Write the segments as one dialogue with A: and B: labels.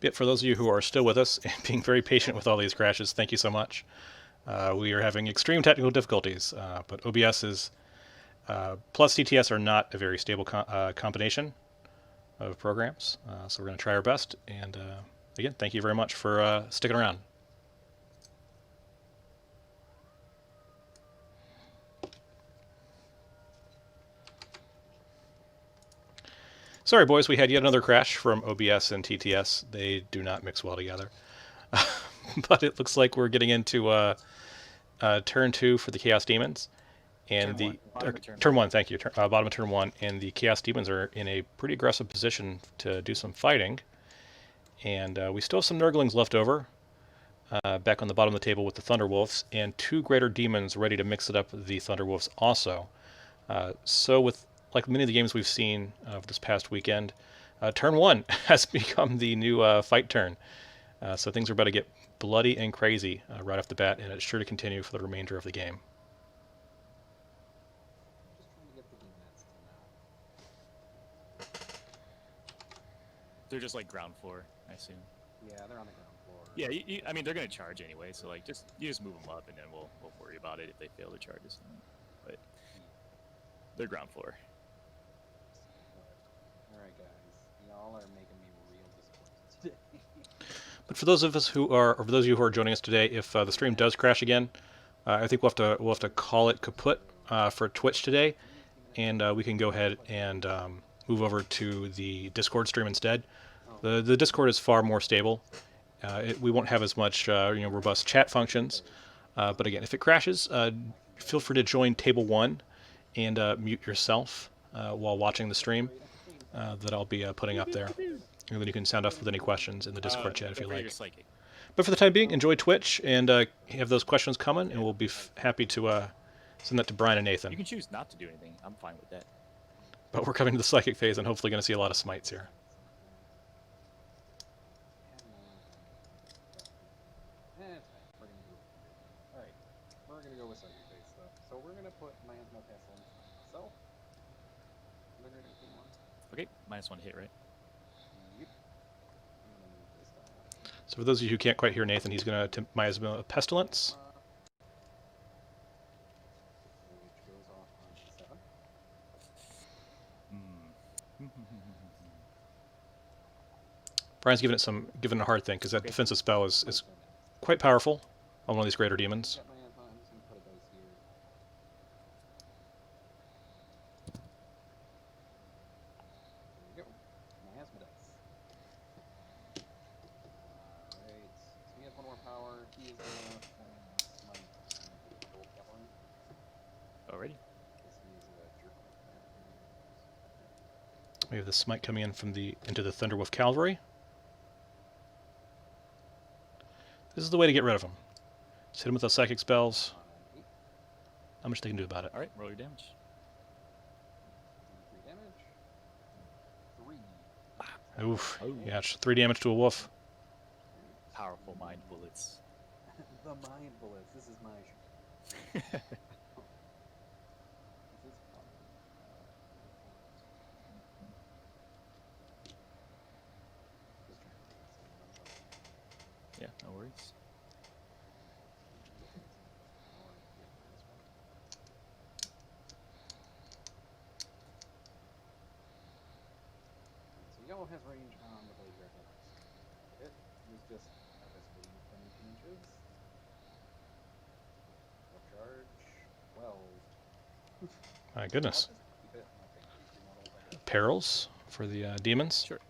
A: But for those of you who are still with us and being very patient with all these crashes, thank you so much. We are having extreme technical difficulties, but OBS is plus TTS are not a very stable combination of programs. So we're going to try our best. And again, thank you very much for sticking around. Sorry, boys, we had yet another crash from OBS and TTS. They do not mix well together. But it looks like we're getting into turn 2 for the Chaos Demons. And turn one, thank you. Bottom of turn 1, and the Chaos Demons are in a pretty aggressive position to do some fighting. And we still have some Nurglings left over, back on the bottom of the table with the Thunderwolves, and 2 Greater Demons ready to mix it up with the Thunderwolves also. So with like many of the games we've seen this past weekend, turn 1 has become the new fight turn. So things are about to get bloody and crazy right off the bat, and it's sure to continue for the remainder of the game.
B: They're just like ground floor, I assume.
C: Yeah, they're on the ground floor.
B: Yeah, I mean they're gonna charge anyway, so like you just move them up, and then we'll worry about it if they fail to charge us. But they're ground floor.
C: All right, guys, y'all are making me real disappointed today.
A: But for those of us who are, or for those of you who are joining us today, if the stream does crash again, I think we'll have to call it kaput for Twitch today, and we can go ahead and move over to the Discord stream instead. The Discord is far more stable. We won't have as much robust chat functions, but again, if it crashes, feel free to join Table 1 and mute yourself while watching the stream that I'll be putting up there. And then you can sound off with any questions in the Discord chat if you like. But for the time being, enjoy Twitch and have those questions coming, and we'll be happy to send that to Brian and Nathan.
B: You can choose not to do anything. I'm fine with that.
A: But we're coming to the Psychic phase and hopefully going to see a lot of smites here.
C: Alright, we're going to go with Psychic phase stuff. So we're going to put Miasma Pestilence on myself.
B: Okay, -1 hit, right?
C: Yep.
A: So for those of you who can't quite hear Nathan, he's going to attempt Miasma Pestilence. Brian's giving it a hard thing because that defensive spell is quite powerful on one of these Greater Demons.
B: Alrighty.
A: We have the smite coming in from into the Thunderwolf Cavalry. This is the way to get rid of them. Just hit them with those psychic spells. How much they can do about it.
B: Alright, roll your damage.
C: 3 damage. 3.
A: Oof. Oh. Yeah, 3 damage to a wolf.
B: Powerful mind bullets.
C: The mind bullets. This is my
B: Yeah, no worries.
C: So yellow has range on the blade rifle. It was just obviously 17 inches. Charge 12.
A: My goodness. Perils for the demons.
B: Sure.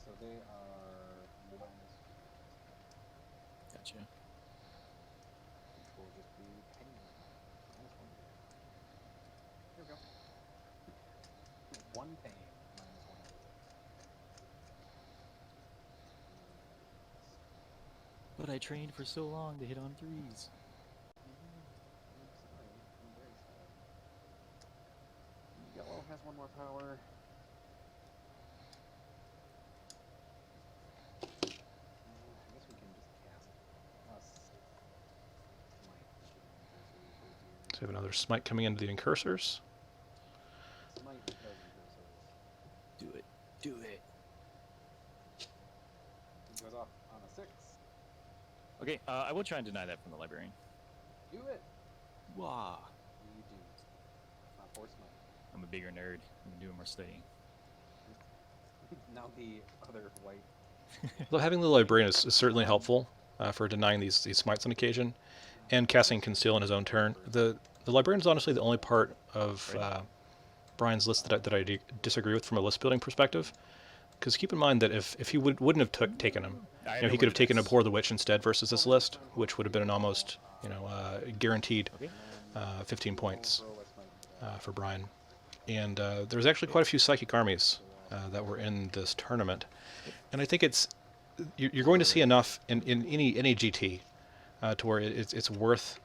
C: So they are minus.
B: Gotcha.
C: Which will just be pain. -1. Here we go. 1 pain. -1.
B: But I trained for so long to hit on 3s.
C: I'm sorry. I'm very sorry. Yellow has 1 more power. I guess we can just cast us.
A: So we have another smite coming into the incursors.
C: Smite does incursors.
B: Do it. Do it.
C: It goes off on a 6.
B: Okay, I will try and deny that from the librarian.
C: Do it.
B: Wow.
C: You do. It's not force smite.
B: I'm a bigger nerd. I'm doing more studying.
C: Now the other white.
A: Although having the librarian is certainly helpful for denying these smites on occasion, and casting Conceal on his own turn. The librarian is honestly the only part of Brian's list that I disagree with from a list building perspective. Because keep in mind that if he wouldn't have taken him, he could have taken Abhor the Witch instead versus this list, which would have been an almost guaranteed 15 points for Brian. And there's actually quite a few psychic armies that were in this tournament, and I think you're going to see enough in any GT to where it's worth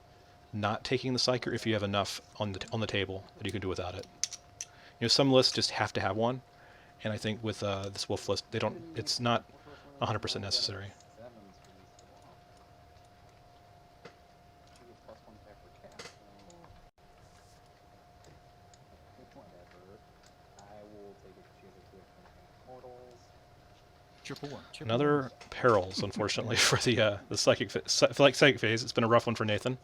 A: not taking the Psyker if you have enough on the table that you can do without it. Some lists just have to have one, and I think with this Wolf list, it's not 100% necessary.
B: Triple one.
A: Another perils, unfortunately, for the psychic phase. It's been a rough one for Nathan.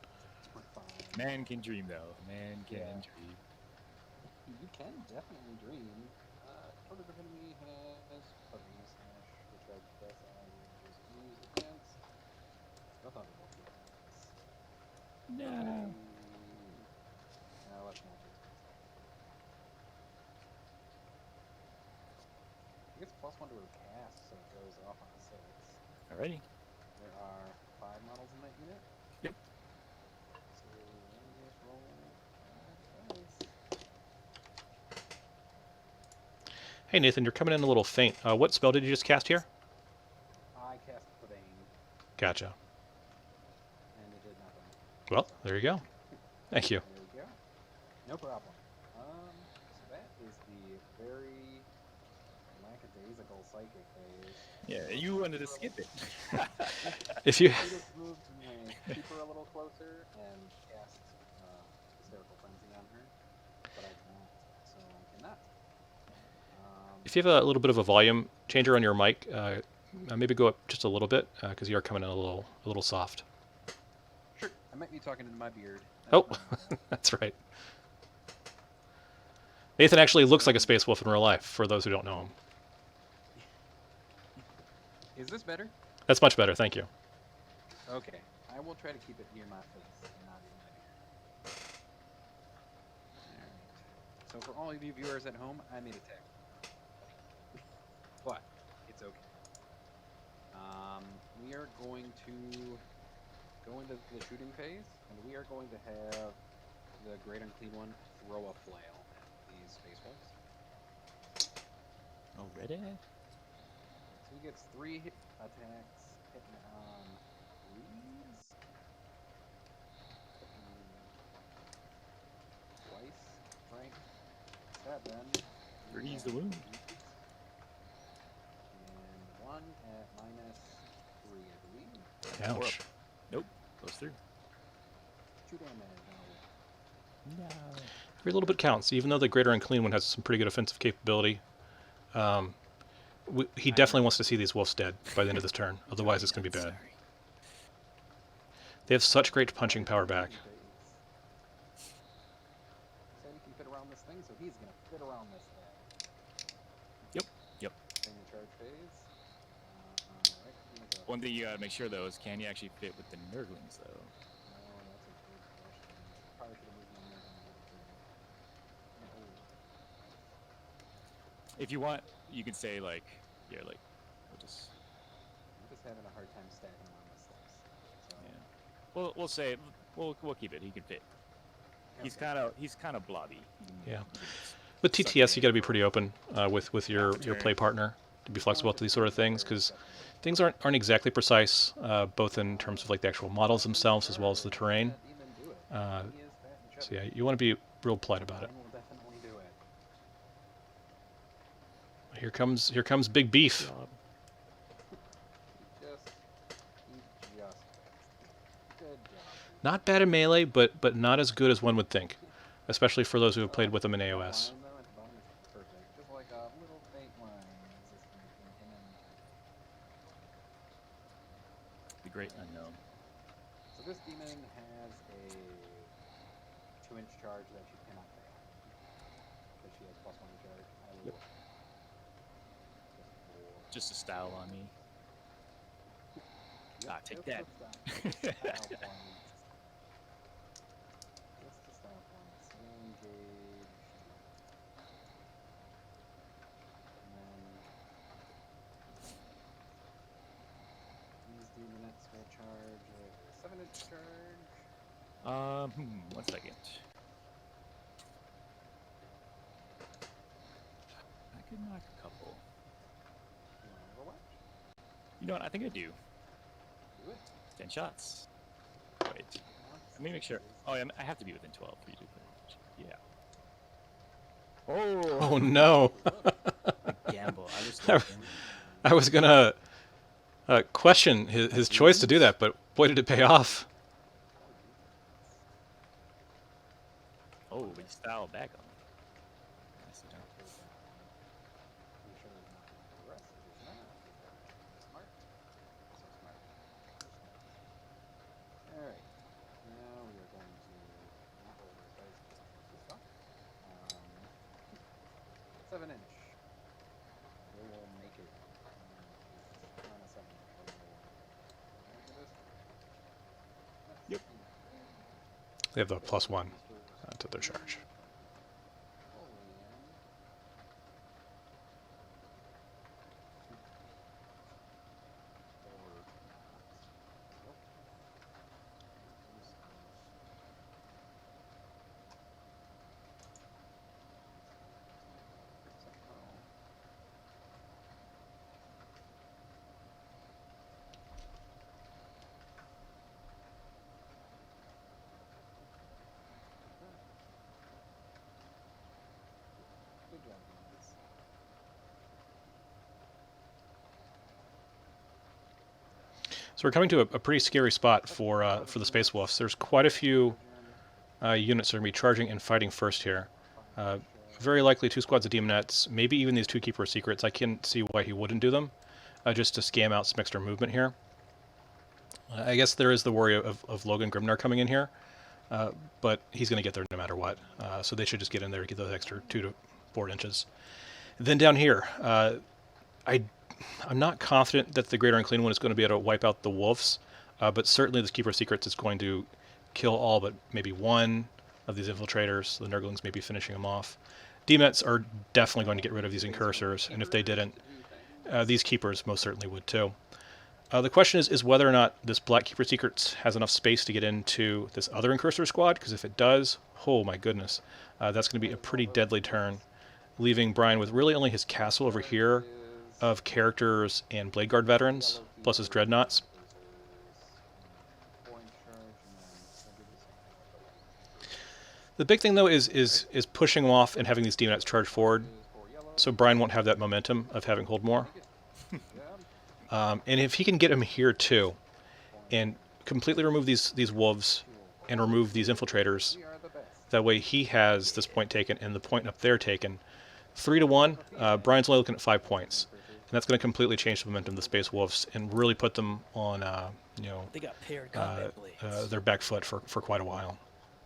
B: Man can dream, though. Man can dream.
C: You can definitely dream. Prototype enemy has Party Smash, which I guess I will just use against the Thunderbolt defense.
B: No.
C: Let's not do this. It gets +1 to her cast, so it goes off on a 6.
B: Alrighty.
C: There are 5 models in that unit.
B: Yep.
C: So let me just roll 5 dice.
A: Hey Nathan, you're coming in a little faint. What spell did you just cast here?
C: I cast Bane,
A: Gotcha.
C: and it did nothing.
A: Well, there you go. Thank you.
C: There we go. No problem. So that is the very lackadaisical psychic phase.
B: Yeah, you wanted to skip it.
A: If you
C: I just moved my keeper a little closer and cast Hysterical Frenzy on her, but I cannot, so I cannot.
A: If you have a little bit of a volume changer on your mic, maybe go up just a little bit because you are coming in a little soft.
C: Sure. I might be talking into my beard.
A: Oh, that's right. Nathan actually looks like a space wolf in real life, for those who don't know him.
C: Is this better?
A: That's much better, thank you.
C: Okay. I will try to keep it near my face and not in my beard. Alright. So for all of you viewers at home, I made a tech. But it's okay. We are going to go into the shooting phase, and we are going to have the Great Unclean One throw a flail at these space wolves.
B: Already?
C: So he gets 3 attacks hitting on threes. Twice, right? 7.
B: Three's the wound.
C: And 1 at -3, I believe.
A: Ouch.
B: Nope. Goes through.
C: 2 damage on a wolf.
B: No.
A: Every little bit counts, even though the Greater Unclean One has some pretty good offensive capability. He definitely wants to see these wolves dead by the end of this turn, otherwise it's going to be bad.
B: Sorry.
A: They have such great punching power back.
C: He said he can fit around this thing, so he's gonna fit around this thing.
B: Yep. Yep.
C: In the charge phase. Alright, I'm gonna go.
B: One thing you gotta make sure though is can you actually fit with the Nurglings though?
C: Oh, that's a good question. Probably should have moved my nerve a little bit. No.
B: If you want, you can say like, yeah, like, we'll just,
C: I'm just having a hard time stacking them on this list. So,
B: yeah. We'll say we'll keep it. He can fit. He's kind of blobby.
A: Yeah. With TTS, you got to be pretty open with your play partner to be flexible to these sort of things, because things aren't exactly precise, both in terms of like the actual models themselves as well as the terrain. So yeah, you want to be real polite about it.
C: I will definitely do it.
A: Here comes Big Beef.
C: He just. Good job.
A: Not bad in melee, but not as good as one would think, especially for those who have played with them in AOS.
C: Line, though, at the bottom is perfect. Just like a little fake line existing between him and
B: The great unknown.
C: So this demon has a 2-inch charge that she cannot fail. Because she has +1 to charge. I will
B: Yep. Just a style on me. Take that.
C: Style points. Just the style points. Engage. And then these demonettes will charge a 7-inch charge.
B: 1 second. I could knock a couple.
C: You want to overwatch?
B: You know what? I think I do.
C: Do it.
B: 10 shots. Wait. Let me make sure. Oh, yeah, I have to be within 12 for you to put. Yeah.
A: Oh no!
B: Gamble. I just love gambling.
A: I was gonna question his choice to do that, but boy, did it pay off.
B: Oh, we style back on me. Nicely done.
C: I'm sure there's not the rest of this now. Smart. So smart. Alright. Now we are going to not roll this dice, just this stuff. 7-inch. We will make it. Not a 7-inch. Look at this.
B: Yep.
A: They have the +1 to their charge.
C: Good job, guys.
A: So we're coming to a pretty scary spot for the Space Wolves. There's quite a few units that are going to be charging and fighting first here. Very likely 2 squads of Demonettes, maybe even these 2 Keeper Secrets. I can't see why he wouldn't do them, just to scam out some extra movement here. I guess there is the worry of Logan Grimnar coming in here, but he's going to get there no matter what. So they should just get in there and get those extra 2 to 4 inches. Then down here, I'm not confident that the Greater Unclean One is going to be able to wipe out the wolves, but certainly this Keeper Secrets is going to kill all but maybe one of these infiltrators. The Nurglings may be finishing them off. Demets are definitely going to get rid of these Incursors, and if they didn't, these Keepers most certainly would too. The question is whether or not this Black Keeper Secrets has enough space to get into this other Incursor squad, because if it does, oh my goodness, that's going to be a pretty deadly turn, leaving Brian with really only his castle over here of characters and Blade Guard veterans, plus his Dreadnoughts. The big thing, though, is pushing them off and having these Demonettes charge forward, so Brian won't have that momentum of having hold more. And if he can get him here, too, and completely remove these wolves and remove these infiltrators, that way he has this point taken and the point up there taken. 3-1, Brian's only looking at 5 points. And that's going to completely change the momentum of the Space Wolves and really put them on,
B: They got paired combat blades.
A: their back foot for quite a while.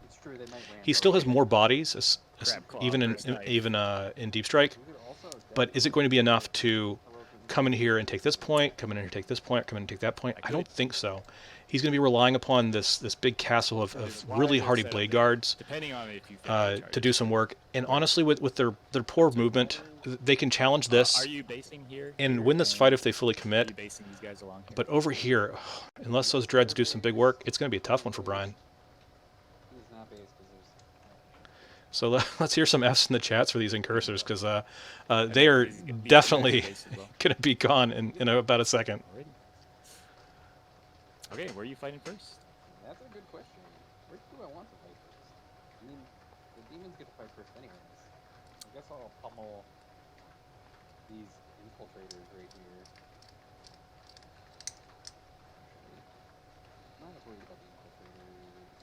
C: It's true, they might
A: He still has more bodies, even in Deep Strike, but is it going to be enough to come in here and take this point, come in here and take this point, come in and take that point? I don't think so. He's going to be relying upon this big castle of really hardy Blade Guards to do some work. And honestly, with their poor movement, they can challenge this
B: Are you basing here?
A: and win this fight if they fully commit.
B: Are you basing these guys along here?
A: But over here, unless those Dreads do some big work, it's going to be a tough one for Brian.
C: He's not based because there's...
A: So let's hear some Fs in the chats for these Incursors, because they are definitely going to be gone in about a second.
B: Alrighty. Okay, where are you fighting first?
C: That's a good question. Where do I want to fight first? I mean, the demons get to fight first anyways. I guess I'll pummel these infiltrators right here. Actually, not as worried about the infiltrators.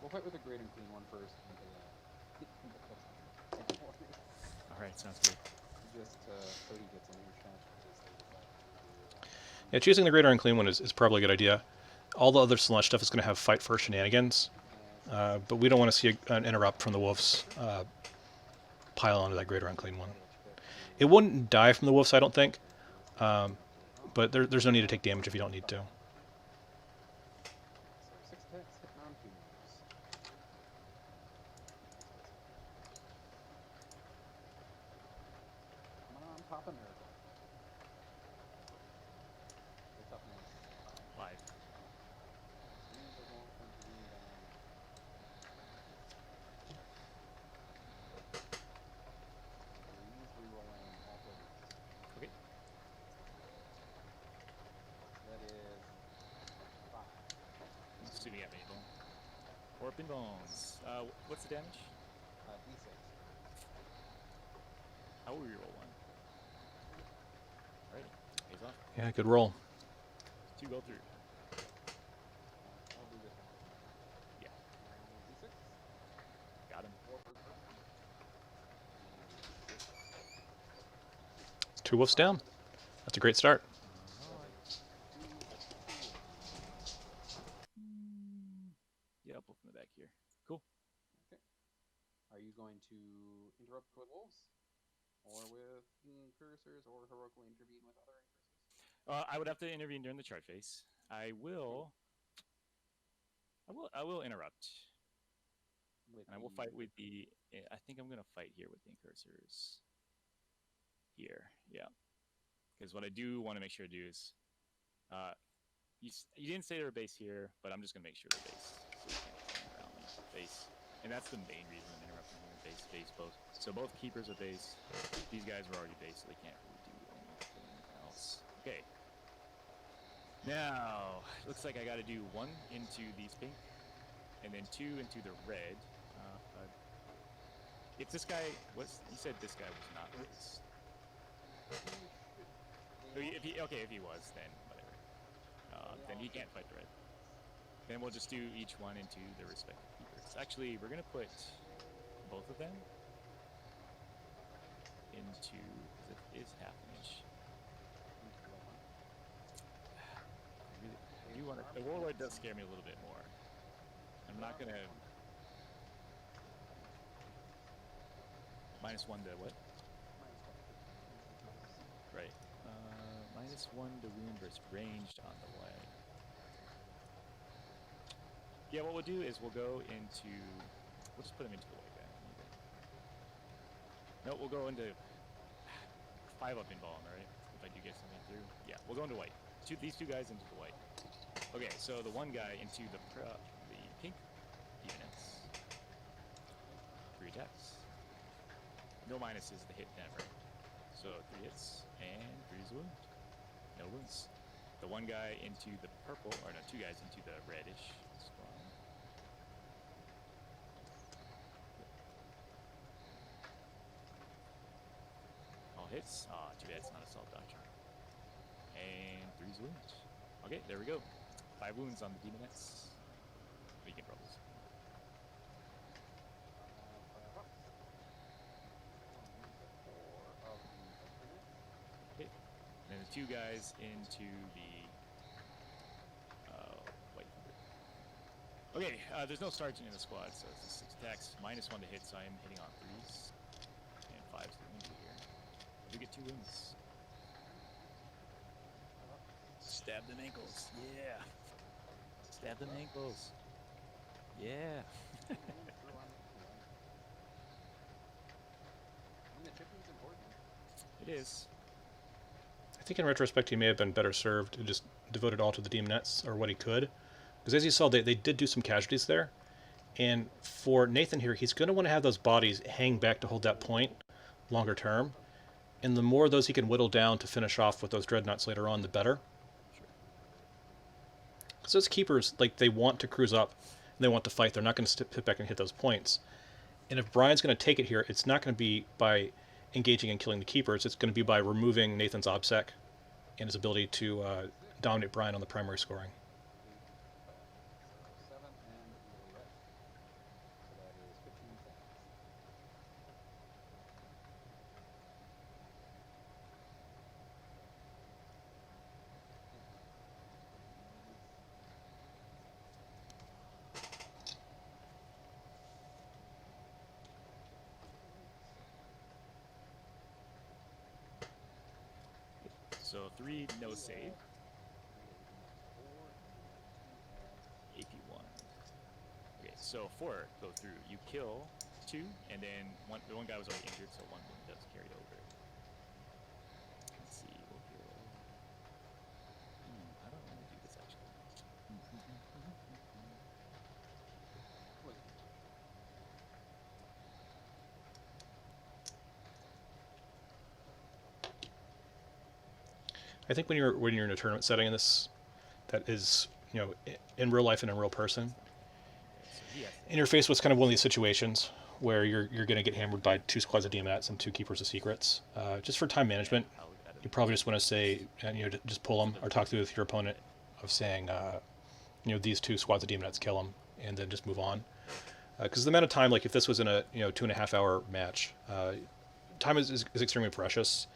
C: We'll fight with the great and clean one first. And the warriors.
B: All right, sounds good.
C: Just Cody gets an inch match because they decide to do
A: Yeah, choosing the Greater Unclean one is probably a good idea. All the other Sludge stuff is going to have fight first shenanigans, but we don't want to see an interrupt from the wolves pile onto that Greater Unclean one. It wouldn't die from the wolves, I don't think, but there's no need to take damage if you don't need to.
C: So 6 attacks, hit non-humans. Come on, Papa Miracle. The toughness 5.
B: 5.
C: These are going to be down. Please rerolling all for these.
B: Okay.
C: That is 5.
B: Assuming I made one. Orphan Bones. What's the damage?
C: D6.
B: How will we roll one? Alright, pays off.
A: Yeah, good roll.
B: 2 go through.
C: I'll do this one.
B: Yeah.
C: D6.
B: Got him.
C: 4 for turn. And 6.
A: 2 wolves down. That's a great start.
B: Yeah, I'll pull from the back here. Cool.
C: Okay. Are you going to interrupt with wolves? Or with cursors, or heroically intervene with other cursors?
B: I would have to intervene during the chart phase. I will interrupt.
C: With
B: And I will fight with the. I think I'm gonna fight here with the incursors. Here, yeah. Because what I do want to make sure to do is, you didn't say they were base here, but I'm just gonna make sure they're base. So we can't turn around base, and that's the main reason I'm interrupting here. Base both. So both keepers are base. These guys were already base, so they can't really do anything else. Okay. Now looks like I got to do 1 into these pink, and then 2 into the red. If this guy was, you said this guy was not base. If he was, then whatever. Then he can't fight the red. Then we'll just do each one into their respective keepers. Actually, we're gonna put both of them into. It is half an inch. I do want to. The warlord does scare me a little bit more. I'm not gonna. -1 to what? Right. -1 to wound versus ranged on the way. Yeah, what we'll do is we'll go into. We'll just put him into the white guy. No, we'll go into 5 up in ball, right? If I do get something through. Yeah, we'll go into white. These 2 guys into the white. Okay, so the one guy into the pink units. 3 attacks. No minuses to hit them, right? So 3 hits and 3 is a wound. No wounds. The one guy into the purple, or no, 2 guys into the reddish squad. All hits. Too bad it's not Assault Doctrine. And 3's wounds. Okay, there we go. 5 wounds on the demonettes. We can roll this. Okay. And then the 2 guys into the white. Okay, there's no sergeant in the squad, so it's 6 attacks, -1 to hit, so I am hitting on 3s. And 5's the wound here. I do get 2 wounds. Stab them ankles. Yeah. Stab them ankles. Yeah.
C: The chipping's important.
B: It is.
A: I think in retrospect he may have been better served to just devote it all to the demonettes, or what he could. Because as you saw, they did do some casualties there. And for Nathan here, he's going to want to have those bodies hang back to hold that point longer term. And the more of those he can whittle down to finish off with those dreadnoughts later on, the better.
B: Sure.
A: Because those keepers, like, they want to cruise up, and they want to fight. They're not going to sit back and hit those points. And if Brian's going to take it here, it's not going to be by engaging and killing the keepers. It's going to be by removing Nathan's OBSEC and his ability to dominate Brian on the primary scoring.
C: 7 and red.
B: So 3 no save. AP1. Okay, so 4 go through. You kill 2, and then the one guy was already injured, so 1 wound does carry over. Let's see. We'll heal. I don't want to do this actually.
A: I think when you're in a tournament setting in this, that is, you know, in real life and in real person,
B: So he has
A: and you're faced with kind of one of these situations where you're going to get hammered by 2 squads of demonettes and 2 keepers of secrets. Just for time management, you probably just want to say, you know, just pull them or talk through with your opponent of saying, you know, these 2 squads of demonettes, kill them, and then just move on. Because the amount of time, like if this was in a 2.5 hour match, time is extremely precious.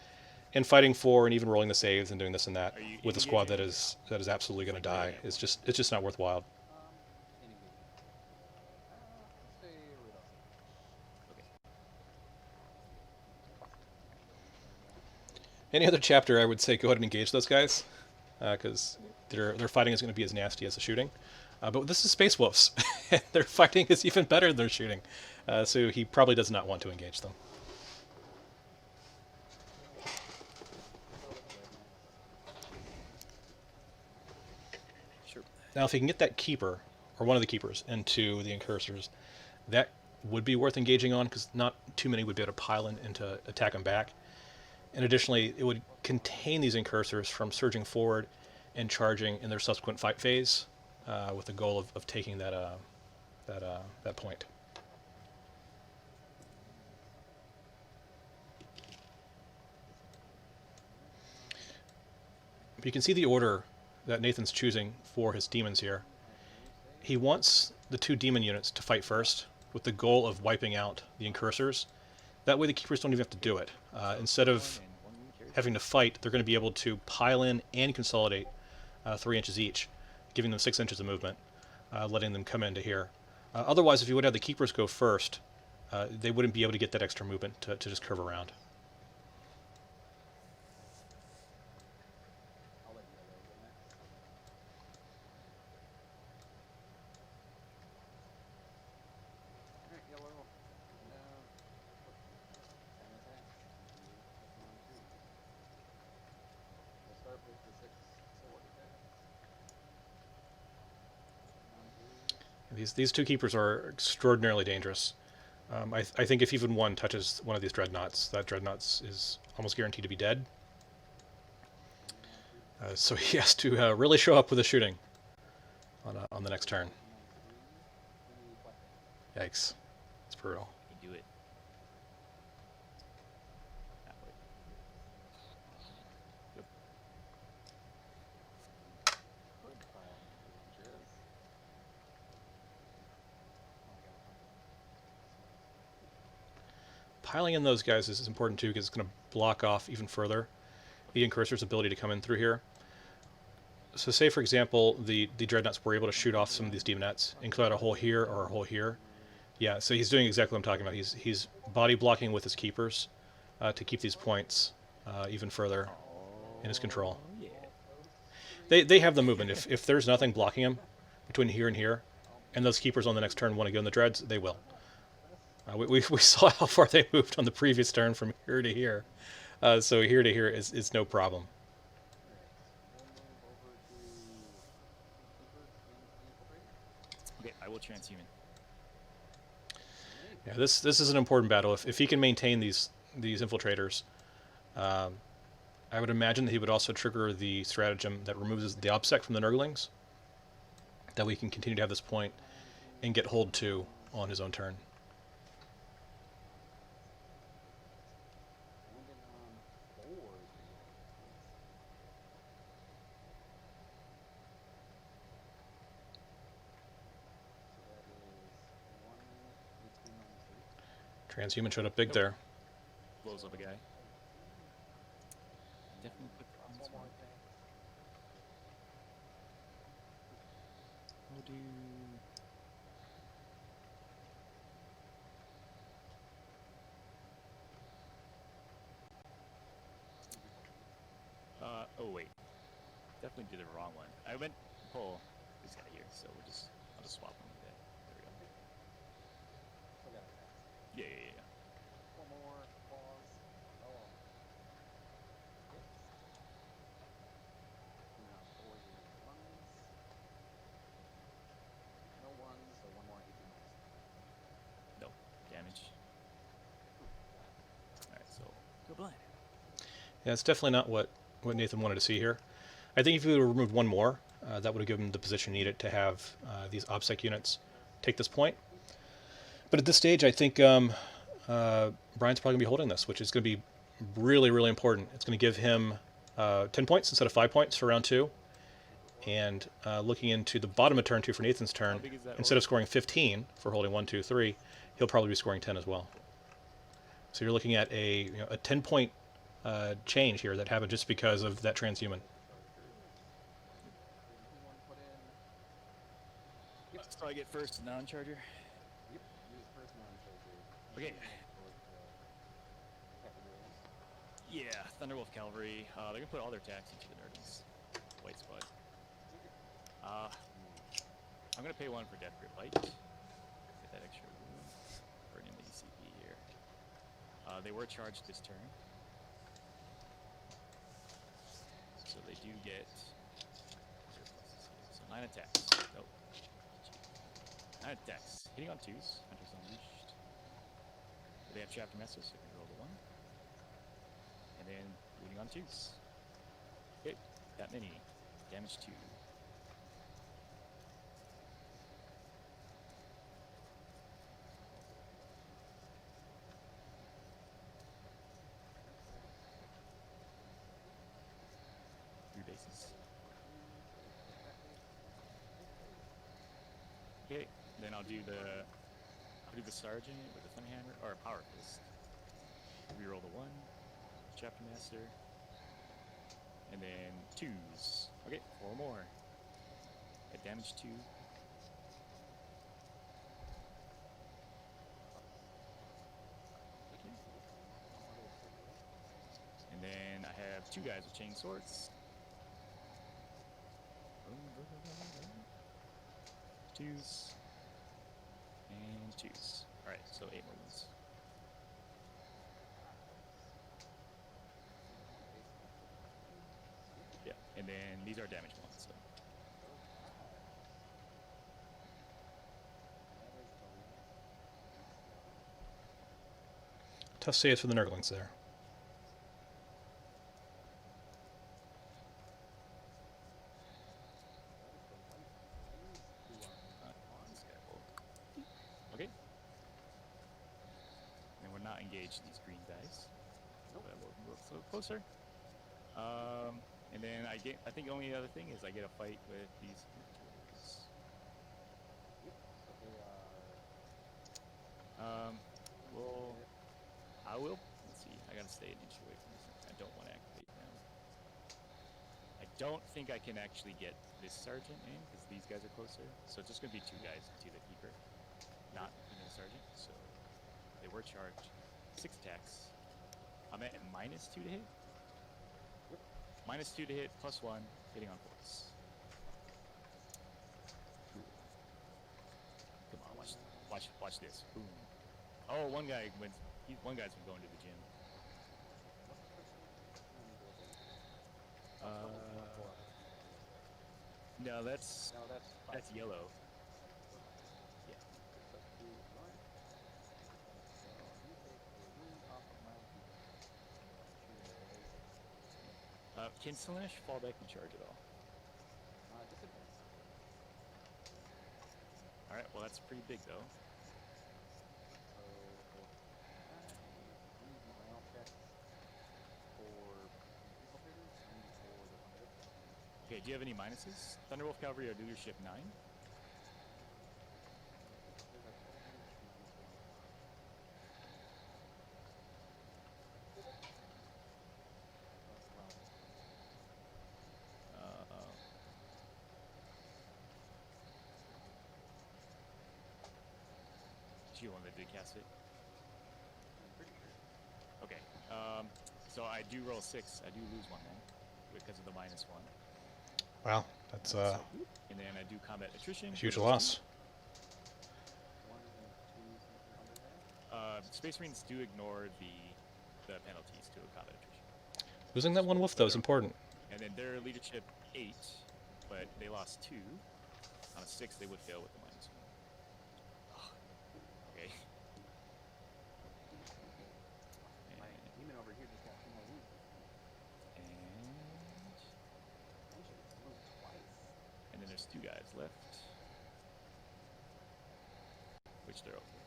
A: And fighting for and even rolling the saves and doing this and that with a squad that is absolutely going to die is just not worthwhile.
C: Stay with us.
B: Okay.
A: Any other chapter, I would say go ahead and engage those guys, because their fighting is going to be as nasty as the shooting. But this is Space Wolves, and their fighting is even better than their shooting. So he probably does not want to engage them.
B: Sure.
A: Now, if he can get that keeper, or one of the keepers, into the incursors, that would be worth engaging on, because not too many would be able to pile in to attack him back. And additionally, it would contain these incursors from surging forward and charging in their subsequent fight phase, with the goal of taking that point. But you can see the order that Nathan's choosing for his demons here. He wants the 2 demon units to fight first, with the goal of wiping out the incursors. That way the keepers don't even have to do it. Instead of having to fight, they're going to be able to pile in and consolidate 3 inches each, giving them 6 inches of movement, letting them come into here. Otherwise, if you would have the keepers go first, they wouldn't be able to get that extra movement to just curve around.
C: I'll let yellow go next. Alright, yellow. Now, 10 attacks. We'll start with the 6 sword attacks.
A: These 2 keepers are extraordinarily dangerous. I think if even one touches one of these dreadnoughts, that dreadnought is almost guaranteed to be dead. So he has to really show up with the shooting on the next turn. Yikes. It's brutal.
B: You can do it. That way. Yep.
A: Piling in those guys is important too, because it's going to block off even further the incursor's ability to come in through here. So say, for example, the dreadnoughts were able to shoot off some of these demonettes and clear out a hole here or a hole here. Yeah, so he's doing exactly what I'm talking about. He's body blocking with his keepers to keep these points even further in his control.
B: Yeah.
A: They have the movement. If there's nothing blocking them between here and here, and those keepers on the next turn want to go in the dreads, they will. We saw how far they moved on the previous turn from here to here. So here to here is no problem.
B: Okay, I will transhuman.
A: Yeah, this is an important battle. If he can maintain these infiltrators, I would imagine that he would also trigger the stratagem that removes the obsec from the Nurglings. That we can continue to have this point and get hold 2 on his own turn. Transhuman showed up big there.
B: Blows up a guy. Definitely put this one. We'll do. Oh wait, definitely did the wrong one. I went pull this guy here, so I'll just swap him with that. There we go.
C: Still got attacks.
B: Yeah.
C: One more claws. Oh. Hits. Now 4 ones. No ones, so one more HP minus.
B: No damage. All right, so go blind.
A: Yeah, it's definitely not what Nathan wanted to see here. I think if you would have removed one more, that would have given him the position needed to have these OPSEC units take this point. But at this stage, I think Brian's probably going to be holding this, which is going to be really, really important. It's going to give him 10 points instead of 5 points for round 2. And looking into the bottom of turn 2 for Nathan's turn,
B: big is that
A: instead
B: order?
A: of scoring 15 for holding 1, 2, 3, he'll probably be scoring 10 as well. So you're looking at a 10-point change here that happened just because of that transhuman.
C: One put in.
B: Yep. So I get first non-charger.
C: Yep. Use first non-charger.
B: Okay. Yeah, Thunderwolf Cavalry. They're gonna put all their attacks into the Nurgles. White spot. I'm gonna pay 1 for Death Grip Light. Get that extra wound. Burn in the ECP here. They were charged this turn, so they do get so 9 attacks. Nope. 9 attacks. Hitting on 2s. Hunters Unleashed. They have Chapter Masters, so they can roll the 1. And then leading on 2s. Hit that many. Damage 2. Bases. Okay, then I'll do the sergeant with the Thunderhammer or Power Fist. Reroll the 1, Chapter Master, and then 2s. Okay, 4 more. At damage 2. Okay. And then I have 2 guys with chain swords. 2s and 2s. Alright, so 8 more wounds. Yeah, and then these are damage ones, so.
A: Tough saves for the Nurglings there.
B: Okay. And we're not engaged these green guys. Nope. But we'll move a little closer. And then I think the only other thing is I get a fight with these Nurgles.
C: Yep. So they are.
B: Well, I will. Let's see. I gotta stay an inch away from this. I don't want to activate them. I don't think I can actually get this sergeant in because these guys are closer. So it's just gonna be 2 guys to the keeper, not even the sergeant. So they were charged 6 attacks. I'm at -2 to hit.
C: Yep.
B: -2 to hit, +1 hitting on 4s. Cool. Come on, watch this. Boom. Oh, one guy's been going to the gym. No, that's yellow. Yeah. Can Slaanesh fall back and charge at all? Alright, well that's pretty big though. Okay, do you have any minuses? Thunderwolf Cavalry or leadership 9? You one that did cast it? Okay. So I do roll 6. I do lose 1 then. because of the -1.
A: Wow, that's
B: So, and then I do combat attrition.
A: a
B: for
A: huge
B: those
A: loss.
B: two.
C: 1 and 2 something under there.
B: Space Marines do ignore the penalties to a combat attrition.
A: Losing that one wolf, though, is important.
B: And then their leadership 8, but they lost 2. On a 6, they would fail with the -1. Okay.
C: My demon over here just got 2 more wounds.
B: And
C: Mentioned it's moved twice.
B: then there's 2 guys left, which they're okay.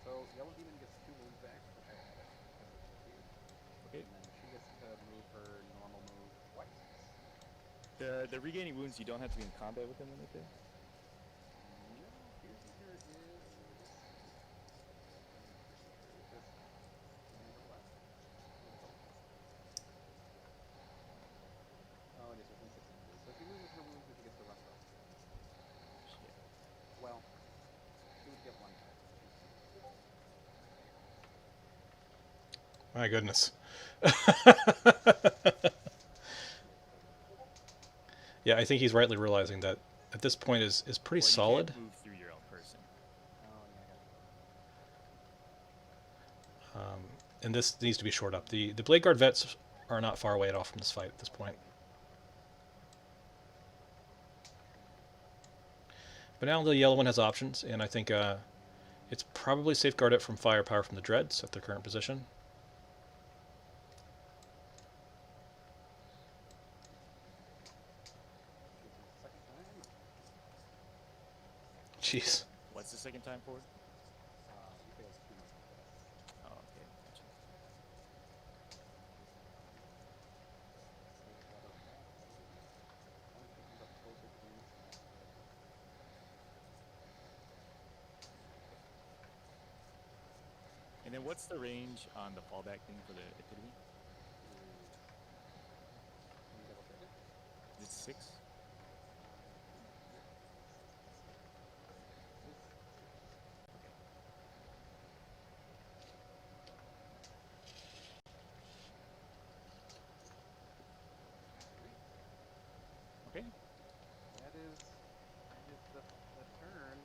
C: So yellow demon gets 2 wounds back, which I added because it's cute.
B: Okay.
C: And then she gets to move her normal move twice.
B: The regaining wounds, you don't have to be in combat with them when they fail.
C: No, piercing her is. Oh, it is within 6 inches. So she loses her wounds, but she gets to run across.
B: Shit.
C: Well, she would get 1 back.
A: My goodness. Yeah, I think he's rightly realizing that at this point is pretty
B: Well, you
A: solid.
B: can't move through your own person.
C: Oh, yeah, I got it.
A: And this needs to be shored up. The Blade Guard vets are not far away at all from this fight at this point. But now the yellow one has options, and I think it's probably safeguard it from firepower from the Dreads at their current position.
C: Second time.
A: Jeez.
B: What's the second time for?
C: He fails 2 more contests.
B: Oh, okay. Gotcha. And then what's the range on the fallback thing for the epitome? Is it 6? Okay.
C: That is the turn.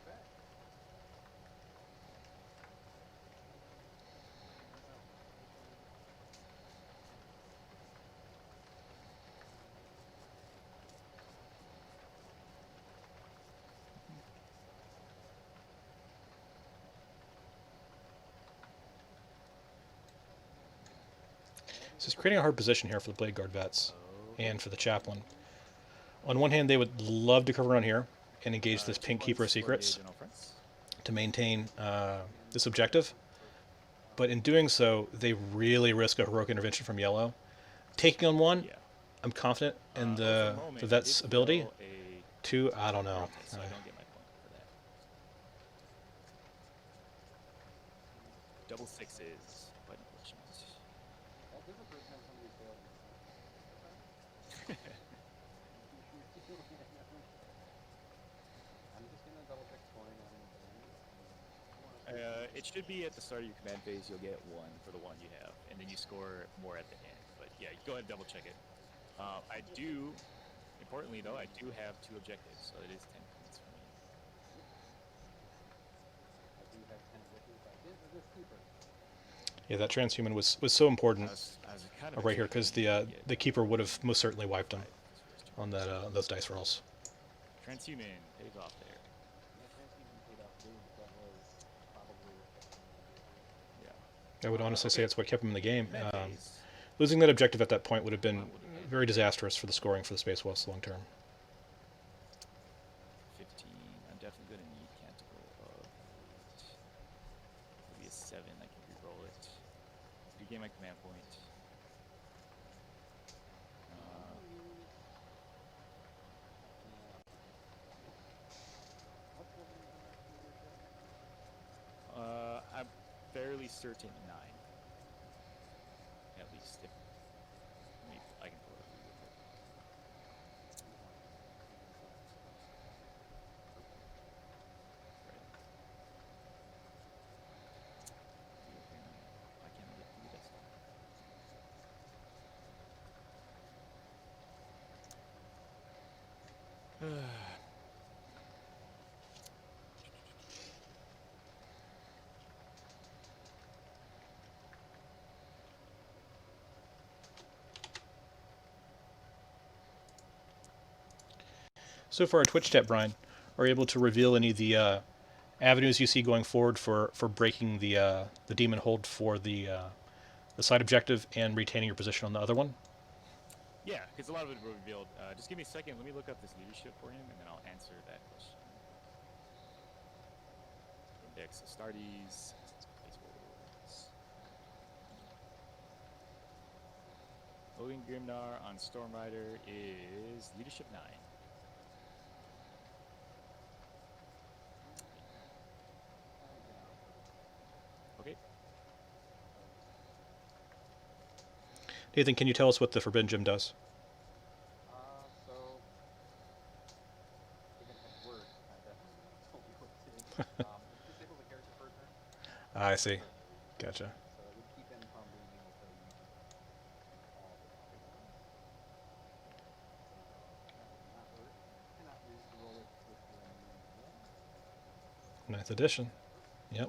C: Back.
A: So it's creating a hard position here for the Blade Guard vets and for the Chaplain. On one hand, they would love to cover on here and engage this Pink Keeper of Secrets to maintain this objective. But in doing so, they really risk a heroic intervention from yellow. Taking on one,
B: Yeah.
A: I'm confident in
B: For
A: the
B: moment,
A: vet's
B: I did
A: ability.
B: fail a
A: 2, I don't know.
B: Okay, so I don't get my point for that. Double 6s, but unfortunate.
C: That is the first time somebody failed me. I'm just gonna double check scoring on the thing.
B: It should be at the start of your command phase. You'll get 1 for the one you have, and then you score more at the end. But yeah, go ahead and double check it. I do, importantly though, I do have 2 objectives, so it is 10 points for me.
C: I do have 10 wishes by dint of this keeper.
A: Yeah, that transhuman was so important
B: I was kind of
A: right here because
B: expecting
A: the Keeper would have most certainly wiped him
B: 5 this first turn.
A: on that those dice rolls.
B: Transhuman pays off there.
C: Yeah, transhuman paid off too. That was probably
B: Yeah.
A: I would honestly say
B: Okay.
A: it's what kept him in the game.
B: Command phase.
A: Losing that objective at that point would have been very disastrous for the scoring for the Space Wolves long term.
B: 15. I'm definitely going to need Canticle of 8. Maybe a 7. I can reroll it. Regain my command point. I'm fairly certain 9. At least. If, I can pull it up real quick. Right. I can't get through that stuff.
A: So for our Twitch chat, Brian, are you able to reveal any of the avenues you see going forward for breaking the demon hold for the side objective and retaining your position on the other one?
B: Yeah, because a lot of it were revealed. Just give me a second. Let me look up this leadership for him, and then I'll answer that question. Index Astartes. Logan Grimnar on Stormrider is leadership 9. Okay.
A: Nathan, can you tell us what the Forbidden Gem does?
C: So, given at work, I definitely told you what it did. It disables a character for a turn.
A: I see.
C: Temporarily.
A: Gotcha.
C: So it would keep him from being able to use all the other ones. So that would not work. I cannot re-roll it with the remaining one.
A: Ninth edition. Yep.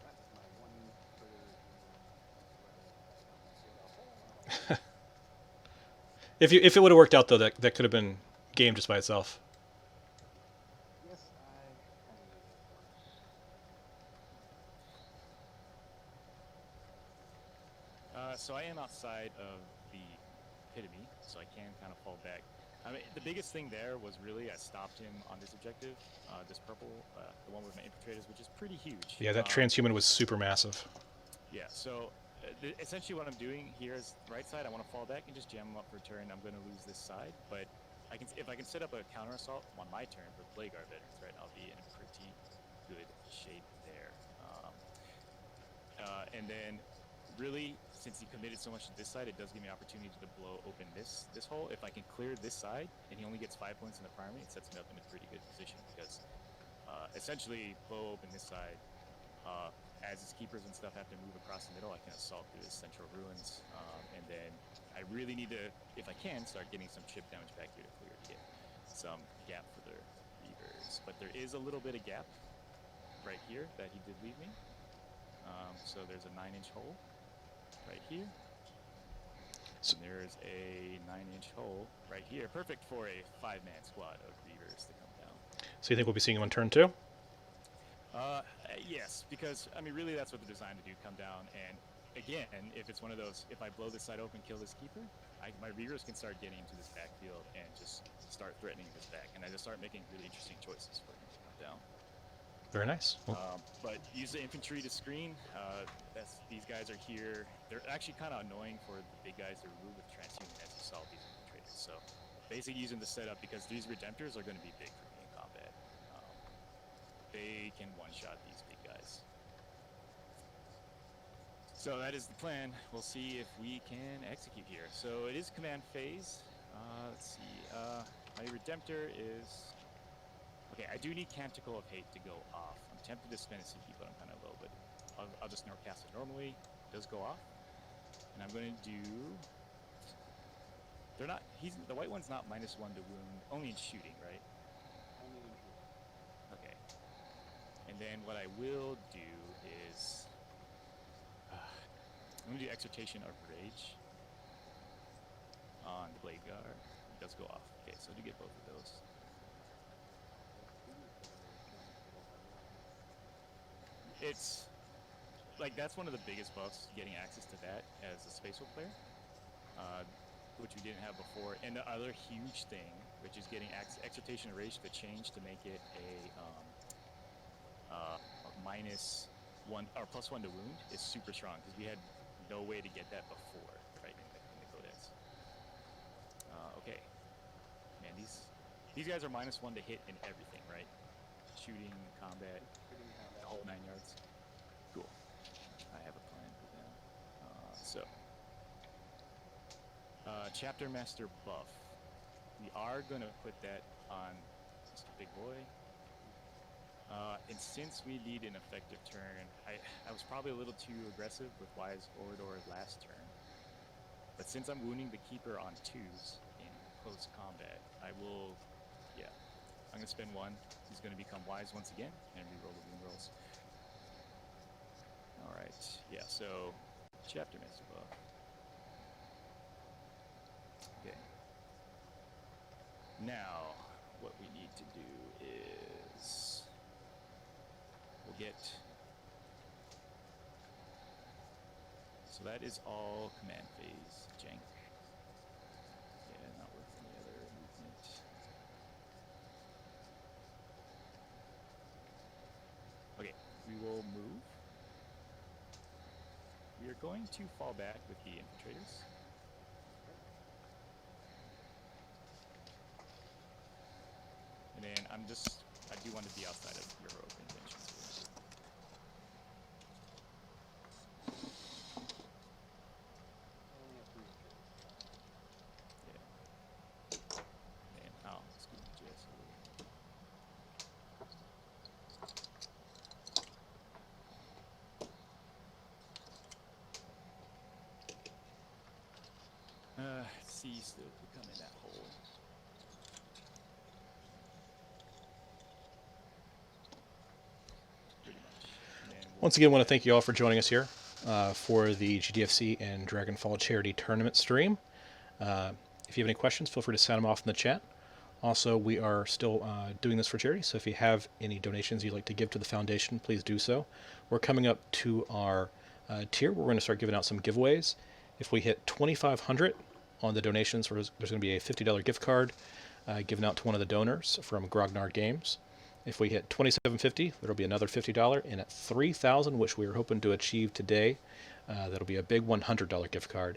C: That is my one critter who I don't see it all.
A: If it would have worked out though, that could have been game just by itself.
C: Yes, I kind of needed it for it.
B: So I am outside of the epitome, so I can kind of fall back. I mean, the biggest thing there was really I stopped him on this objective, this purple, the one with my infiltrators, which is pretty huge.
A: Yeah, that transhuman was super massive.
B: Yeah, so essentially what I'm doing here is right side, I want to fall back and just jam him up for a turn. I'm going to lose this side, but if I can set up a counter assault on my turn for Plague Guard veterans, right, I'll be in a pretty good shape there. And then really, since he committed so much to this side, it does give me an opportunity to blow open this hole. If I can clear this side, and he only gets 5 points in the primary, it sets me up in a pretty good position because essentially blow open this side. As his keepers and stuff have to move across the middle, I can assault through his central ruins, and then I really need to, if I can, start getting some chip damage back here to clear to get some gap for the Reavers. But there is a little bit of gap right here that he did leave me. So there's a 9-inch hole right here. And there's a 9-inch hole right here. Perfect for a 5-man squad of Reavers to come down.
A: So you think we'll be seeing him on turn 2?
B: Yes, because, I mean, really that's what they're designed to do, come down, and again, if it's one of those, if I blow this side open, kill this keeper, my Reavers can start getting into this backfield and just start threatening this back, and I just start making really interesting choices for him to come down.
A: Very nice. Well,
B: But use the infantry to screen. These guys are here. They're actually kind of annoying for the big guys to remove with transhuman as you saw these infiltrators. So basically using the setup because these redemptors are going to be big for me in combat. They can one-shot these big guys. So that is the plan. We'll see if we can execute here. So it is command phase. Let's see. My redemptor is... Okay, I do need Canticle of Hate to go off. I'm tempted to spend a CP, but I'm kind of low, but I'll just cast it normally. It does go off. And I'm going to do... They're not... The white one's not -1 to wound, only in shooting, right?
C: Only in shooting.
B: Okay. And then what I will do is... I'm going to do Exhortation of Rage on the Blade Guard. It does go off. Okay, so I do get both of those. It's like that's one of the biggest buffs, getting access to that as a Spacewell player, which we didn't have before. And the other huge thing, which is getting Exhortation of Rage to change to make it a -1 or +1 to wound is super strong because we had no way to get that before, right, in the Codex. Okay, man, these guys are -1 to hit in everything, right? Shooting, combat. The whole 9 yards. Cool. I have a plan for them. Chapter Master buff. We are going to put that on Mr. Big Boy. And since we need an effective turn, I was probably a little too aggressive with Wise Orador last turn. But since I'm wounding the Keeper on 2s in close combat, I will, yeah. I'm going to spend 1. He's going to become Wise once again and reroll the wound rolls. Alright, yeah, so Chapter Master buff. Okay. Now, what we need to do is we'll get. So that is all command phase, jank. Yeah, not worth any other movement. Okay, we will move. We are going to fall back with the infiltrators. And then I do want to be outside of your heroic intentions here. Yeah. And I'll scoot just a little. C still could come in that hole. Pretty much. And then we'll
A: Once again, I want to thank you all for joining us here for the GDFC and Dragon-Fall Charity Tournament stream. If you have any questions, feel free to sound them off in the chat. Also, we are still doing this for charity, so if you have any donations you'd like to give to the foundation, please do so. We're coming up to our tier where we're going to start giving out some giveaways. If we hit 2,500 on the donations, there's going to be a $50 gift card given out to one of the donors from Grognard Games. If we hit 2,750, there'll be another $50, and at 3,000, which we are hoping to achieve today, that'll be a big $100 gift card.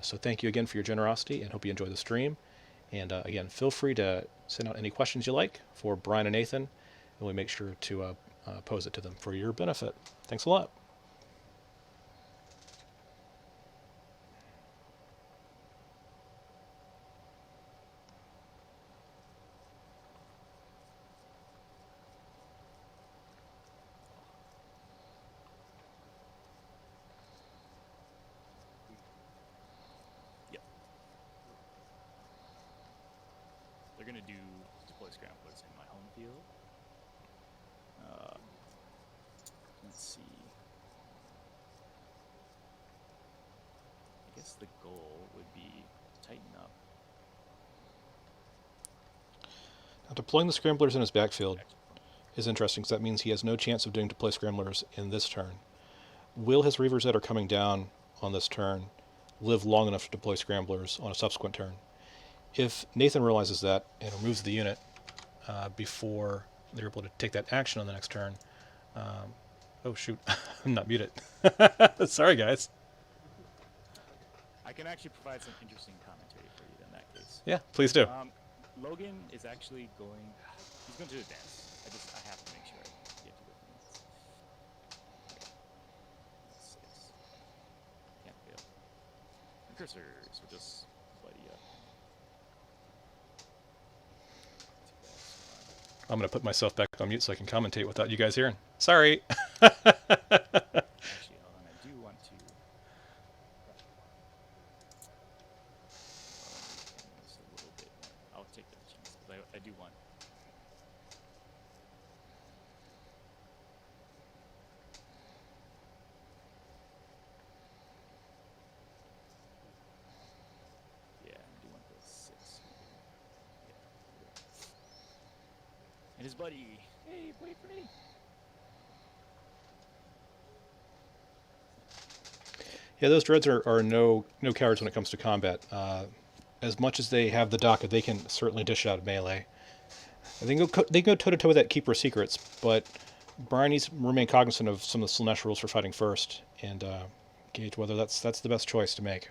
A: So thank you again for your generosity, and hope you enjoy the stream. And again, feel free to send out any questions you like for Brian and Nathan, and we'll make sure to pose it to them for your benefit. Thanks a lot.
B: They're going to do deploy scramblers in my home field. Let's see. I guess the goal would be tighten up.
A: Now, deploying the scramblers in his backfield is interesting because that means he has no chance of doing deploy scramblers in this turn. Will his Reavers that are coming down on this turn live long enough to deploy scramblers on a subsequent turn? If Nathan realizes that and removes the unit before they're able to take that action on the next turn, oh shoot, I'm not muted. Sorry guys.
B: I can actually provide some interesting commentary for you in that case.
A: Yeah, please do.
B: Logan is actually he's going to advance. I have to make sure I get to the things. That's 6. Can't fail. And cursors will just bloody up.
A: I'm going to put myself back on mute so I can commentate without you guys hearing. Sorry.
B: Actually, hold on. I do want to. Just a little bit more. I'll take that chance because I do want. Yeah, I do want the 6. Yeah. And his buddy. Hey, wait for me.
A: Yeah, those dreads are no cowards when it comes to combat. As much as they have the DACA, they can certainly dish out melee. They go toe-to-toe with that Keeper of Secrets, but Brian needs to remain cognizant of some of the Slanesh rules for fighting first, and gauge whether that's the best choice to make.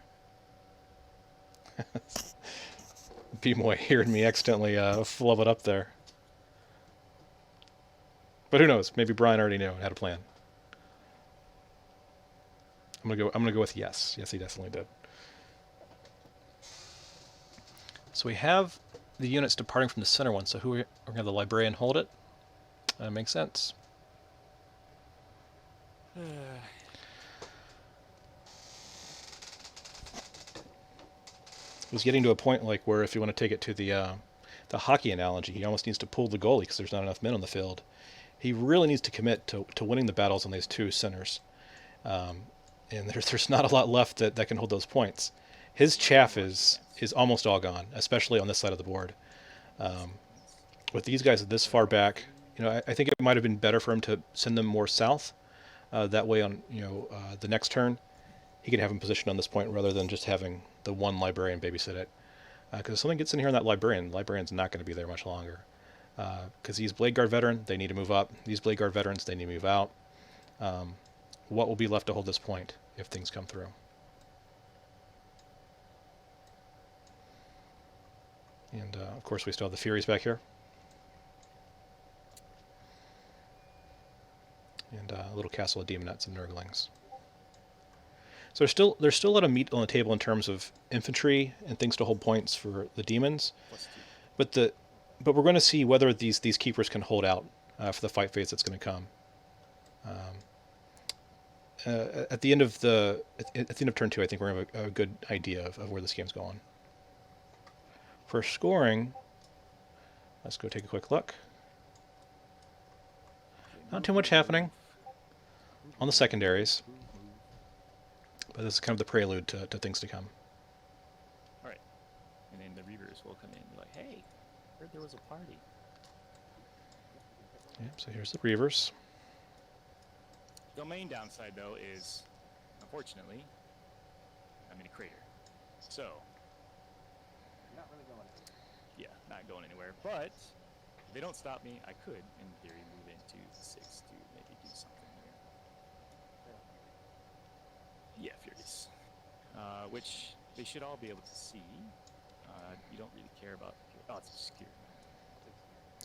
A: B-Moy heared me accidentally flub it up there. But who knows? Maybe Brian already knew and had a plan. I'm gonna go with yes. Yes, he definitely did. So we have the units departing from the center one. So we're gonna have the librarian hold it. That makes sense. It was getting to a point like where if you want to take it to the hockey analogy, he almost needs to pull the goalie because there's not enough men on the field. He really needs to commit to winning the battles on these two centers. And there's not a lot left that can hold those points. His chaff is almost all gone, especially on this side of the board. With these guys this far back, I think it might have been better for him to send them more south. That way, on the next turn, he can have him positioned on this point rather than just having the one librarian babysit it. Because if something gets in here on that librarian's not going to be there much longer. Because he's Blade Guard veteran, they need to move up. These Blade Guard veterans, they need to move out. What will be left to hold this point if things come through? And of course, we still have the Furies back here. And a little castle of demonettes and nurglings. So there's still a lot of meat on the table in terms of infantry and things to hold points for the demons, but we're going to see whether these keepers can hold out for the fight phase that's going to come. At the end of turn 2, I think we're going to have a good idea of where this game's going. For scoring, let's go take a quick look. Not too much happening on the secondaries, but this is kind of the prelude to things to come.
B: All right, and then the Reavers will come in and be like, "Hey, heard there was a party."
A: Yeah, so here's the Reavers.
B: The main downside, though, is, unfortunately, I'm in a crater. So,
C: You're not really going anywhere.
B: yeah, not going anywhere. But if they don't stop me, I could, in theory, move into 6 to maybe do something here. Yeah, Furies. Which they should all be able to see. You don't really care about... Oh, it's obscure.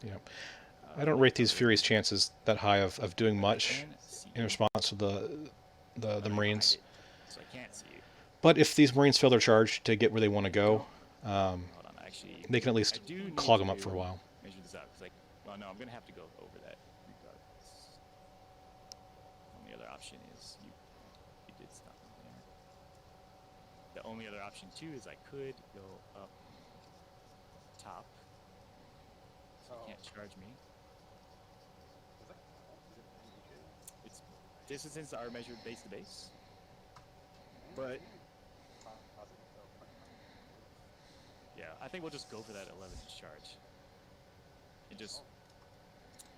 A: Yeah. I don't rate these Furies' chances that high of doing much in response to the Marines.
B: So I can't see you.
A: But if these Marines fail their charge to get where they want to go,
B: Hold on, actually,
A: they can at least
B: I do need
A: clog them up
B: to
A: for a while.
B: Measure this out, because well, no, I'm gonna have to go over that regardless. The only other option is you did stop me there. The only other option too is I could go up top, so you can't charge me. It's distances are measured base to base, but yeah, I think we'll just go for that 11-inch charge. And just,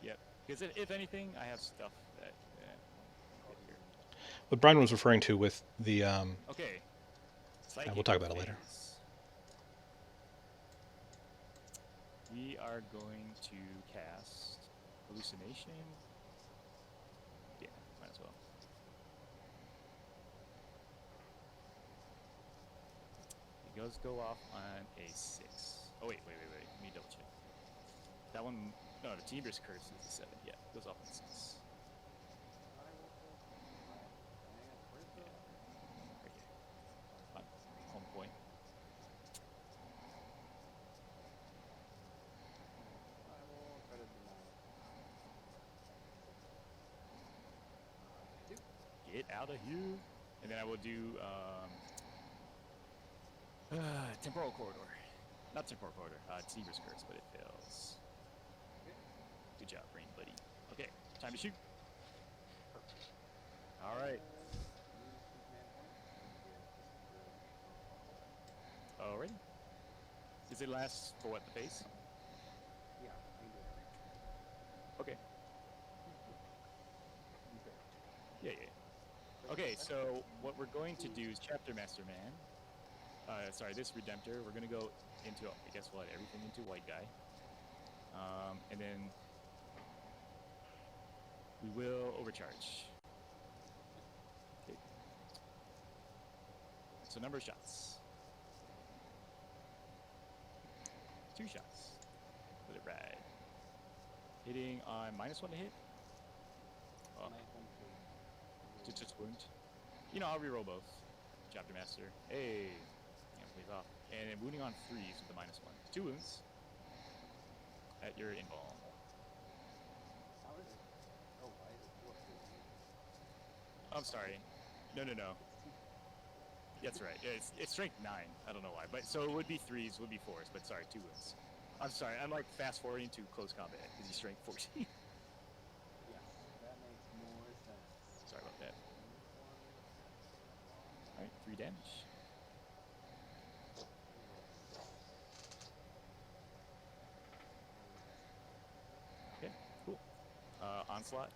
B: yep. Because if anything, I have stuff that. Here.
A: What Brian was referring to with the
B: Okay.
A: we'll talk about it later.
B: We are going to cast hallucination. Yeah, might as well. It does go off on a 6. Oh wait. Let me double check. That one, no, the Teamber's Curse is a 7. Yeah, it goes off on 6. Right here. On home point. Get out of here. And then I will do Temporal Corridor. Not Temporal Corridor, Teamber's Curse, but it fails. Good job, brain buddy. Okay, time to shoot. Alright. Alrighty. Does it last for what, the phase?
C: Yeah.
B: Okay. Yeah. Okay, so what we're going to do is Chapter Master Man. This Redemptor, we're going to go into, I guess we'll add everything into White Guy. And then we will overcharge. Okay. So number of shots. 2 shots. Let it ride. Hitting on -1 to hit. Oh. Just wound. I'll reroll both. Chapter Master. Hey. Plays off. And then wounding on 3s with the -1. 2 wounds. At your invuln.
C: How is it? Oh, why is it
B: I'm sorry. No. That's right. It's strength 9. I don't know why. But so it would be 3s, would be 4s, but sorry, 2 wounds. I'm sorry. I'm like fast forwarding to close combat because he's strength 14.
C: Yes, that makes more sense.
B: Sorry about that. Alright, 3 damage. onslaught.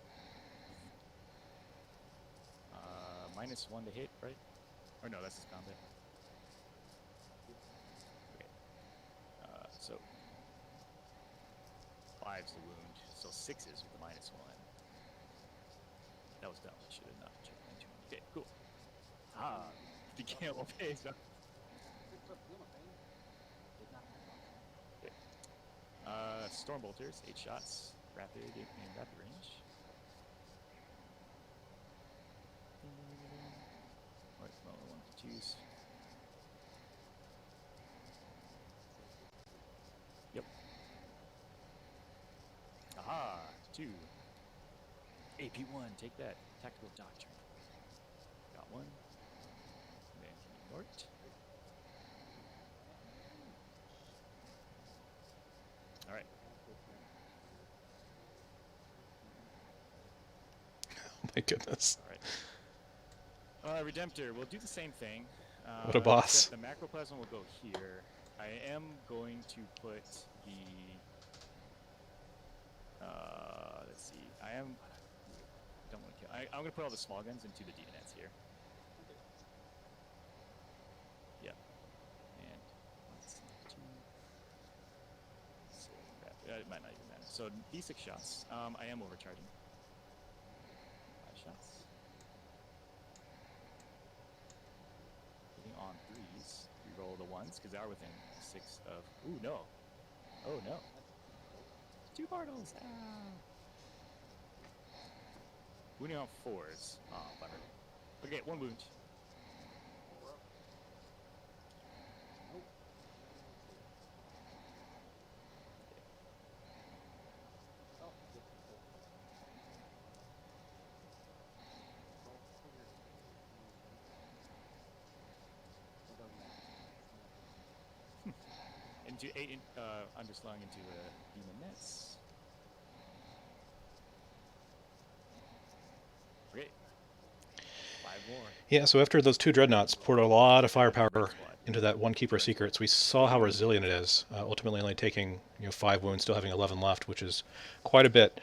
B: -1 to hit, right? Or no, that's his combat. Okay. So 5's the wound, so 6's with the -1. That was dumb. I should have not checked my tune. Okay, cool. Ah, the camel pays.
C: Picked up Yuma Pain. Did not have
B: Storm bolters, 8 shots, rapid in rapid range. Alright, well, 1 to 2s. Yep. Aha, 2. AP1, take that. Tactical doctrine. Got 1. Then he marked. Alright.
A: Oh my goodness.
B: Alright. Redemptor, we'll do the same thing.
A: What a boss.
B: The macroplasma will go here. I am going to put the... let's see. Don't want to kill. I'm going to put all the small guns into the demonets here. Yep. And 1, 2. So it might not even matter. So D6 shots. I am overcharging. 5 shots. Hitting on 3s. Reroll the 1s because they are within 6 of. Ooh, no. Oh, no. 2 portals. Ah. Wounding on 4s. Oh, bummer. Okay, 1 wound. Into 8 underslung into the demon nets. Okay. 5 more.
A: Yeah, so after those 2 dreadnoughts poured a lot of firepower into that 1 Keeper Secrets, we saw how resilient it is, ultimately only taking 5 wounds, still having 11 left, which is quite a bit.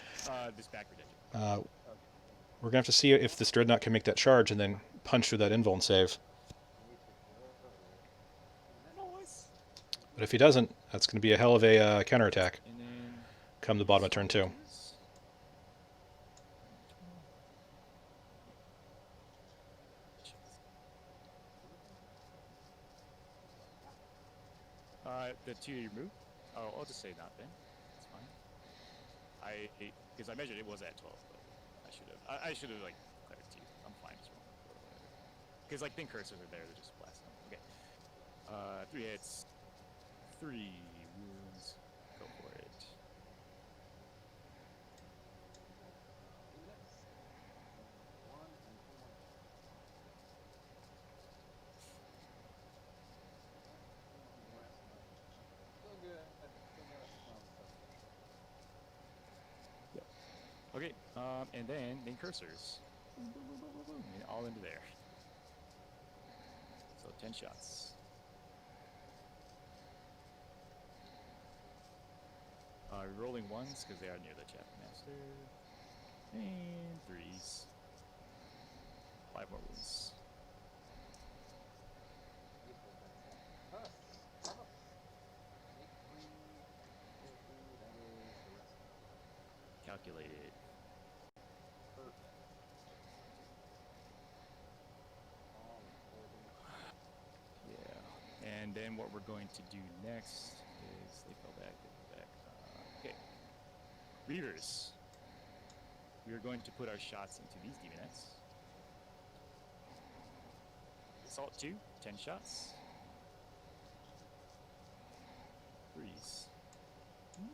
B: This back redemption.
A: We're going to have to see if this dreadnought can make that charge and then punch through that invuln save. But if he doesn't, that's going to be a hell of a counterattack come the bottom of turn 2.
B: The 2 you removed? Oh, I'll just say not then. That's fine. Because I measured it was at 12, but I should have like declared 2. I'm fine just rolling. Because like thin cursors are there, they're just blasting them. Okay. 3 hits. 3 wounds. Go for it. Yep. Okay, and then cursors. Boom, boom, boom, boom, boom, boom, and all into there. So 10 shots. Rolling 1s because they are near the chapter master. And 3s. 5 more wounds. Calculated. Yeah. And then what we're going to do next is they fell back. Okay. Reavers. We are going to put our shots into these demonets. Assault 2, 10 shots. 3s.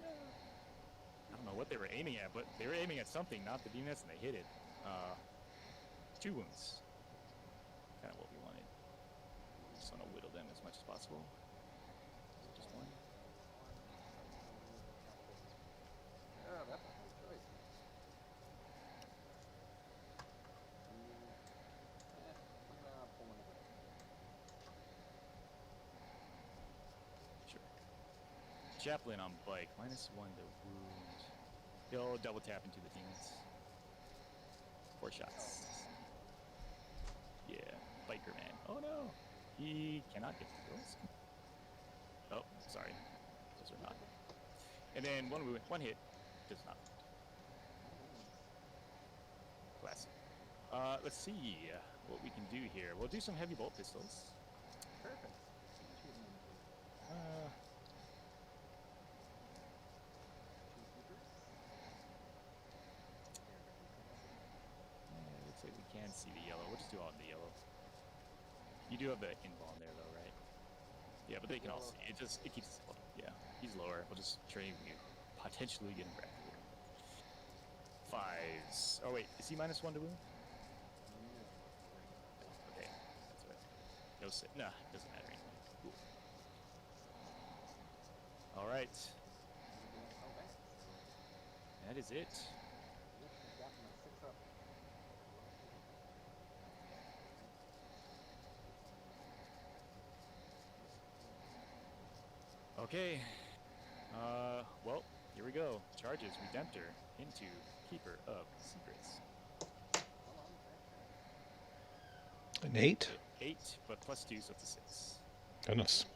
B: No. I don't know what they were aiming at, but they were aiming at something, not the demonets, and they hit it. 2 wounds. Kind of what we wanted. Just want to whittle them as much as possible. Just 1.
C: Yeah, that's a good choice.
B: Sure. Chaplain on bike, -1 to wound. He'll double tap into the demons. 4 shots. Yeah, biker man. Oh no, he cannot get the girls. Oh, sorry, those are not. And then one hit does not. Classic. Let's see what we can do here. We'll do some heavy bolt pistols.
C: Perfect.
B: Uh, looks like we can see the yellow. We'll just do all in the yellow. You do have the inbound there, though, right? Yeah, but they can all see. It keeps us low. Yeah, he's lower. We'll just trade you potentially get him back here. 5s. Oh wait, is he -1 to wound? Okay, that's right. No sit. Nah, doesn't matter anyway. Cool. All right. That is it. Okay. Well, here we go. Charges Redemptor into Keeper of Secrets.
A: An 8?
B: 8, but +2, so it's a 6.
A: Goodness.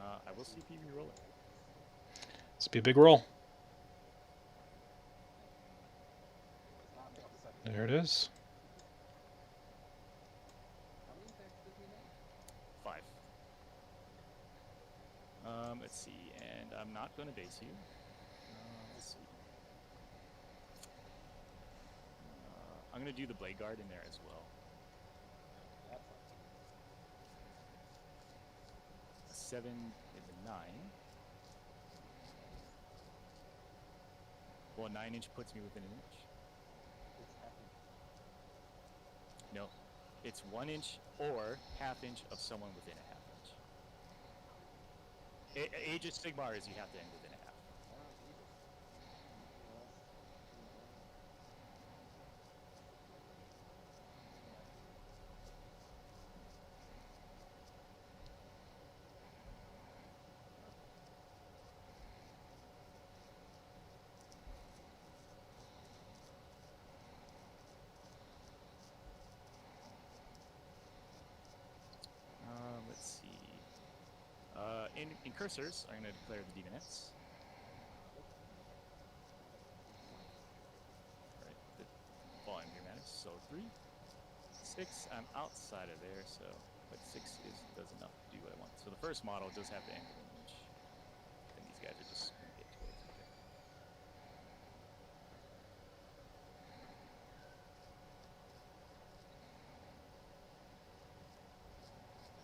B: I will CP reroll it.
A: This be a big roll. There it is.
C: How many attacks did he make?
B: 5. Let's see, and I'm not going to base you. Let's see. I'm going to do the Blade Guard in there as well.
C: That's
B: A 7 is a 9. Well, a 9-inch puts me within an inch.
C: it's half inch.
B: No, it's 1 inch or ½ inch of someone within a ½ inch. Age of Sigmar is you have to end within a half.
C: Oh, Jesus.
B: Let's see. In cursors, I'm going to declare the demonettes. Alright, the volume humanics. So 3, 6. I'm outside of there, so but 6 does enough to do what I want. So the first model does have to end with an inch. And these guys are just going to get towards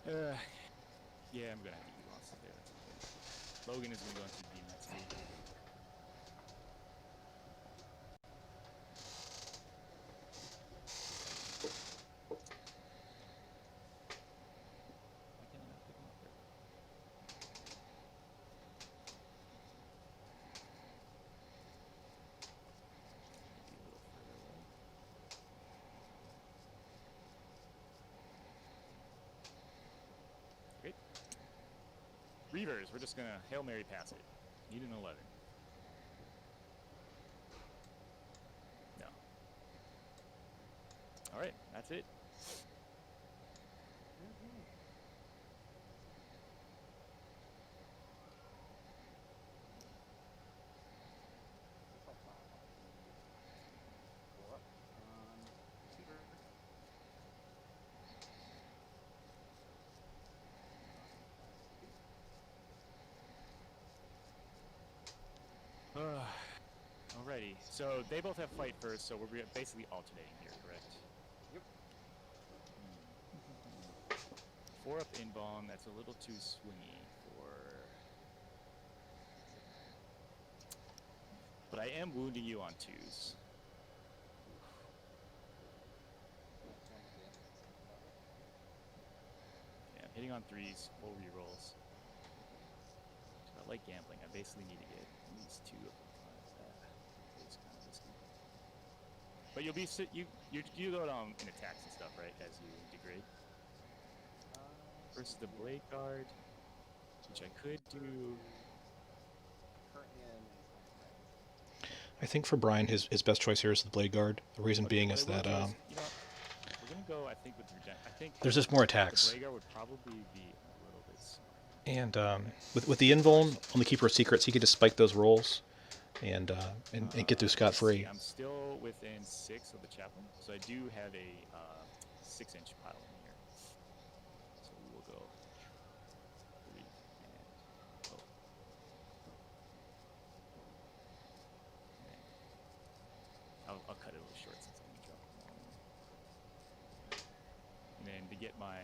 B: it. Yeah, I'm gonna have to eat lots of there. That's okay. Logan is gonna go into the demonettes too. Why can't I not pick him up there? Maybe a little further away. Great. Reavers, we're just gonna Hail Mary pass it. Need an 11. No. Alright, that's it. Alrighty, so they both have fight first, so we're basically alternating here, correct?
C: Yep.
B: 4 up inbound, that's a little too swingy for... But I am wounding you on 2s. Yeah, I'm hitting on 3s, full rerolls. I like gambling, I basically need to get at least 2 of them. It's kind of risky. But you'll be you go down in attacks and stuff, right? As you degrade. Versus the Blade Guard, which I could do.
C: Currently,
A: I think for Brian, his best choice here is the Blade Guard. The reason being
B: What
A: is
B: I will
A: that
B: do is, you know what? We're gonna go. I think with regen. I think
A: there's just more
B: the
A: attacks.
B: Blade Guard would probably be a little bit smarter.
A: And with the invuln on the Keeper of Secrets, he could just spike those rolls and get through scot
B: Let's see,
A: free.
B: I'm still within 6 of the chaplain, so I do have a 6-inch pile in here. So we will go 3 and oh. And I'll cut it a little short since I'm gonna drop them all in. And then to get my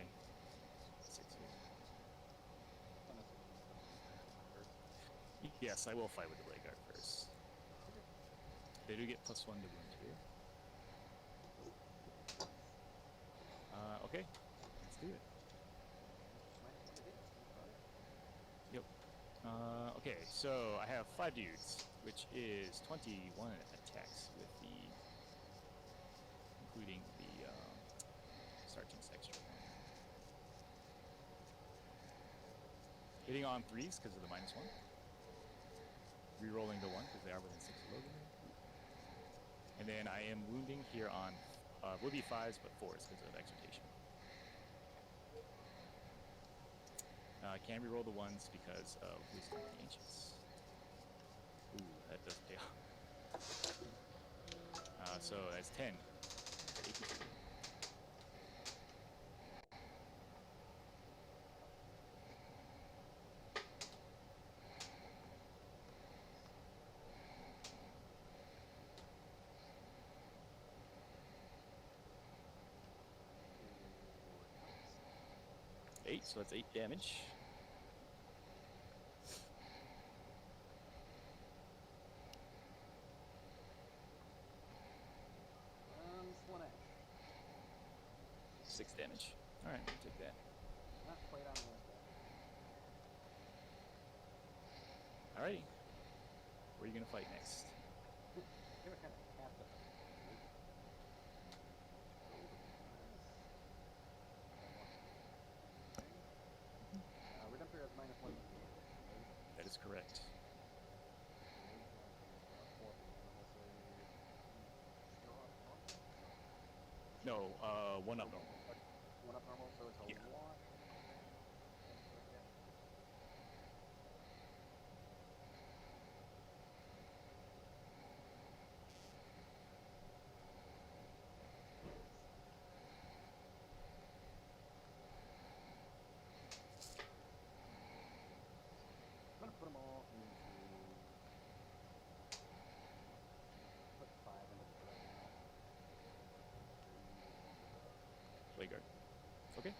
B: 6 here. Yes, I will fight with the Blade Guard first. They do get +1 to wound here. Okay, let's do it. Yep. Okay, so I have 5 dudes, which is 21 attacks with the, including the sergeant's extra. Hitting on 3s because of the -1. Rerolling the 1 because they are within 6 of Logan. And then I am wounding here on would be 5s but 4s because of exhortation. I can reroll the 1s because of Wisdom of the Ancients. Ooh, that does pay off. So that's 10. 82. So that's 8 damage.
C: One
B: 6 damage. All right, take that.
C: Not quite on the list.
B: Alrighty. Where are you gonna fight next?
C: They were kind of capped up. Redemptor has -1.
B: That is correct. No, 1 up normal.
C: 1 up normal, so it's a
B: Yeah.
C: wash. I'm gonna put them all into. Put 5 into the correct now.
B: Blade Guard. Okay.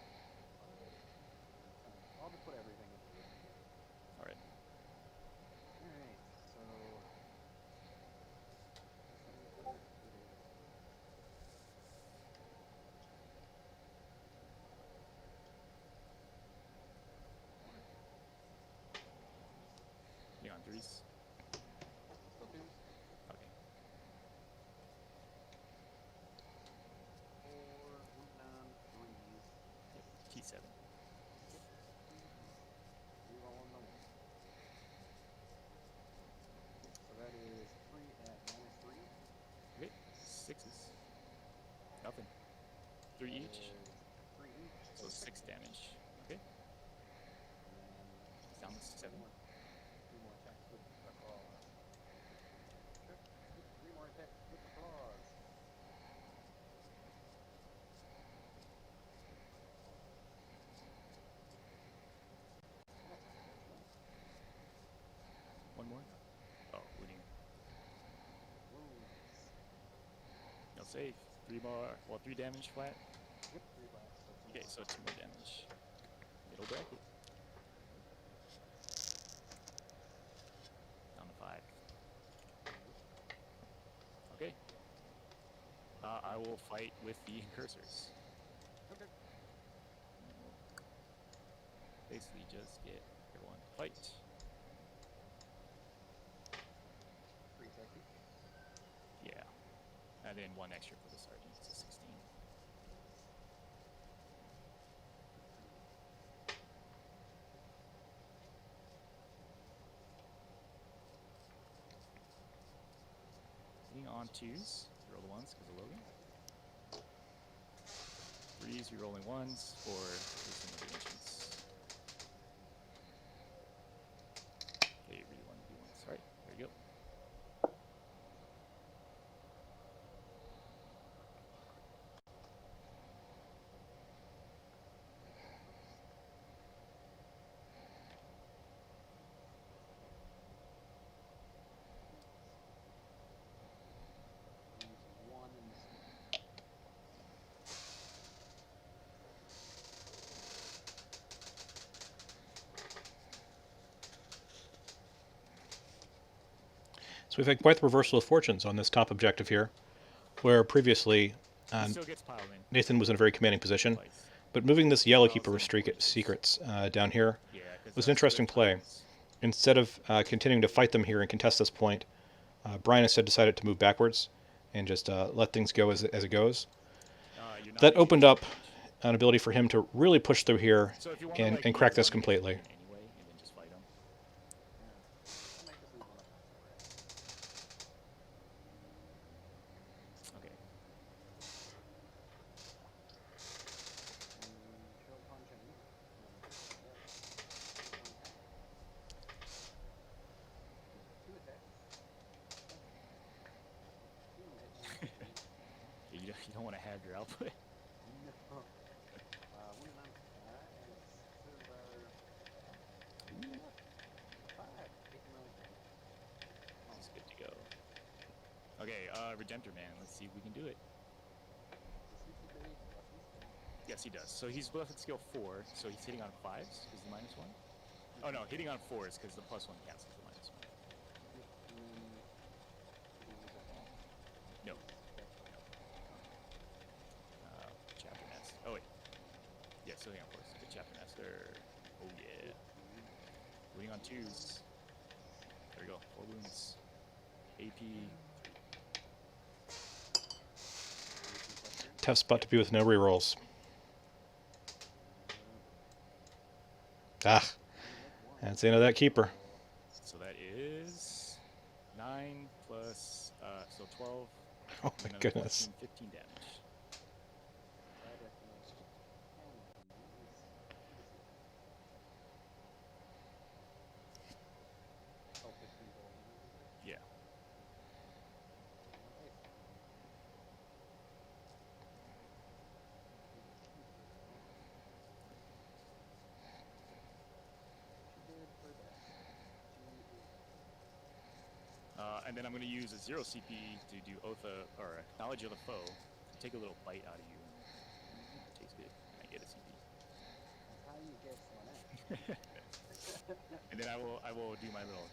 C: I'll just put everything into it.
B: Alright.
C: Alright, so.
B: You on 3s?
C: Still 2s?
B: Okay.
C: 4, moving on 3s.
B: Yep. T7.
C: Reroll the 1. So that is 3 at -3.
B: Okay. 6s. Nothing. 3 each.
C: 3 each.
B: So 6 damage. Okay.
C: And
B: Down to 7.
C: 3 more attacks with the claws. 3 more attacks with the claws.
B: One more. Oh, wounding.
C: Wounds.
B: No save. 3 more. Well, 3 damage flat.
C: Yep, 3 blasts.
B: Okay, so 2 more damage. Middle bracket. Down to 5. Okay. I will fight with the incursors.
C: Okay.
B: Basically, just get everyone to fight.
C: 3 attack each.
B: Yeah. And then 1 extra for the sergeant. So 16. on 2s. You roll the 1s because of Logan. 3s, you're rolling 1s for some of the ancients. Okay, you really want to do 1s. Alright, there you go.
C: Use 1 in the center.
A: So we've had quite the reversal of fortunes on this top objective here, where previously
B: He still gets piled in
A: Nathan was in a very commanding position,
B: twice.
A: but moving this yellow keeper
B: Oh,
A: with
B: so important.
A: secrets down here
B: Yeah, because
A: was an interesting play. Instead of continuing to fight them here and contest this point, Brian instead decided to move backwards and just let things go as it goes. That opened up an ability for him to really push through here
B: So if you
A: and,
B: like,
A: and crack this completely.
B: Anyway, and then just fight him.
C: I'll make this leave 1 up on the red.
B: Okay.
C: Show punch in. Two attacks.
B: You don't want to have your output.
C: No. 1 and 9 5. 89.
B: That's good to go. Okay, Redemptor Man. Let's see if we can do it. Yes, he does. So he's bluffing skill 4, so he's hitting on 5s because the -1. Oh no, hitting on 4s because the +1 cancels the -1. No. Chapter Master. Oh wait. Yeah, still hitting on 4s. Good Chapter Master. Oh yeah. Winning on 2s. There we go. 4 wounds. AP.
A: Tough spot to be with no rerolls. Ah, that's the end of that keeper.
B: So that is 9 plus, so 12.
A: Oh my
B: and another
A: goodness.
B: 14, 15 damage. Yeah. And then I'm going to use a 0 CP to do or Knowledge of the Foe. Take a little bite out of you. It tastes good. And I get a CP.
C: That's how you get someone out.
B: And then I will do my little.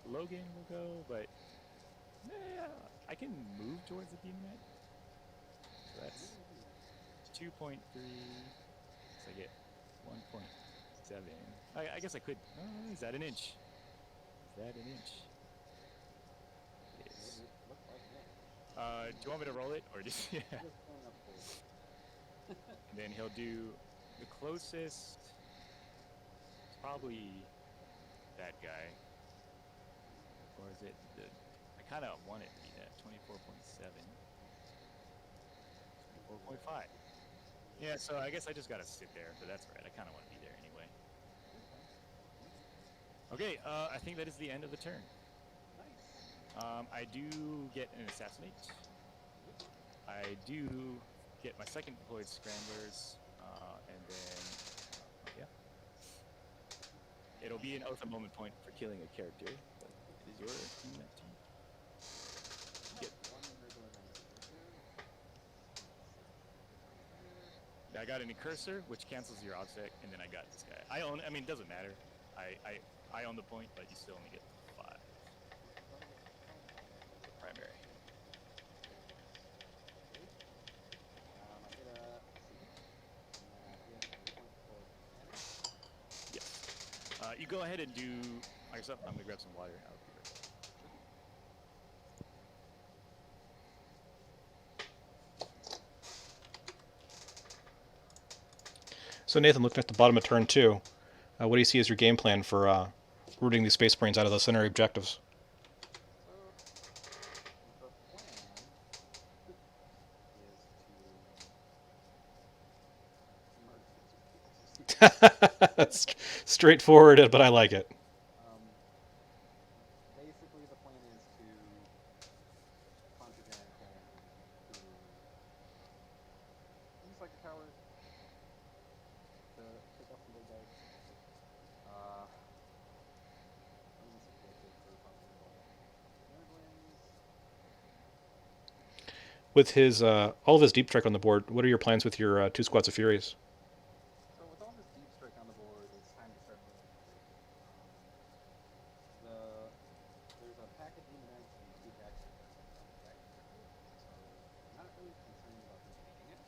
B: Logan will go, but I can move towards the demon. So that's 2.3. So I get 1.7. I guess I could. Is that an inch? Is that an inch? It is. Do you want me to roll it or just? Yeah. And then he'll do the closest. It's probably that guy. Or is it the? I kind of want it to be that 24.7. 24.5. Yeah, so I guess I just gotta sit there, but that's right. I kind of want to be there anyway. Okay, I think that is the end of the turn. I do get an assassinate. I do get my second deployed scramblers, and then yeah, it'll be an oath a moment point for killing a character. But it is your team that turn. I got an incursor, which cancels your object, and then I got this guy. I mean, it doesn't matter. I own the point, but you still only get 5. Primary. Yes. You go ahead and do yourself. I'm gonna grab some water. I'll be right back.
A: So Nathan, looking at the bottom of turn 2, what do you see as your game plan for rooting these Space Marines out of the center objectives.
C: So, the plan is to merge these
A: That's straightforward, but I like it.
C: Um, basically, the plan is to punch a giant hole through, just like a tower, to pick off some big guys. What is this objective for possible nerdlings?
A: With his all of his deep strike on the board, what are your plans with your 2 squads of Furies?
C: So with all this deep strike on the board, it's time to start moving. There's a pack of demonites and 2 packs of Dragon-Fall. So I'm not really concerned about them taking it.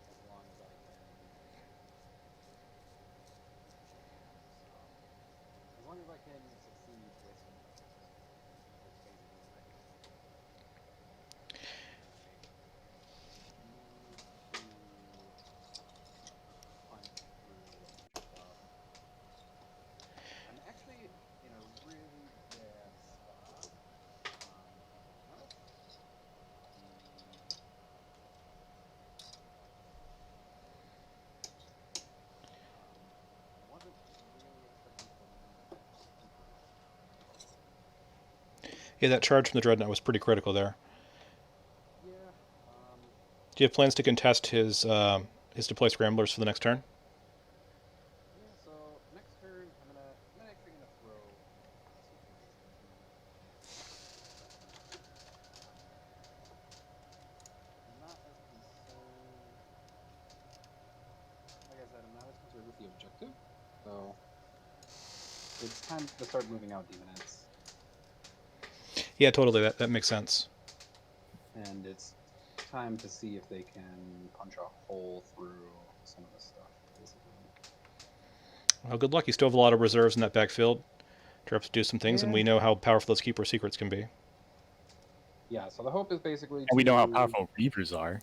C: As long as I can. As long as I can succeed with some. That's basically what I can. Punch through a bunch of stuff. I'm actually in a really bad spot. Not I wasn't really expecting to win.
A: Yeah, that charge from the Dreadnought was pretty critical there.
C: Yeah.
A: Do you have plans to contest his deploy scramblers for the next turn?
C: Yeah. So next turn, I'm actually gonna throw. I'm not as concerned. Like I said, I'm not as concerned with the objective. So it's time to start moving out demonettes.
A: Yeah, totally. That makes sense.
C: And it's time to see if they can punch a hole through some of the stuff, basically.
A: Well, good luck. You still have a lot of reserves in that backfield to have to do some things, and we know how powerful those Keeper secrets can be.
C: Yeah, so the hope is basically
B: And we know how powerful Reavers are.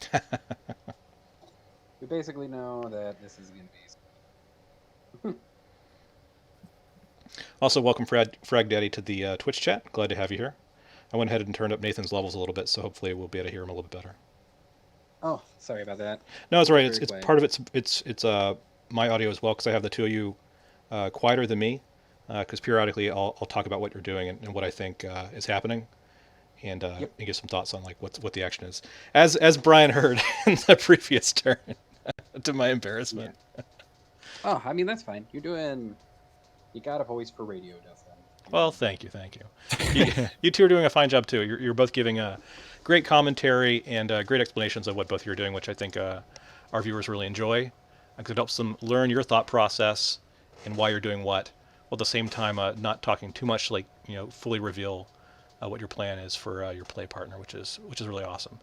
C: We basically know that this is going to be...
A: Also, welcome Frag Daddy to the Twitch chat. Glad to have you here. I went ahead and turned up Nathan's levels a little bit, so hopefully we'll be able to hear him a little bit better.
C: Oh, sorry about that.
A: No, it's all right.
C: Very
A: It's
C: quiet.
A: part of it's my audio as well, because I have the two of you quieter than me, because periodically I'll talk about what you're doing and what I think is happening, and
C: Yep.
A: and give some thoughts on like what the action is. As Brian heard in the previous turn, to my embarrassment.
C: Oh, I mean, that's fine. You're doing... You got a voice for radio, Dustin.
A: Well, thank you. You two are doing a fine job too. You're both giving great commentary and great explanations of what both you're doing, which I think our viewers really enjoy, because it helps them learn your thought process and why you're doing what, while at the same time not talking too much, like fully reveal what your plan is for your play partner, which is really awesome.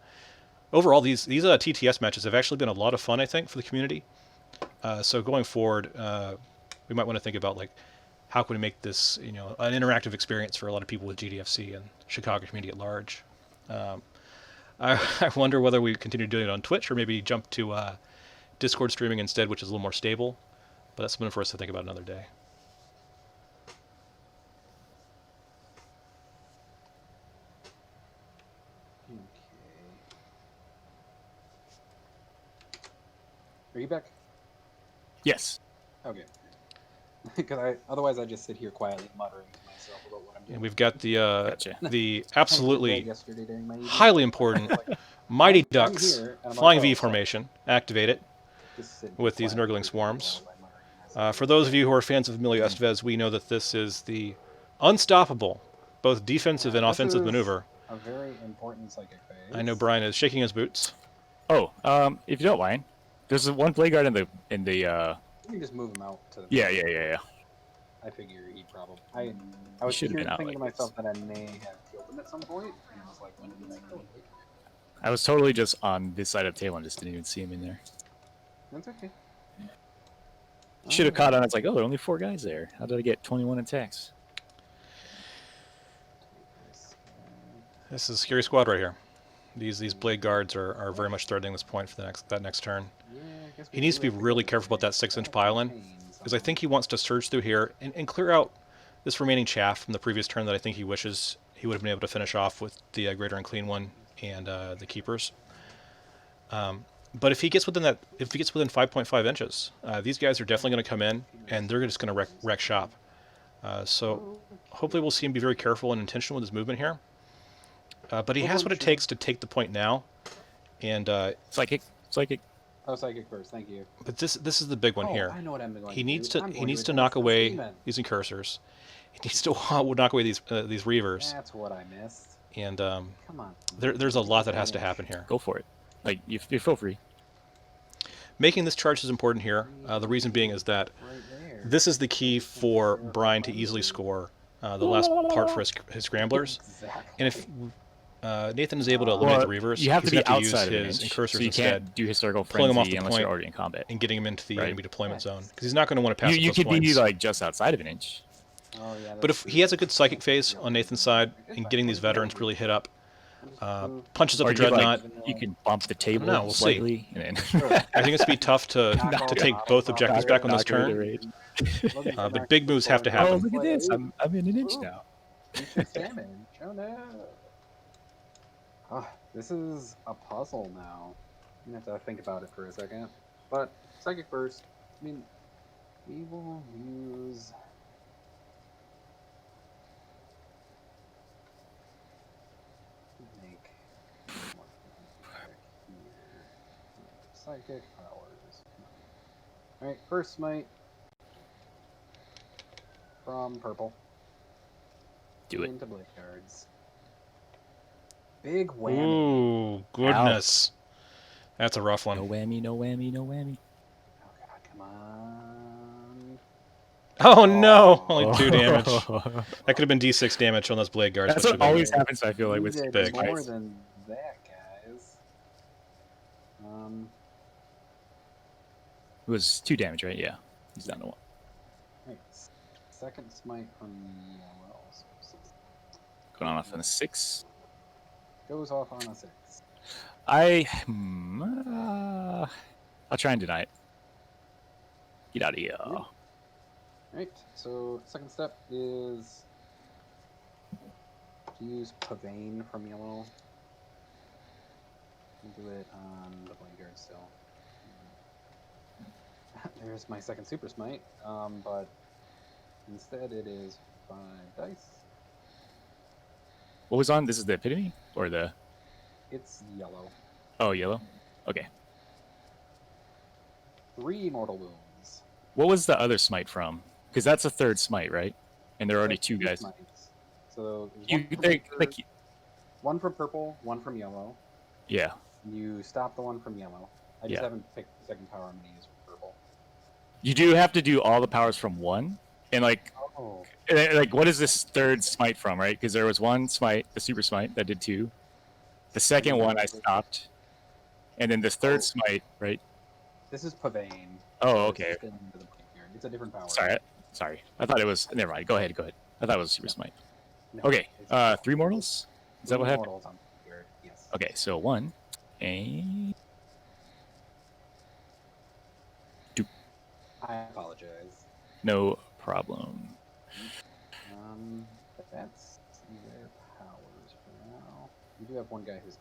A: Overall, these TTS matches have actually been a lot of fun, I think, for the community. So going forward, we might want to think about like, how can we make this, an interactive experience for a lot of people with GDFC and Chicago community at large? I wonder whether we continue doing it on Twitch or maybe jump to Discord streaming instead, which is a little more stable. But that's something for us to think about another day.
C: Okay. Are you back?
B: Yes.
C: Okay. Because otherwise I just sit here quietly muttering to myself about what I'm doing.
A: And we've got the
B: Gotcha.
A: the
C: I did that
A: absolutely
C: yesterday during my evening.
A: highly important Mighty
C: I'm
A: Ducks
C: here, and I'm like,
A: Flying
C: oh,
A: V
C: sorry.
A: formation. Activate it
C: Just sit
A: with these
C: quietly
A: Nurgling swarms.
C: while I'm muttering to myself.
A: For those of you who are fans of Emilio Estevez, we know that this is the unstoppable, both defensive and
C: This
A: offensive
C: is
A: maneuver.
C: A very important psychic phase.
A: I know Brian is shaking his boots.
B: Oh, if you don't mind, there's one blade guard in the
C: You can just move him out to the...
B: yeah.
C: I figure he probably... I was
B: should've been
C: thinking
B: out
C: to
B: like
C: myself that I may have killed him at some point, and I was like, when did I kill him?
B: I was totally just on this side of the table and just didn't even see him in there.
C: That's okay.
B: Should have caught on. It's like, oh, there are only 4 guys there. How did I get 21 attacks?
A: This is a scary squad right here. These blade guards are very much threatening this point for that next turn.
C: Yeah, I guess
A: He needs to be really careful about that 6-inch pile-in. because I think he wants to surge through here and clear out this remaining chaff from the previous turn that I think he wishes he would have been able to finish off with the Greater Unclean One and the Keepers. But if he gets within 5.5 inches, these guys are definitely going to come in and they're just going to wreck shop. So hopefully we'll see him be very careful and intentional with his movement here. But he has what it takes to take the point now. And
B: Psychic.
C: Oh, psychic first. Thank you.
A: but this is the big one
C: Oh,
A: here.
C: I know what I'm going
A: He
C: to
A: needs
C: do.
A: to
C: I'm
A: he
C: going
A: needs to
C: attack
A: knock
C: the
A: away
C: demon.
A: using cursors. He needs to knock away these reavers.
C: That's what I missed.
A: And
C: Come on.
A: there's a lot that has to happen here.
B: Go for it. Like you feel free.
A: Making this charge is important here. The reason being is that
C: Right there.
A: this is the key for Brian to easily score the last part for his scramblers.
C: Exactly.
A: And if Nathan is able to eliminate the reavers,
B: you have to
A: he's
B: be
A: gonna have
B: outside
A: to
B: of an
A: use his
B: inch,
A: incursors
B: so you
A: instead,
B: can't do historical
A: pulling him off
B: frenzy
A: the
B: unless you're
A: point
B: already in combat.
A: and getting him into the
B: Right.
A: enemy deployment
C: Yes.
A: zone because he's not going to want to pass
B: You
A: those
B: could
A: points.
B: be like just outside of an inch.
C: Oh, yeah,
A: But
C: that's
A: if
C: true.
A: he has a good psychic phase on Nathan's side and getting these veterans really hit up, punches up
B: Or
A: a
B: you could,
A: dreadnought.
B: you can bump the table
A: know, we'll see.
B: slightly and then
C: Sure.
A: I think it's gonna be tough to take both objectives back on this
B: knock her to
A: turn.
B: rage.
A: But big moves have to happen.
B: Oh, look at this! I'm in an inch
C: Ooh.
B: now.
C: Increased damage. Oh no. This is a puzzle now. You have to think about it for a second. But psychic burst. I mean, we will use. Make more here. Psychic powers. All right, first smite from purple.
B: Do it.
C: Into blade cards. Big whammy.
A: Ooh, goodness. That's a rough
B: No
A: one.
B: whammy, no whammy, no whammy.
C: Oh god, come on.
A: Oh no!
C: Oh.
A: Only 2 damage. That could have been D6 damage on those blade guards.
B: That's
A: which
B: what
A: would've been-
B: always happens. I feel like with
C: You did
B: big
C: more
B: fights.
C: than that, guys.
B: It was 2 damage, right? Yeah, he's down to 1.
C: Right. Second smite from yellow. So
B: Going on off on a 6.
C: goes off on a 6.
B: I'll try and deny it. Get out of here.
C: Yeah. Right. So second step is to use Pavane from yellow. Do it on the blade guard still. There's my second super smite, but instead it is 5 dice.
B: What was on? This is the epitome or the?
C: It's yellow.
B: Oh, yellow. Okay.
C: 3 mortal wounds.
B: What was the other smite from? Because that's a third smite, right? And there are already
C: That's
B: 2
C: two
B: guys.
C: smites. So there's
B: You
C: one from
B: think
C: purple,
B: like
C: one from purple, one from yellow.
B: yeah.
C: You stop the one from yellow. I just
B: Yeah.
C: haven't picked the second power I'm going to use for purple.
B: You do have to do all the powers from one, and like
C: Oh.
B: what is this third smite from, right? Because there was one smite, the super smite, that did 2. The second one I stopped, and then this third smite, right?
C: This is Pavane.
B: Oh,
C: So
B: okay.
C: It's, just into the blade guard. It's a different power.
B: Sorry. I thought it was. Never mind. Go ahead. I thought it was super smite.
C: No,
B: Okay.
C: it's
B: 3 mortals. Is that what happened?
C: Mortals on blade guard. Yes.
B: Okay. So 1, and
C: I apologize.
B: no problem.
C: That's their powers for now. We do have one guy who's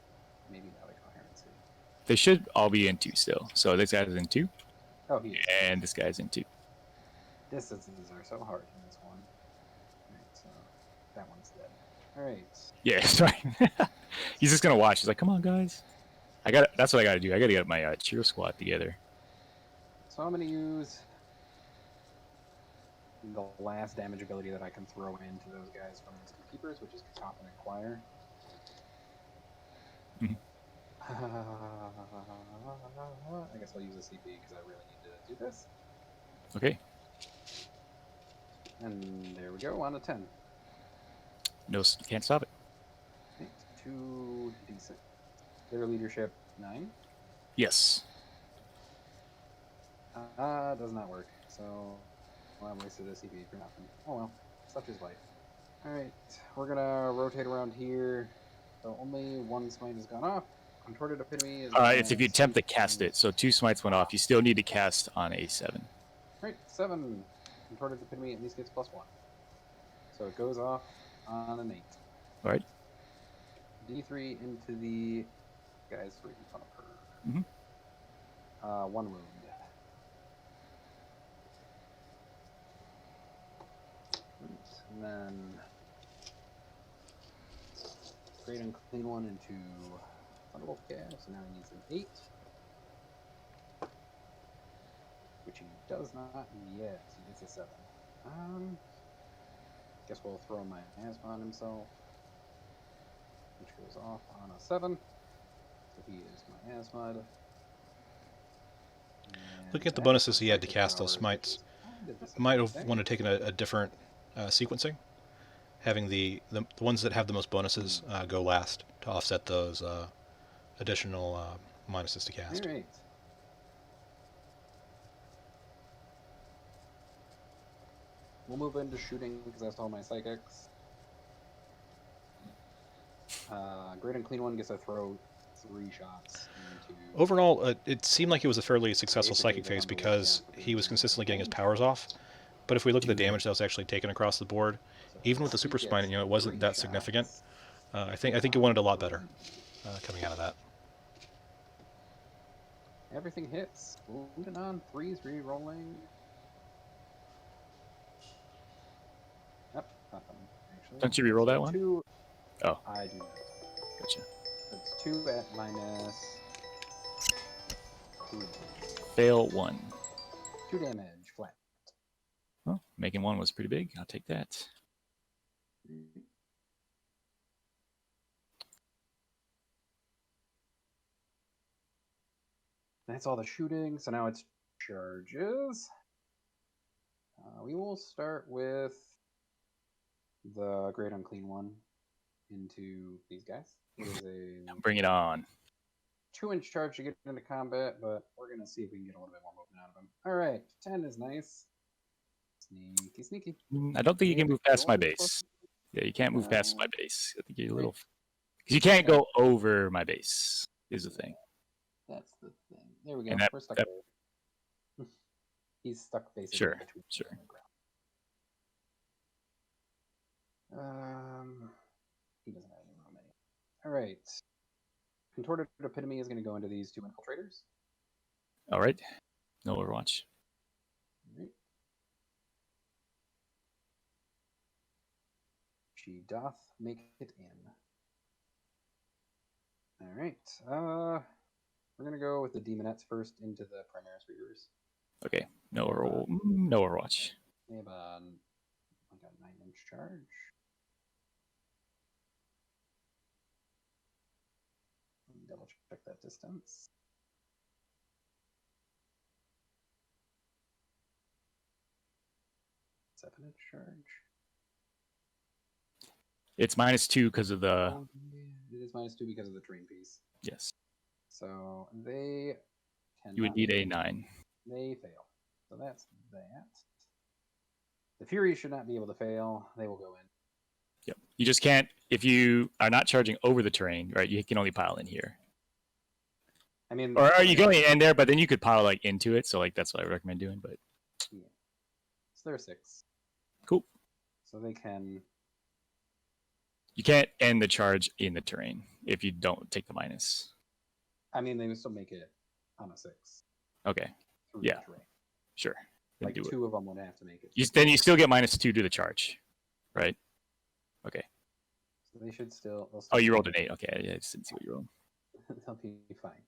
C: maybe out of coherency.
B: They should all be in 2 still. So this guy's in 2,
C: Oh, he is.
B: and this guy's in 2.
C: Distances are so hard in this one. Alright, so that one's dead. Alright.
B: Yeah. Sorry. He's just gonna watch. He's like, "Come on, guys." That's what I gotta do. I gotta get my cheer squad together.
C: So I'm going to use the last damage ability that I can throw into those guys from Instant Keepers, which is Top and Acquire.
B: Mhm.
C: I guess I'll use a CP because I really need to do this.
B: Okay.
C: And there we go, on a 10.
B: No, can't stop it.
C: Right, 2d6. Their leadership, 9.
B: Yes.
C: Does not work. So, well, I wasted a CP for nothing. Oh well, such is life. Alright, we're gonna rotate around here. So only one smite has gone off. Contorted Epitome is...
B: It's if you attempt to cast it. So 2 smites went off. You still need to cast on a 7.
C: Right, 7. Contorted epitome at least gets +1. So it goes off on an 8.
B: All right.
C: D3 into the guys right in front of her.
B: Mhm.
C: 1 wound. Right, and then Great Unclean One into Thunderbolt Gas, so now he needs an 8. Which he does not yet. He gets a 7. Guess we'll throw my asthma on himself, which goes off on a 7. So he is my asthma.
A: Looking at the bonuses he had to cast those smites, might have
C: disappointing.
A: wanted to take a different sequencing, having the ones that have the most bonuses go last to offset those additional minuses to cast.
C: All right. We'll move into shooting because that's all my psychics. Great Unclean One gets to throw 3 shots into.
A: Overall, it seemed like it was a fairly successful
C: Basically
A: psychic
C: the
A: phase
C: number
A: because
C: one
A: he was consistently getting his
C: roll.
A: powers off. But if we look at the damage that was actually taken across the board,
C: So
A: even with the
C: he
A: super spine,
C: gets
A: it wasn't
C: 3
A: that significant.
C: shots.
A: I think it wanted a lot better coming out of that.
C: Everything hits. Wounded on 3s, re-rolling. Yep, nothing. Actually,
B: Don't you re-roll that one?
C: 2.
B: Oh,
C: I do not.
B: gotcha.
C: It's 2 at minus 2.
B: Fail 1.
C: 2 damage flat.
B: Well, making 1 was pretty big. I'll take that.
C: That's all the shooting. So now it's charges. We will start with the Great Unclean One into these guys. It is a
B: Bring it on.
C: 2-inch charge to get into combat, but we're going to see if we can get a little bit more movement out of him. All right, 10 is nice. Sneaky, sneaky.
B: I don't think you can move past my
C: Roll
B: base. Yeah, you can't move past my base. I think you're a little...
C: Right.
B: Because you can't go over my base, is the thing.
C: That's the thing. There we go.
B: And that-
C: We're stuck
B: that-
C: there. He's stuck basically
B: Sure,
C: between
B: sure.
C: the ground. He doesn't have any room anymore. All right. Contorted Epitome is going to go into these 2 infiltrators.
B: All right. No Overwatch.
C: All right. She doth make it in. All right. We're going to go with the Demonettes first into the Primaris Reavers.
B: Okay. No Overwatch.
C: They have a 9-inch charge. Double check that distance. Seven-inch charge.
B: It's -2 because of the...
C: It is -2 because of the terrain piece.
B: Yes.
C: So they can.
B: You would need a 9.
C: They fail. So that's that. The Fury should not be able to fail. They will go in.
B: Yep. You just can't... If you are not charging over the terrain, right, you can only pile in here.
C: I mean...
B: Or are you going in there, but then you could pile like into it. So like that's what I recommend doing. But
C: Yeah. So they're 6.
B: Cool.
C: So they can...
B: You can't end the charge in the terrain if you don't take the minus.
C: I mean, they would still make it on a 6.
B: Okay.
C: Through
B: Yeah.
C: the terrain.
B: Sure. Then
C: Like
B: do
C: 2 of them would have to make it.
B: it. Then you still get -2 to the charge, right? Okay.
C: So they should still...
B: Oh, you rolled an 8. Okay. Yeah, I just didn't see what you rolled.
C: They'll be fine.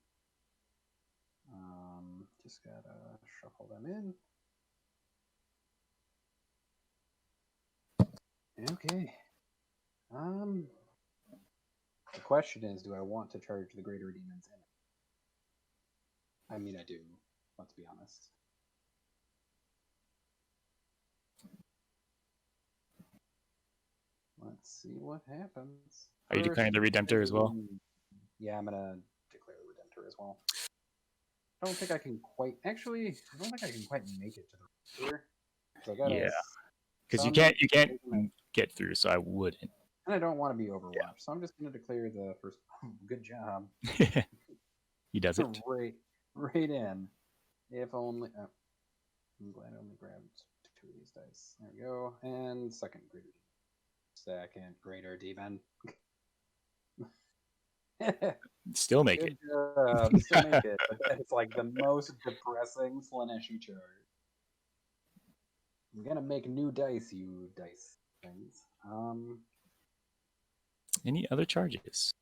C: Just gotta shuffle them in. Okay. The question is, do I want to charge the greater demons in it? I mean, I do. Let's be honest. Let's see what happens.
B: Are you declaring the Redemptor as well?
C: Yeah, I'm gonna declare the Redemptor as well. I don't think I can quite. Actually, I don't think I can quite make it to the Redemptor.
B: Yeah. Because you can't get through, so I wouldn't.
C: And I don't want to be overwatched, so I'm just going to declare the first. Good job.
B: He does it.
C: Right in. If only. I'm glad I only grabbed 2 of these dice. There we go. And second greater demon. Second greater demon.
B: Still make
C: Good
B: it.
C: job. Still make it. But it's like the most depressing Slaneshi charge. I'm gonna make new dice, you dice things.
B: Any other charges?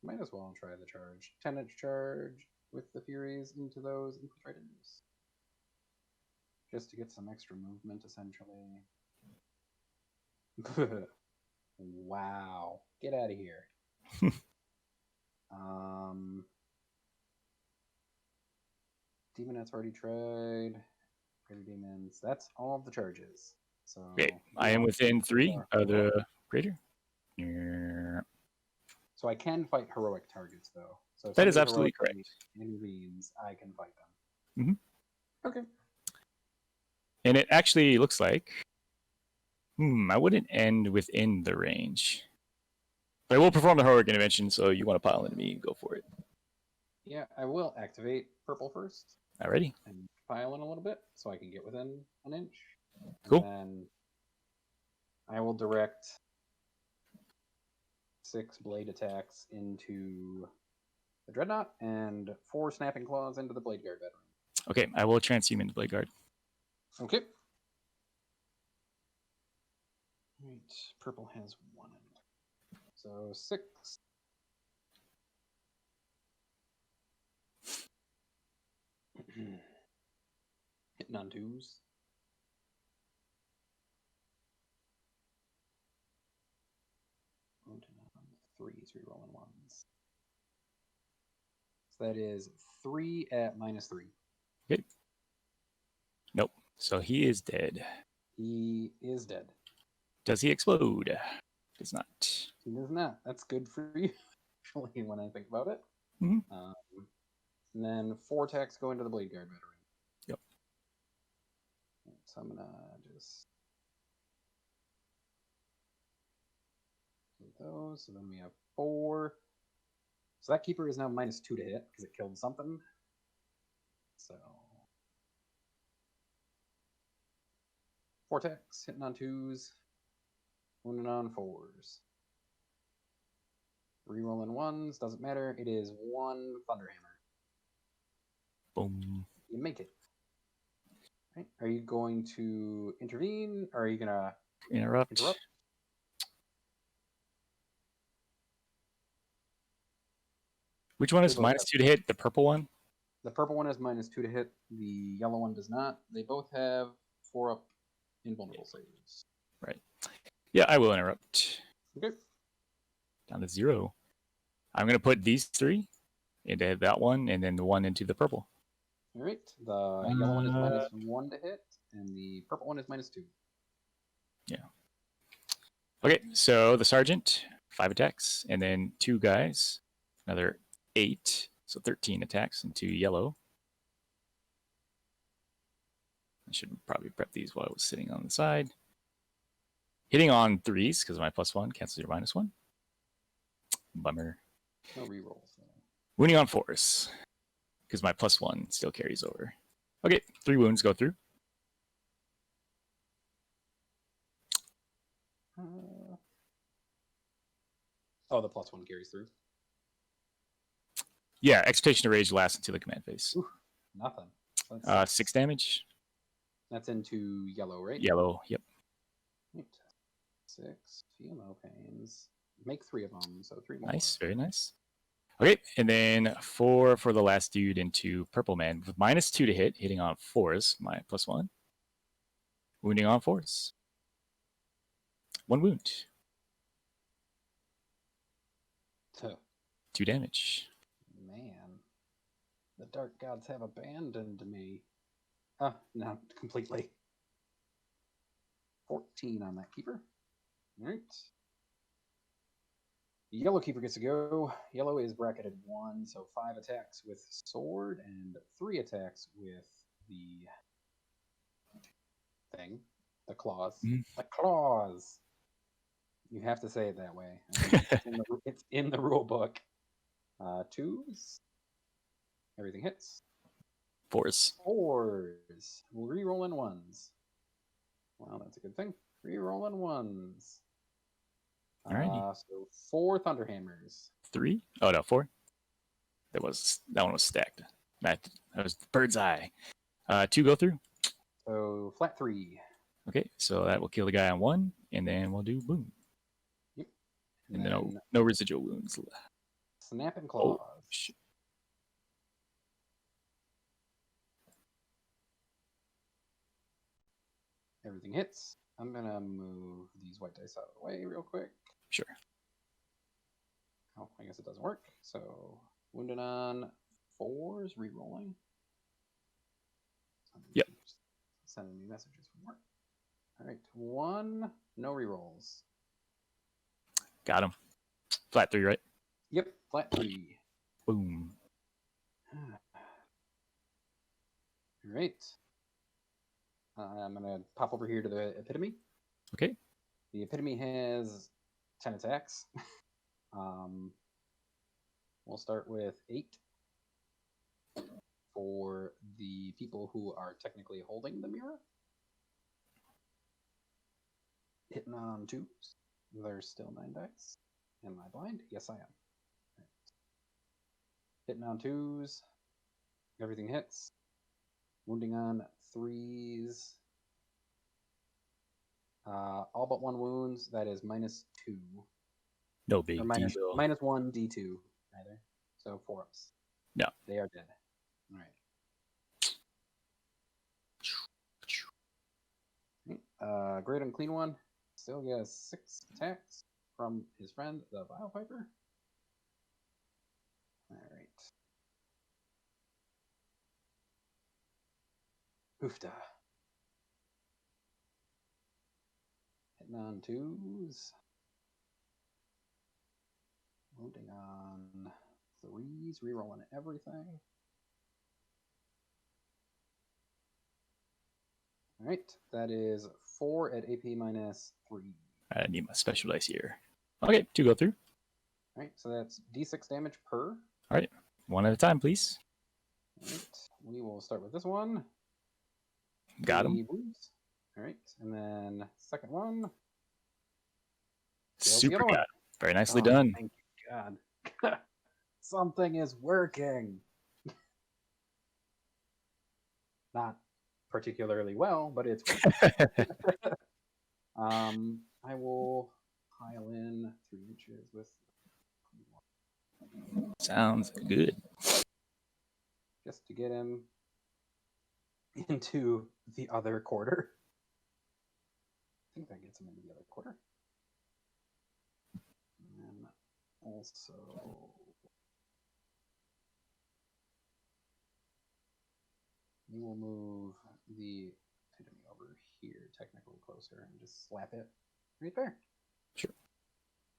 C: Might as well try the charge. 10-inch charge with the Furies into those infiltrators. Just to get some extra movement, essentially. Wow. Get out of here. Demonette's already tried. Greater demons. That's all of the charges. So
B: Okay, I am within 3 of the greater.
C: So I can fight heroic targets, though. So if
B: That is
C: somebody
B: absolutely correct.
C: heroically intervenes, I can fight them. Okay.
B: And it actually looks like I wouldn't end within the range. But I will perform the heroic intervention, so you want to pile into me, go for it.
C: Yeah, I will activate purple first.
B: Alrighty.
C: And pile in a little bit so I can get within an inch.
B: Cool.
C: And then I will direct 6 blade attacks into the Dreadnought and 4 snapping claws into the Blade Guard veteran.
B: Okay, I will transhuman into Blade Guard.
C: Okay. Right, purple has 1 in it. So 6. Hitting on 2s. Wounding on 3s, rerolling 1s. So that is 3 at -3.
B: Okay. Nope. So he is dead.
C: He is dead.
B: Does he explode? Does not.
C: He does not. That's good for you, actually, when I think about it.
B: Mhm.
C: And then 4 attacks go into the Blade Guard veteran.
B: Yep.
C: So I'm gonna just do those. So then we have 4. So that keeper is now -2 to hit because it killed something. So 4 attacks, hitting on 2s, wounding on 4s. Rerolling 1s, doesn't matter. It is 1 Thunderhammer.
B: Boom.
C: You make it. Right. Are you going to intervene, or are you gonna
B: Interrupt. Which one is -2 to hit? The purple one?
C: The purple one is -2 to hit. The yellow one does not. They both have 4 up invulnerable saves.
B: Right. Yeah, I will interrupt.
C: Okay.
B: Down to 0. I'm going to put these 3 into that one, and then the one into the purple.
C: All right. The yellow one is -1 to hit, and the purple one is -2.
B: Yeah. Okay, so the sergeant, 5 attacks, and then 2 guys, another 8, so 13 attacks into yellow. I should probably prep these while I was sitting on the side. Hitting on 3s because of my +1 cancels your -1. Bummer.
C: No rerolls.
B: Wounding on 4s because my +1 still carries over. Okay, 3 wounds go through.
C: Oh, the +1 carries through.
B: Yeah, Excitation of Rage lasts until the command phase.
C: Ooh, nothing. So
B: 6 damage.
C: That's into yellow, right?
B: Yellow, yep.
C: Right. 6. Feel no pains. Make 3 of them, so 3 more.
B: Nice, very nice. Okay, and then 4 for the last dude into Purple Man with -2 to hit, hitting on 4s, my +1. Wounding on 4s. 1 wound.
C: Tuh.
B: 2 damage.
C: Man, the dark gods have abandoned me. Not completely. 14 on that keeper. All right. The yellow keeper gets to go. Yellow is bracketed 1, so 5 attacks with sword and 3 attacks with the thing. The claws. The claws! You have to say it that way. It's in the rule book. 2s. Everything hits.
B: 4s.
C: 4s. We'll re-roll in 1s. Well, that's a good thing. Re-roll in 1s.
B: Alrighty.
C: So 4 Thunderhammers.
B: 3. Oh no, 4. That one was stacked. That was bird's eye. 2 go through.
C: So flat 3.
B: Okay, so that will kill the guy on 1, and then we'll do boom.
C: Yep.
B: And then no residual wounds.
C: Snap and claws.
B: Oh, shit.
C: Everything hits. I'm gonna move these white dice out of the way real quick.
B: Sure.
C: Oh, I guess it doesn't work. So wounded on 4s, re-rolling.
B: Yep.
C: Sending me messages from work. All right, 1, no re-rolls.
B: Got him. Flat 3, right?
C: Yep, flat 3.
B: Boom.
C: All right. I'm gonna pop over here to the epitome.
B: Okay.
C: The epitome has 10 attacks. We'll start with 8 for the people who are technically holding the mirror. Hitting on 2s. There's still 9 dice. Am I blind? Yes, I am. Right. Hitting on 2s. Everything hits. Wounding on 3s. All but 1 wounds. That is -2.
B: No big
C: Or
B: deal.
C: minus 1 D2, rather. So 4s.
B: No.
C: They are dead. All right. Great Unclean One still gets 6 attacks from his friend, the Vile Piper. All right. Oofda. Hitting on 2s. Wounding on 3s. Rerolling everything. All right. That is 4 at AP -3.
B: I need my special dice here. Okay, 2 go through.
C: All right. So that's D6 damage per.
B: All right. 1 at a time, please.
C: All right. We will start with this one.
B: Got him.
C: Wounds. All right. And then second one.
B: Super
C: other one.
B: got. Very nicely done.
C: Thank you, God. Something is working. Not particularly well, but it's working. I will pile in 3 inches with.
B: Sounds good.
C: Just to get him into the other quarter. I think that gets him into the other quarter. And also. We will move the epitome over here, technically closer, and just slap it right there.
B: Sure.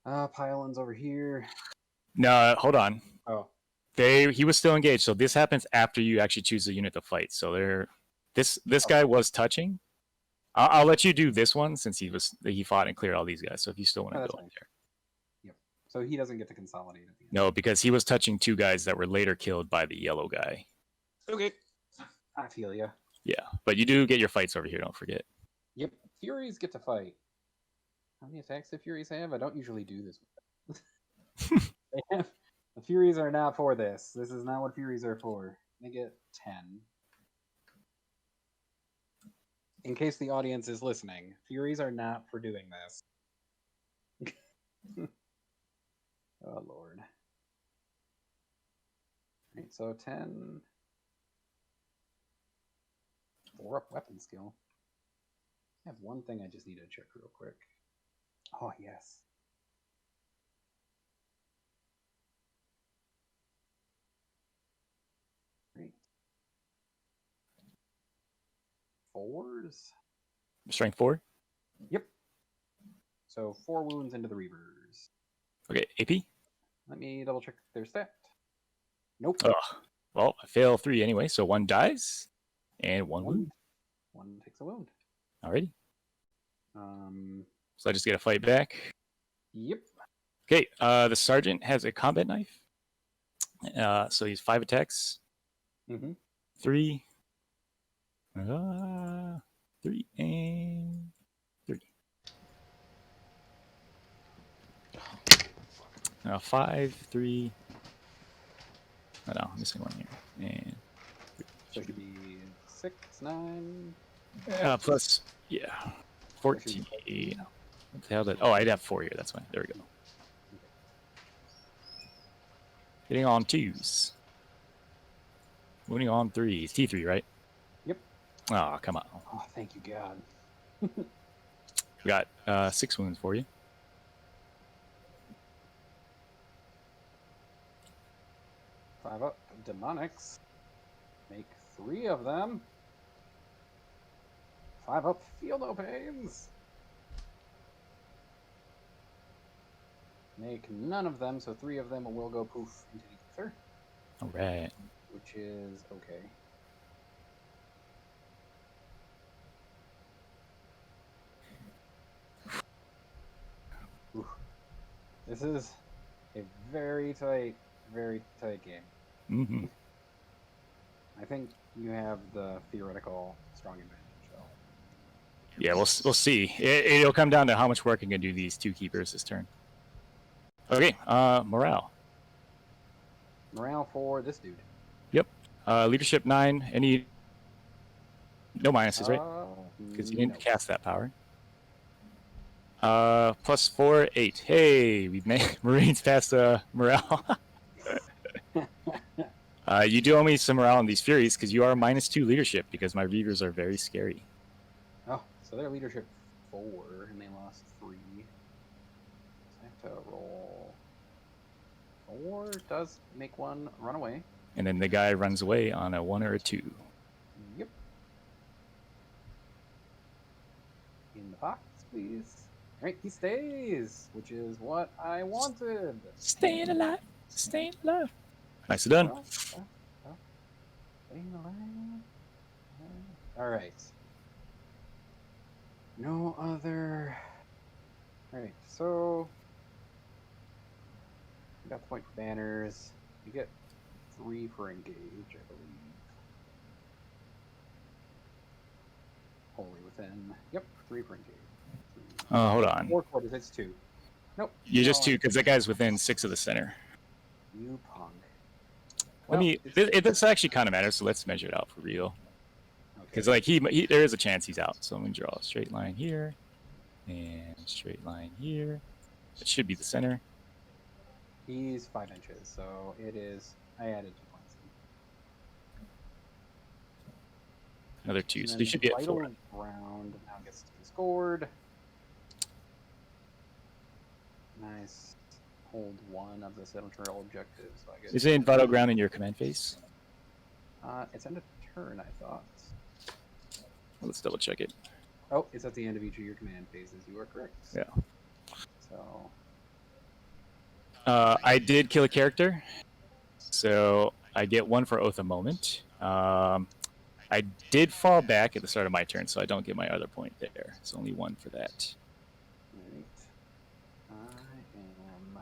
C: Pylon's over here.
B: No, hold on.
C: Oh.
B: He was still engaged, so this happens after you actually choose a unit to fight. So this guy was touching. I'll let you do this one since he fought and cleared all these guys. So if you still want to go in there.
C: Yep. So he doesn't get to consolidate at the end.
B: No, because he was touching 2 guys that were later killed by the yellow guy.
C: Okay. I feel ya.
B: Yeah, but you do get your fights over here. Don't forget.
C: Yep. Furies get to fight. How many attacks do Furies have? I don't usually do this with them. The Furies are not for this. This is not what Furies are for. They get 10. In case the audience is listening, Furies are not for doing this. Oh, Lord. Right, so 10. 4 up weapon skill. I have one thing I just need to check real quick. Oh, yes. Great. 4s?
B: Strength 4?
C: Yep. So 4 wounds into the Reavers.
B: Okay, AP?
C: Let me double check their stat. Nope.
B: Oh, well, I fail 3 anyway, so 1 dies and 1 wound.
C: 1 takes a wound.
B: Alrighty.
C: Um.
B: So I just get a fight back.
C: Yep.
B: Okay, the sergeant has a combat knife. So he's 5 attacks.
C: Mm-hmm.
B: 3. 3 and 3. 5, 3. Oh, no, I'm missing one here. And
C: So it should be 6, 9.
B: plus, yeah,
C: That should be
B: 14. What the hell did? Oh, I'd have 4 here. That's why. There we go.
C: Okay.
B: Hitting on 2s. Moving on 3s. T3, right?
C: Yep.
B: Oh, come on.
C: Oh, thank you, God.
B: We got 6 wounds for you.
C: 5 up. Demonics. Make 3 of them. 5 up. Feel no pains. Make none of them, so 3 of them will go poof into the ether.
B: All right.
C: Which is okay. Ooh. This is a very tight game.
B: Mm-hmm.
C: I think you have the theoretical strong advantage, though.
B: Yeah, we'll see. It'll come down to how much work I can do these 2 keepers this turn. Okay, morale.
C: Morale for this dude.
B: Yep. Leadership 9. Any no minuses, right? Because you didn't cast that power. Plus 4, 8. Hey, we made Marines past morale. You do owe me some morale on these Furies because you are -2 leadership because my Reavers are very scary.
C: Oh, so they're leadership 4 and they lost 3. So I have to roll 4. Does make 1 run away.
B: And then the guy runs away on a 1 or a 2.
C: Yep. In the box, please. Alright, he stays, which is what I wanted.
B: Staying alive. Staying alive. Nicely done.
C: Well, staying alive. Alright. No other. Alright, so. You got the point for banners. You get 3 for engage, I believe. Wholly within. Yep, 3 for engage.
B: Hold on.
C: 4 quarters, it's 2. Nope.
B: You're just 2 because that guy's within 6 of the center.
C: You punk.
B: Let me. This actually kind of matters, so let's measure it out for real. Because like he there is a chance he's out. So I'm gonna draw a straight line here, and straight line here. It should be the center.
C: He's 5 inches, so it is. I added 2 points.
B: Another 2, so he should be at 4.
C: Round now gets to be scored. Nice. Hold 1 of the senatorial objectives. So I guess
B: Is it in vital ground in your command phase?
C: It's end of turn, I thought.
B: Well, let's double check it.
C: Oh, it's at the end of each of your command phases. You are correct.
B: Yeah.
C: So.
B: I did kill a character, so I get 1 for Oath a Moment. I did fall back at the start of my turn, so I don't get my other point there. It's only 1 for that.
C: Right. I am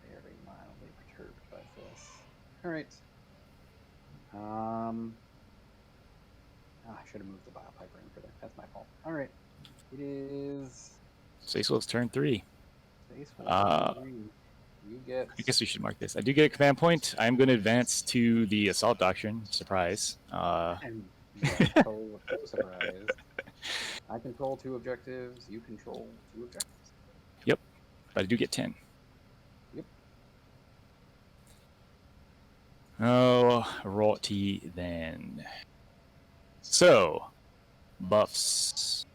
C: very mildly perturbed by this. All right. I should have moved the biopiper in for that. That's my fault. All right. It is.
B: Cecil's turn 3.
C: You get.
B: I guess we should mark this. I do get a command point. I'm going to advance to the Assault Doctrine. Surprise.
C: And surprise. I control 2 objectives. You control 2 objectives.
B: Yep. But I do get 10.
C: Yep.
B: Oh, rorty then. So, buffs.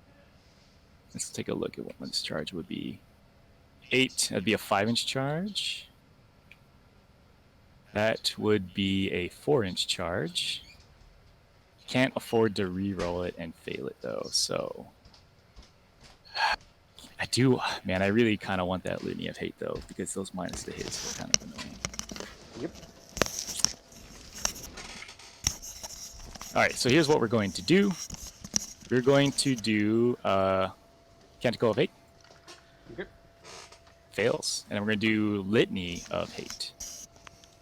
B: Let's take a look at what this charge would be. 8, that'd be a 5-inch charge. That would be a 4-inch charge. Can't afford to re-roll it and fail it though, so I do, man, I really kind of want that Litany of Hate though, because those minus the hits are kind of annoying.
C: Yep.
B: Alright, so here's what we're going to do. We're going to do Canticle of Hate.
C: Okay.
B: Fails. And then we're going to do Litany of Hate.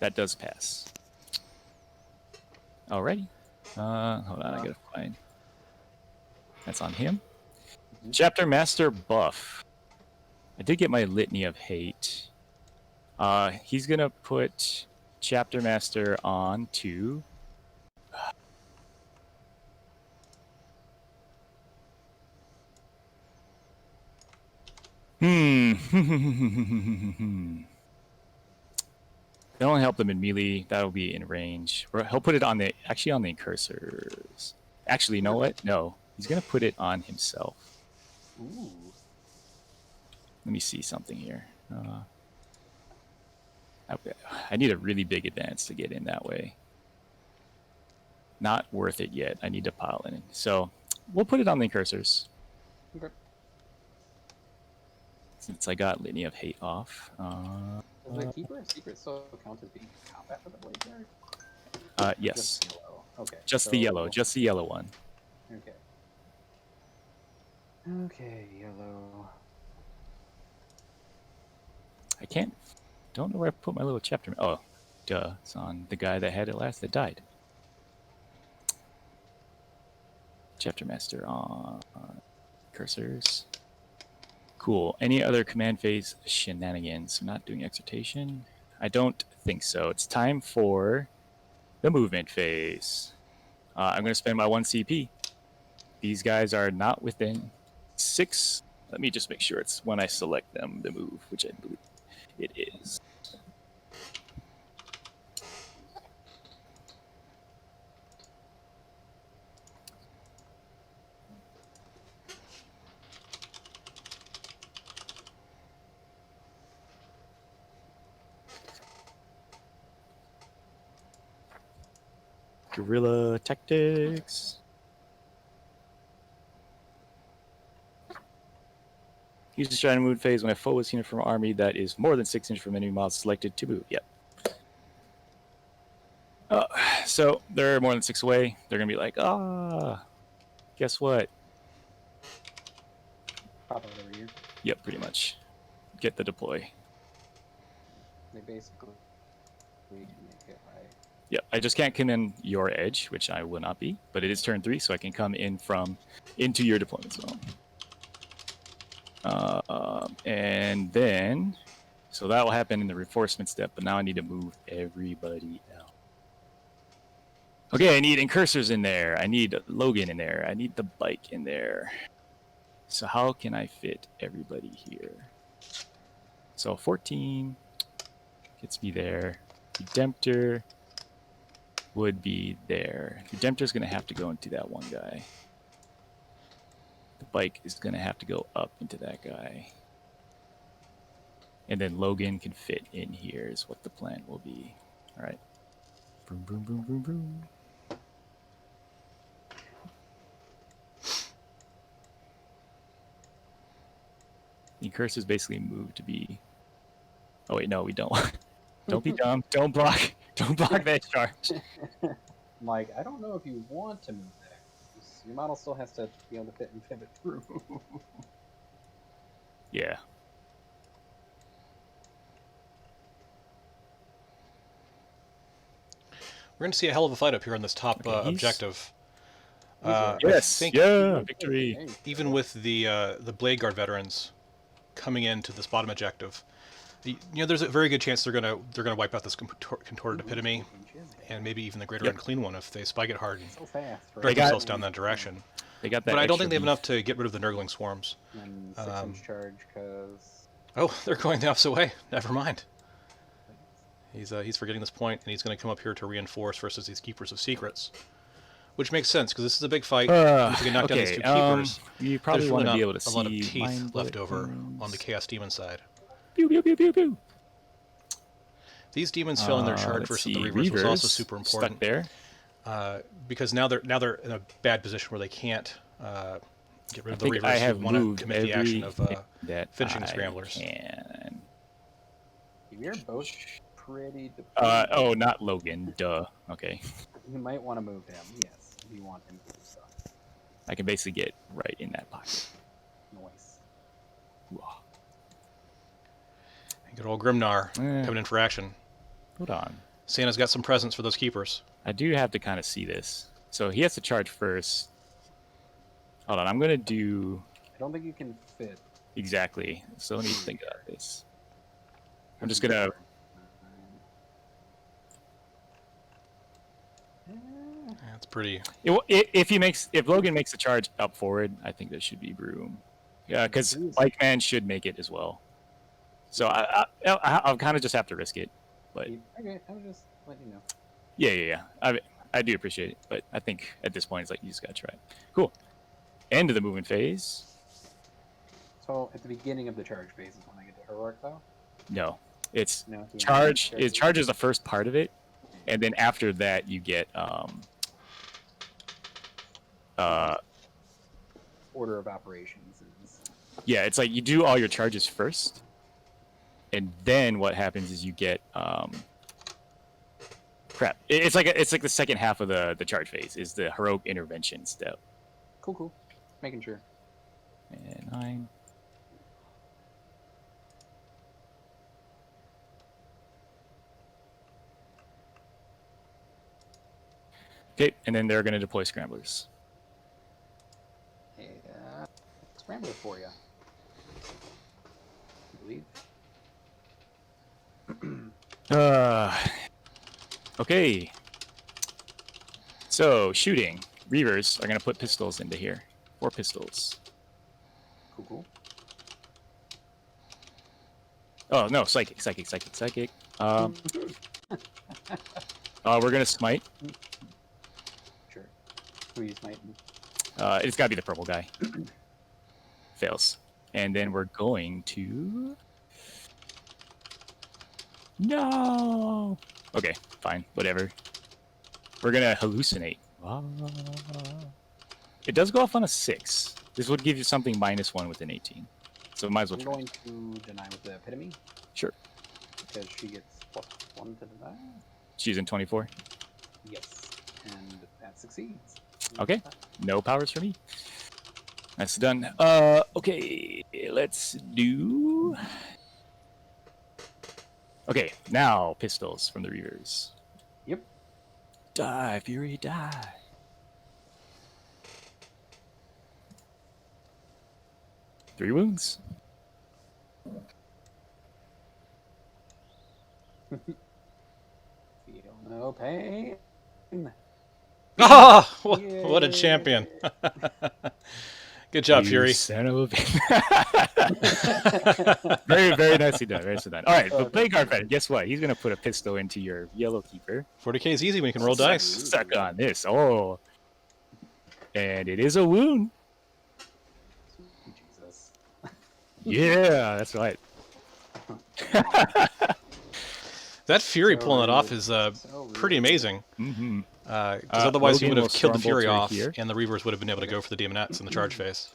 B: that does pass. Alrighty. Hold on, I gotta find. That's on him. Chapter Master buff. I did get my Litany of Hate. He's gonna put Chapter Master on to. That'll only help them in melee. That'll be in range. Or he'll put it on the on the incursors. Actually, you know what? No, he's gonna put it on himself.
C: Ooh.
B: Let me see something here. I need a really big advance to get in that way. Not worth it yet. I need to pile in. So we'll put it on the incursors.
C: Okay.
B: Since I got Litany of Hate off.
C: Does the Keeper of Secrets still count as being combat for the Blade Guard?
B: Yes.
C: Just yellow. Okay.
B: Just the yellow. Just the yellow one.
C: Okay. Okay, yellow.
B: I don't know where I put my little chapter. Oh, duh. It's on the guy that had it last that died. Chapter Master on cursors. Cool. Any other command phase shenanigans? I'm not doing exhortation. I don't think so. It's time for the movement phase. I'm going to spend my 1 CP. These guys are not within 6. Let me just make sure it's when I select them, the move, which I believe it is. Guerrilla tactics. Use the Shining Moon phase when a foe is seen from an army that is more than 6 inches from enemy model selected to move. Yep. So they're more than 6 away. They're gonna be like, guess what?
C: Pop out over here.
B: Yep, pretty much. Get the deploy.
C: They basically can make it right.
B: Yep, I just can't come in your edge, which I will not be, but it is turn 3, so I can come in into your deployment zone. And then, so that will happen in the reinforcement step, but now I need to move everybody out. Okay, I need incursors in there. I need Logan in there. I need the bike in there. So how can I fit everybody here? So 14 gets me there. Redemptor would be there. Redemptor's going to have to go into that one guy. The bike is going to have to go up into that guy. And then Logan can fit in here is what the plan will be. All right. Boom, boom, boom, boom, boom. The incursors basically move to be... Oh, wait, no, we don't. Don't be dumb. Don't block. Don't block that charge.
C: Like, I don't know if you want to move there. Your model still has to be able to fit and pivot through.
B: Yeah.
A: We're going to see a hell of a fight up here on this top objective.
B: Yes, victory.
A: Even with the Blade Guard veterans coming into this bottom objective, there's a very good chance they're gonna wipe out this contorted epitome, and maybe even the greater unclean one if they spike it hard and
C: So fast, right?
A: direct themselves down that direction.
B: They got that.
A: But I don't think they have enough to get rid of the Nurgling swarms.
C: And 6-inch charge, because...
A: Oh, they're going the opposite way. Never mind. He's forgetting this point, and he's going to come up here to reinforce versus these Keepers of Secrets. Which makes sense, because this is a big fight. If we can knock down these 2 Keepers,
B: you probably
A: there's
B: want
A: really
B: to be
A: not
B: able to
A: a lot of
B: see
A: teeth left over on the Chaos Demon side.
B: Pew, pew, pew, pew, pew.
A: These demons failing their charge versus the Reavers was also super important.
B: Stuck there.
A: Because now they're in a bad position where they can't get rid of the Reavers
B: I have
A: who want to
B: moved
A: commit the action of
B: that
A: finishing the
B: I
A: Scramblers.
B: can.
C: You're both pretty...
B: Oh, not Logan. Duh. Okay.
C: You might want to move him, yes, if you want him to do stuff.
B: I can basically get right in that pocket.
C: Noise.
A: Good old Grimnar coming in for action.
B: Hold on.
A: Santa's got some presents for those keepers.
B: I do have to kind of see this. So he has to charge first. Hold on, I'm gonna do
C: I don't think you can fit.
B: exactly. So let me think about this. I'm just gonna.
A: That's pretty.
B: If Logan makes the charge up forward, I think there should be room. Yeah, because Bike Man should make it as well. So I'll kind of just have to risk it. But
C: Okay, I'll just let you know.
B: yeah. I do appreciate it, but I think at this point it's like you just gotta try it. Cool. End of the movement phase.
C: So at the beginning of the charge phase is when I get to heroic, though.
B: No, it's
C: No,
B: charge. It charges the first part of it, and then after that you get
C: order of operations is.
B: Yeah, it's like you do all your charges first, and then what happens is you get crap. It's like the second half of the charge phase is the heroic intervention step.
C: Cool. Making sure.
B: And 9. Okay, and then they're going to deploy scramblers.
C: Hey, scrambler for you. I believe.
B: Okay. So shooting. Reavers are going to put pistols into here. 4 pistols.
C: Cool.
B: Oh no, psychic. We're gonna smite.
C: Sure. Who are you smiting?
B: It's gotta be the purple guy. Fails. And then we're going to. No. Okay, fine, whatever. We're gonna hallucinate. It does go off on a 6. This would give you something -1 with an 18. So might as well
C: I'm
B: try.
C: going to deny with the epitome.
B: Sure.
C: Because she gets +1 to deny.
B: She's in 24.
C: Yes. And that succeeds.
B: Okay. No powers for me. That's done. Okay. Let's do. Okay. Now pistols from the Reavers.
C: Yep.
B: Die, Fury, die. Three wounds.
C: Feel no pain.
A: Ah! What a champion. Good job,
B: You
A: Fury.
B: Son of a bitch. Very, very nicely done. Very nicely done. All right, but play card fan. Guess what? He's gonna put a pistol into your yellow keeper.
A: 40k is easy when you can roll dice.
B: Suck on this. Oh, and it is a wound.
C: Jesus.
B: Yeah, that's right.
A: That Fury
C: So
A: pulling it off
C: rude.
A: is
C: So
A: pretty
C: rude.
A: amazing.
B: Mm-hmm.
A: Because otherwise he
B: Logan
A: would
B: will
A: have killed the Fury
B: Stormbolter
A: off,
B: here.
A: and the Reavers would have been able to go for the Demonettes in the charge phase.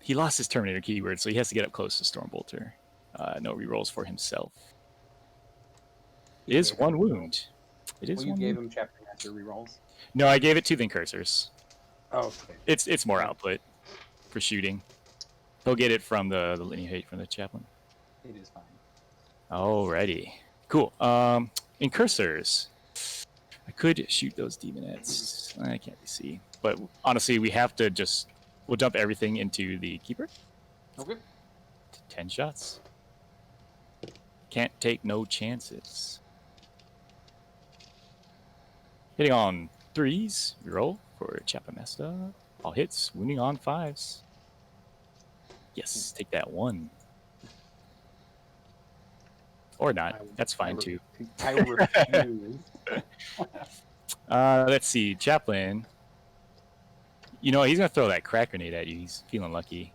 B: He lost his Terminator keyword, so he has to get up close to Stormbolter. No rerolls for himself. It is one wound. It is
C: Well, you
B: one
C: gave
B: wound.
C: him chapter master rerolls.
B: No, I gave it to the Incursors.
C: Oh, okay.
B: It's more output for shooting. He'll get it from the linear hate from the chaplain.
C: It is fine.
B: Alrighty. Cool. Incursors. I could shoot those demonettes. I can't really see. But honestly, we have to just... We'll dump everything into the keeper.
C: Okay.
B: 10 shots. Can't take no chances. Hitting on 3s. Reroll for Chapamesta. All hits. Wounding on 5s. Yes, take that 1. Or not. That's fine too.
C: I refuse.
B: Let's see. Chaplain. You know, he's going to throw that crack grenade at you. He's feeling lucky.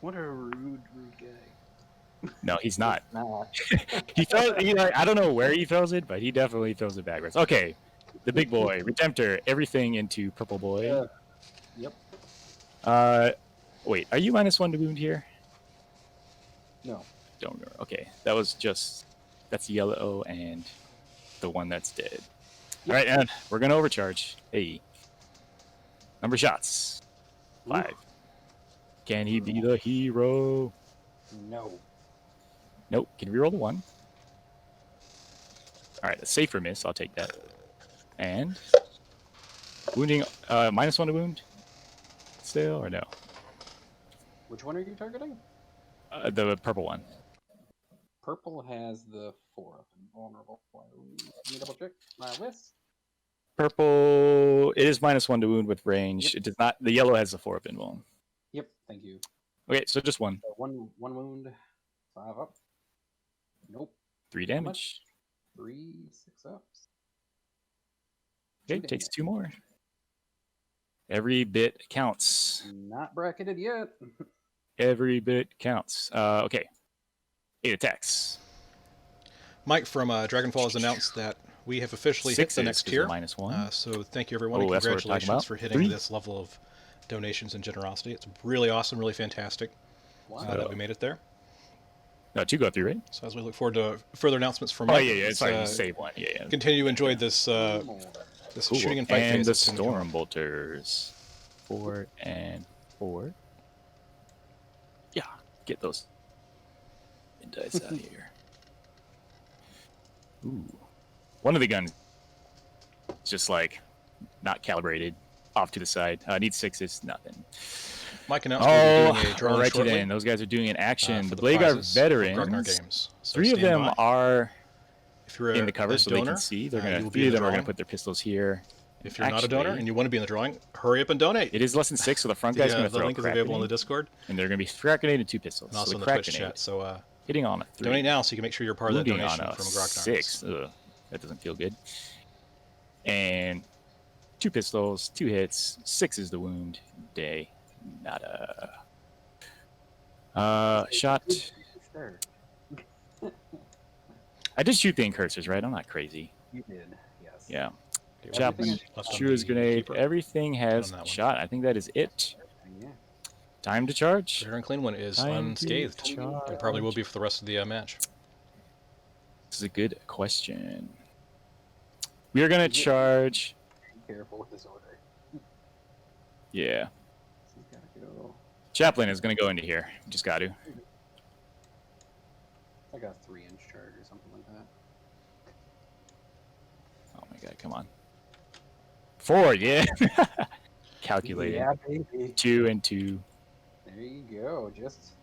C: What a rude guy.
B: No, he's not.
C: Not.
B: He throws. I don't know where he throws it, but he definitely throws it backwards. Okay, the big boy, Redemptor, everything into purple boy.
C: Yep.
B: Wait, are you -1 to wound here?
C: No.
B: Don't remember. Okay, that was just that's yellow and the one that's dead. All right, and we're gonna overcharge. Hey, number of shots. 5. Can he be the hero?
C: No.
B: Nope. Can we roll the 1? All right, a safer miss. I'll take that. And wounding, -1 to wound. Still or no?
C: Which one are you targeting?
B: The purple one.
C: Purple has the 4 up and vulnerable. Let me double check my list.
B: Purple, it is -1 to wound with range.
C: Yep.
B: It does not. The yellow has the 4 up in vuln.
C: Yep, thank you.
B: Okay, so just one.
C: So one wound, 5 up. Nope.
B: 3
C: How
B: damage.
C: much? 3 6 ups.
B: Okay,
C: Two
B: takes
C: damage.
B: 2 more. Every bit counts.
C: Not bracketed yet.
B: Every bit counts. Okay. 8 attacks.
A: Mike from Dragon-Fall has announced that we have officially hit the next tier.
B: -1.
A: So thank you, everyone,
B: Oh,
A: and
B: that's what we're talking
A: congratulations
B: about.
A: for hitting
B: 3.
A: this level of donations and generosity. It's really awesome, really fantastic
C: Wow.
A: that we made it there.
B: No, 2 go through, right?
A: So as we look forward to further announcements from
B: Oh,
A: Mike,
B: yeah.
A: let's,
B: Sorry, you save 1. Yeah.
A: continue to enjoy this
C: More.
A: this
B: Cool.
A: shooting and fight
B: and
A: phase.
B: the
A: that's gonna come
B: storm
A: up.
B: bolters. 4 and 4. Yeah, get those dice out of here. Ooh. One of the guns just like not calibrated, off to the side. Needs 6s, nothing.
A: Mike announced we'll be doing a
B: Oh,
A: drawing
B: right
A: shortly.
B: in. Those guys are doing an action.
A: For
B: The
A: the
B: Blade Guard
A: prizes from Grognar
B: veterans.
A: Games. So
B: 3 of
A: stand
B: them
A: by.
B: are
A: If you're
B: in the cover,
A: a
B: so
A: donor,
B: they can see. They're
A: you
B: gonna.
A: will be
B: 3
A: in
B: of
A: the
B: them are gonna
A: drawing.
B: put their pistols here.
A: If you're not a donor
B: Actually,
A: and you want to be in the drawing, hurry up and donate.
B: it is less than 6, so the front guy's gonna
A: The
B: throw
A: link
B: a
A: is
B: crack
A: available in the
B: grenade,
A: Discord
B: and they're gonna be crack grenade and 2 pistols.
A: and also
B: so
A: in
B: the
A: the
B: crack
A: Twitch
B: grenade,
A: chat. So
B: hitting on a 3.
A: donate now so you can make sure you're part of that
B: Wounding
A: donation
B: on a
A: from Grognar.
B: 6. Ugh, that doesn't feel good. And 2 pistols, 2 hits, 6 is the wound. Day, nada. Shot.
C: Sure.
B: I did shoot the incursors, right? I'm not crazy.
C: You did, yes.
B: Yeah.
A: Okay,
B: Chaplain,
A: left on
B: Shua's
A: the
B: grenade.
A: keeper.
B: Everything has
A: on that one.
B: shot. I think that is it.
C: Yeah.
B: Time to charge.
A: Clear and clean one is
B: Time to
A: unscathed.
B: charge.
A: And probably will be for the rest of the match.
B: This is a good question. We are gonna charge.
C: Be careful with this order.
B: Yeah.
C: He's gotta go.
B: Chaplain is gonna go into here. Just got to.
C: Like a 3-inch charge or something like that.
B: Oh my god, come on. 4, yeah. Calculated.
C: Yeah, baby.
B: 2 and 2.
C: There you go. Just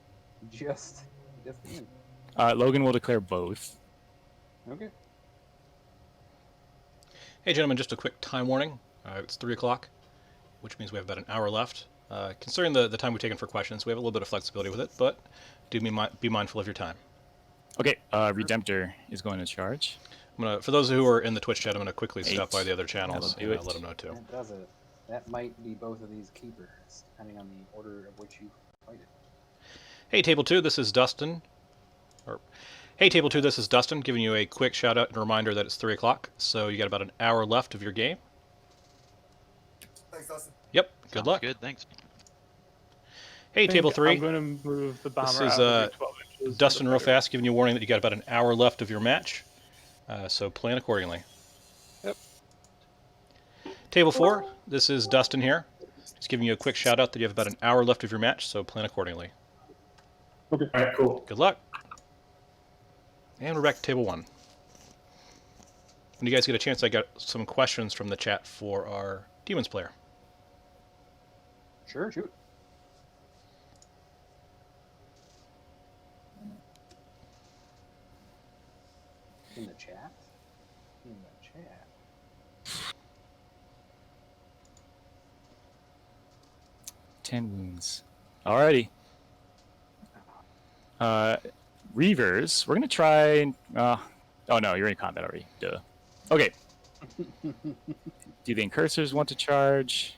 C: in.
B: Logan will declare both.
C: Okay.
A: Hey, gentlemen, just a quick time warning. It's 3 o'clock, which means we have about an hour left. Considering the time we've taken for questions, we have a little bit of flexibility with it, but do be mindful of your time.
B: Okay, Redemptor is going to charge.
A: I'm gonna, for those who are in the Twitch chat, I'm going to quickly
B: 8.
A: stop by the other channels
B: That'll do
A: and
B: it.
A: let them know too.
C: That does it. That might be both of these keepers, depending on the order of which you fight it.
A: Hey, Table 2, this is Dustin. Hey, Table 2, this is Dustin, giving you a quick shout out and reminder that it's 3 o'clock, so you got about an hour left of your game.
D: Thanks, Dustin.
A: Yep, good
E: Sounds
A: luck.
E: Good, thanks.
A: Hey, Table 3.
F: I'm going to move the bomber
A: This
F: out
A: is
F: of the 12 inches.
A: Dustin, real fast, giving you a warning that you got about an hour left of your match, so plan accordingly.
F: Yep.
A: Table 4, this is Dustin here. Just giving you a quick shout out that you have about an hour left of your match, so plan accordingly.
F: Okay. All right, cool.
A: Good luck. And we're back to Table 1. When you guys get a chance, I got some questions from the chat for our Demons player.
C: Sure, shoot. In the chat? In the chat.
B: Ten wounds. Alrighty. Reavers. We're gonna try. Oh no, you're in combat already. Duh. Okay. Do the incursors want to charge?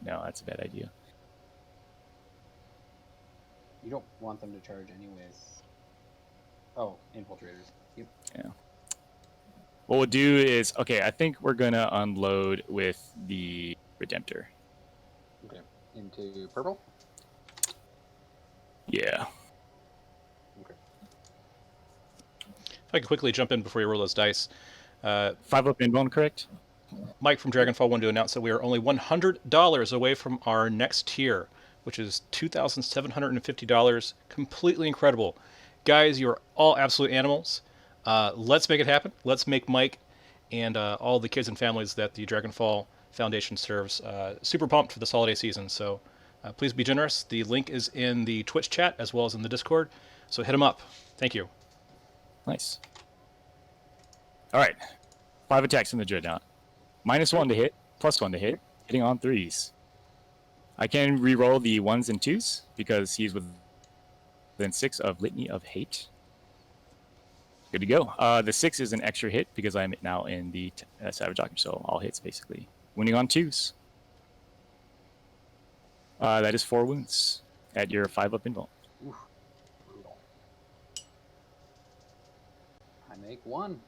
B: No, that's a bad idea.
C: You don't want them to charge anyways. Oh, infiltrators. Yep.
B: Yeah. What we'll do is, okay, I think we're gonna unload with the Redemptor.
C: Okay. Into purple?
B: Yeah.
C: Okay.
A: If I could quickly jump in before you roll those dice.
B: 5 up in bone, correct?
A: Mike from Dragon-Fall wanted to announce that we are only $100 away from our next tier, which is $2,750. Completely incredible. Guys, you're all absolute animals. Let's make it happen. Let's make Mike and all the kids and families that the Dragon-Fall Foundation serves super pumped for this holiday season. So please be generous. The link is in the Twitch chat as well as in the Discord. So hit them up. Thank you.
B: Nice. All right. 5 attacks from the Dreadnought. -1 to hit, +1 to hit, hitting on 3s. I can re-roll the 1s and 2s because he's within 6 of Litany of Hate. Good to go. The 6 is an extra hit because I'm now in the Savage Doctor, so all hits basically. Wounding on 2s. That is 4 wounds at your 5 up invuln.
C: Oof, brutal. I make 1.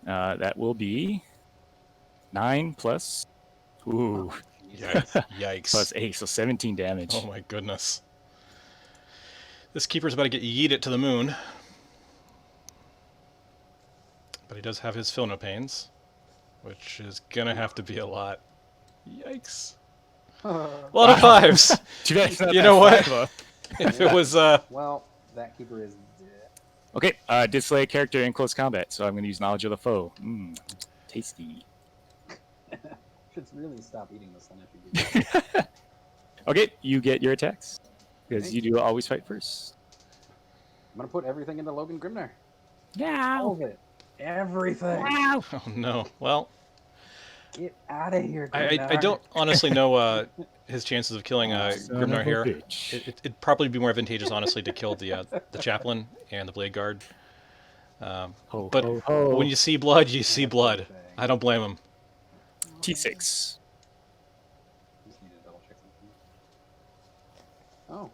B: That will be 9 plus. Ooh.
A: Yikes.
B: Plus 8, so 17 damage.
A: Oh my goodness. This keeper's about to get yeeted to the moon. But he does have his Philno Pains, which is gonna have to be a lot. Yikes. A lot of 5s.
B: Too bad it's not
A: You
B: that
A: know what?
B: 5 up.
A: If it was
C: Well, that keeper is dead.
B: Okay, did slay a character in close combat, so I'm going to use Knowledge of the Foe. Tasty.
C: Should really stop eating this one if you do.
B: Okay, you get your attacks. Because
C: Thank
B: you do always fight first.
C: I'm gonna put everything into Logan Grimnar.
B: Yeah.
C: All of it. Everything.
A: oh no. Well,
C: Get out of here,
A: I
C: Grimnar.
A: don't honestly know his chances of killing
B: Son
A: Grimnar
B: of a
A: here.
B: bitch.
A: It'd probably be more advantageous, honestly, to kill the chaplain and the blade guard.
B: Ho,
A: But
B: ho, ho.
A: when you see blood, you see
C: That's
A: blood.
C: everything.
A: I don't blame him.
B: T6.
C: Just need to double check something. Oh,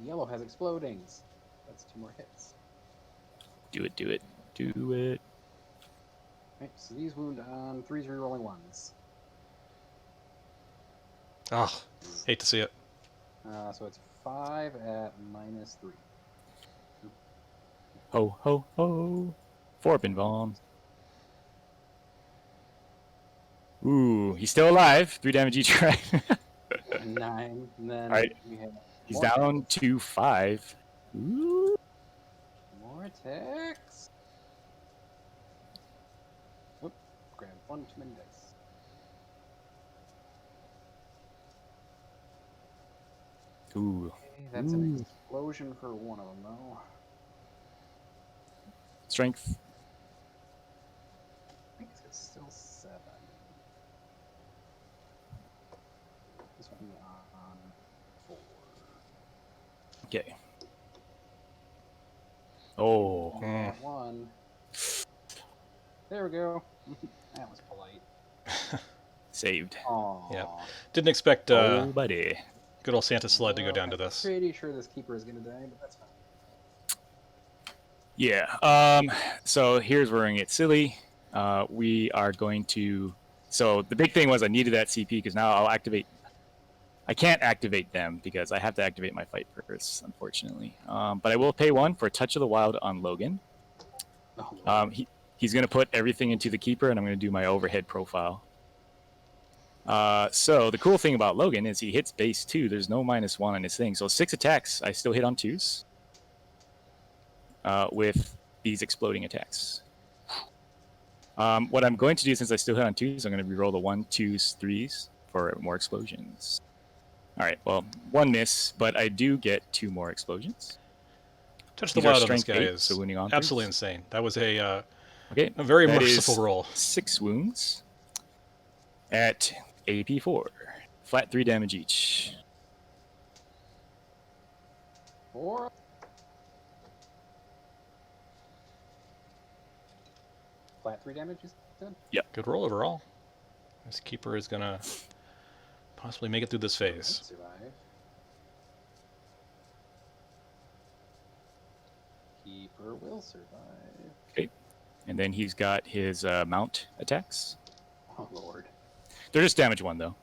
C: yellow has explodings. That's 2 more hits.
B: Do it, do it, do it.
C: Okay, so these wound on 3s rerolling 1s.
A: Oh, hate to see it.
C: So it's 5 at -3.
B: Ho, ho, ho. 4 up invuln. Ooh, he's still alive. 3 damage each, right?
C: 9, and then
B: Alright.
C: we have
B: He's
C: more
B: down to 5. Ooh.
C: more attacks. Whoop, grab 1 too many dice.
B: Ooh.
C: Okay, that's an
B: Ooh.
C: explosion for one of them, though.
B: Strength.
C: I think it's still 7. This will be on 4.
B: Okay. Oh.
A: Mm.
C: 1. There we go. That was polite.
B: Saved.
C: Aww.
A: Yep. Didn't expect
B: Oh, buddy.
A: good old Santa Sled to go
C: Well,
A: down to
C: I'm
A: this.
C: pretty sure this keeper is gonna die, but that's fine.
B: Yeah. So here's where we're gonna get silly. We are going to. So the big thing was I needed that CP because now I'll activate. I can't activate them because I have to activate my fight first, unfortunately. But I will pay 1 for Touch of the Wild on Logan.
C: Oh, Lord.
B: He's gonna put everything into the keeper, and I'm gonna do my overhead profile. So the cool thing about Logan is he hits base 2. There's no -1 on his thing. So 6 attacks, I still hit on 2s. With these exploding attacks. What I'm going to do, since I still hit on 2s, I'm going to re-roll the 1, 2s, 3s for more explosions. All right, well, 1 miss, but I do get 2 more explosions.
A: Touch the
B: These are
A: Wild on this
B: strength
A: guy
B: 8,
A: is
B: so wounding on
A: absolutely
B: 3s.
A: insane. That was a
B: Okay,
A: very
B: that
A: merciful
B: is
A: roll.
B: 6 wounds at AP 4. Flat 3 damage each.
C: 4. Flat 3 damage, you said?
A: Good roll overall. This keeper is gonna possibly make it through this
C: Might
A: phase.
C: survive. Keeper will survive.
B: And then he's got his mount attacks.
C: Oh, Lord.
B: They're just damage 1, though.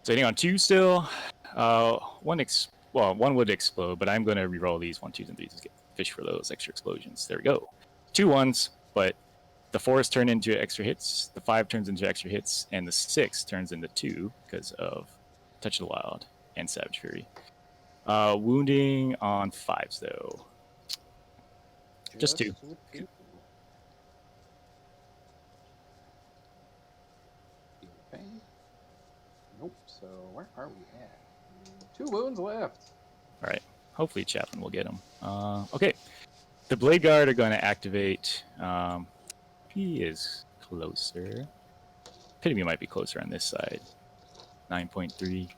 B: So hitting on 2 still. One would explode, but I'm going to re-roll these 1, 2s, and 3s to get fish for those extra explosions. There we go. 2 1s, but the 4s turn into extra hits, the 5 turns into extra hits, and the 6 turns into 2 because of Touch of the Wild and Savage Fury. Wounding on 5s, though. Just two.
C: with two. Feel the pain. Nope. So where are we at? 2 wounds left.
B: All right. Hopefully Chaplain will get him. Okay. The Blade Guard are going to activate. He is closer. Epitome might be closer on this side. 9.3.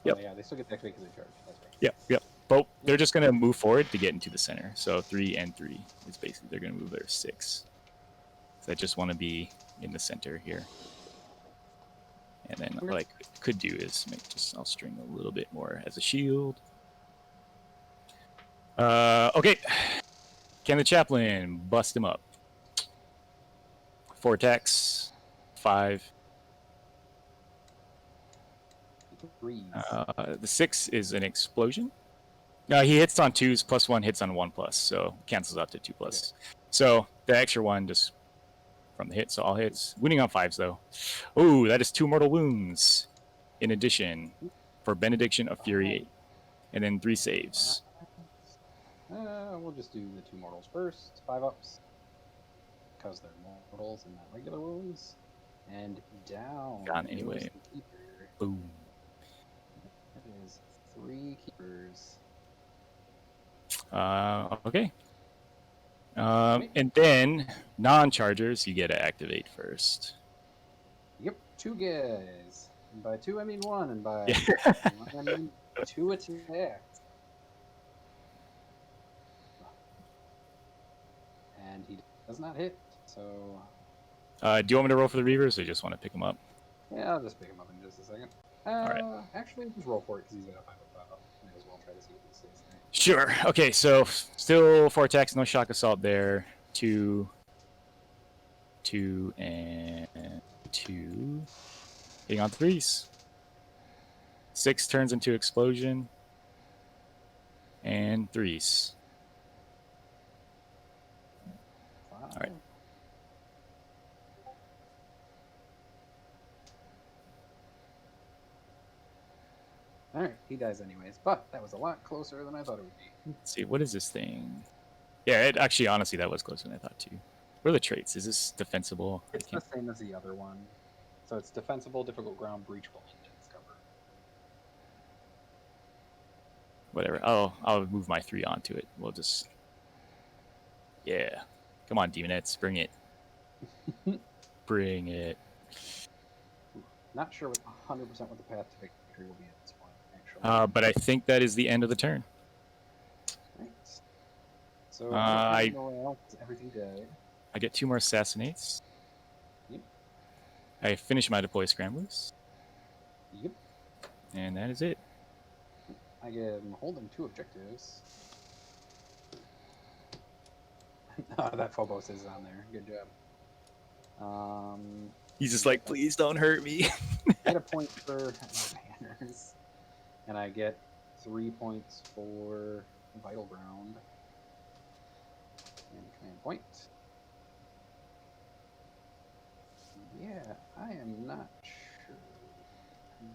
B: Yep.
C: Oh, yeah, they still get to activate because they charge. That's right.
B: Yep. But they're just going to move forward to get into the center. So 3 and 3 is basically they're going to move their 6. So I just want to be in the center here. And then what I could do is I'll string a little bit more as a shield. Okay. Can the Chaplain bust him up? 4 attacks. 5. The 6 is an explosion. He hits on 2s, +1 hits on 1+, so cancels out to 2+. Okay. So the extra 1 just from the hit, so all hits. Wounding on 5s though. Oh, that is 2 mortal wounds. In addition, for Benediction of Fury 8, and then 3 saves.
C: We'll just do the 2 mortals first. 5 ups, because they're mortals and not regular wounds. And down.
B: Gone anyway. Boom.
C: That is 3 keepers.
B: Okay. And then non-chargers, you get to activate first.
C: Yep, 2 guys. And by 2 I mean 1, and by 1 I mean 2 attacks. And he does not hit, so.
B: Do you want me to roll for the Reavers, or you just want to pick them up?
C: Yeah, I'll just pick him up in just a second.
B: Alright.
C: Actually, just roll for it because he's at a 5 up. Might as well try to see if he stays there.
B: Sure. Okay, so still 4 attacks, no shock assault there. 2, and 2. Hitting on 3s. 6 turns into explosion. And 3s.
C: Wow.
B: Alright.
C: Alright, he dies anyways, but that was a lot closer than I thought it would be.
B: Let's see, what is this thing? Yeah, it actually, honestly, that was closer than I thought too. What are the traits? Is this defensible?
C: It's the same as the other one. So it's defensible, difficult ground, breachable, and dense cover.
B: Whatever. I'll move my 3 onto it. We'll just... Yeah. Come on, Demonettes, bring it. Bring it.
C: Not sure 100% what the path to victory will be at this point, actually.
B: But I think that is the end of the turn.
C: Right. So everything died.
B: I get 2 more assassinates.
C: Yep.
B: I finish my deploy scramblers.
C: Yep.
B: And that is it.
C: I am holding 2 objectives. That Phobos is on there. Good job.
B: He's just like, please don't hurt me.
C: I get a point for banners. And I get 3 points for Vital Ground. And command point. Yeah, I am not sure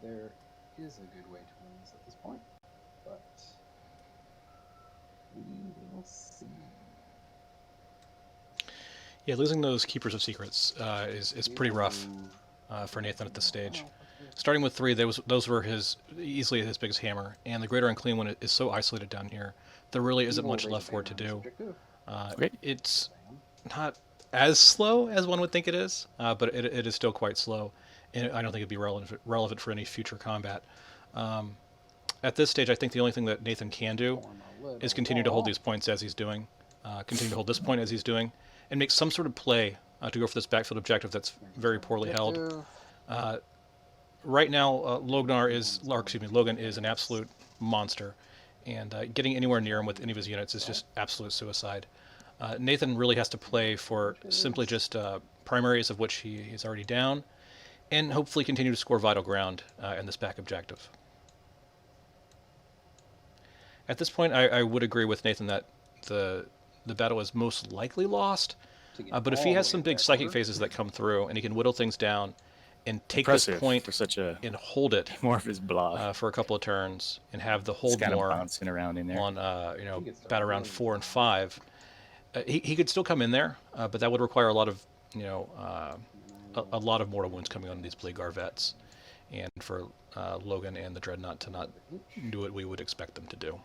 C: there is a good way to win this at this point, but we will see.
A: Yeah, losing those Keepers of Secrets is pretty rough for Nathan at this stage. Starting with 3, those were easily his biggest hammer, and the Greater Unclean one is so isolated down here. There really isn't much left for it to do. It's not as slow as one would think it is, but it is still quite slow, and I don't think it'd be relevant for any future combat. At this stage, I think the only thing that Nathan can do is continue to hold these points as he's doing, continue to hold this point as he's doing, and make some sort of play to go for this backfield objective that's very poorly held. Right now, Logan is an absolute monster, and getting anywhere near him with any of his units is just absolute suicide. Nathan really has to play for simply just primaries, of which he's already down, and hopefully continue to score vital ground in this back objective. At this point, I would agree with Nathan that the battle is most likely lost, but if he has some big psychic phases that come through, and he can whittle things down, and take this point
B: for such a
A: and hold it
B: more of his block
A: for a couple of turns, and have the hold
B: kind
A: more
B: of bouncing around in there
A: on battle round 4 and 5, He could still come in there, but that would require a lot of a lot of mortal wounds coming on these Blade Garvets, and for Logan and the Dreadnought to not do what we would expect them to do.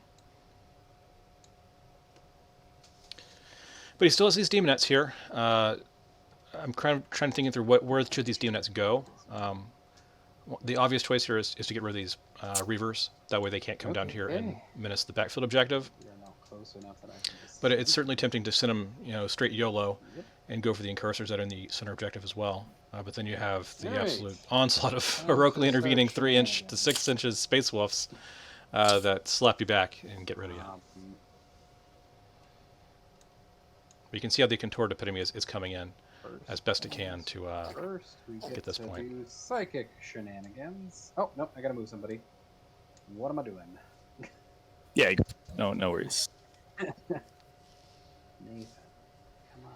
A: But he still has these Demonettes here. I'm trying to think through where should these Demonettes go. The obvious choice here is to get rid of these Reavers. That way they can't come down here and menace the backfield objective.
C: We are now close enough that I can just
A: But it's certainly tempting to send them, straight YOLO and go for the incursors that are in the center objective as well. But then you have the
C: Alright.
A: absolute onslaught of heroically intervening 3-inch to 6 inches Space Wolves that slap you back and get rid of you. But you can see how the contorted epitome is coming in as best it can to
C: first we
A: get this
C: to
A: point.
C: do psychic shenanigans. Oh no, I gotta move somebody. What am I doing?
B: Yeah, no worries.
C: Nathan, come on.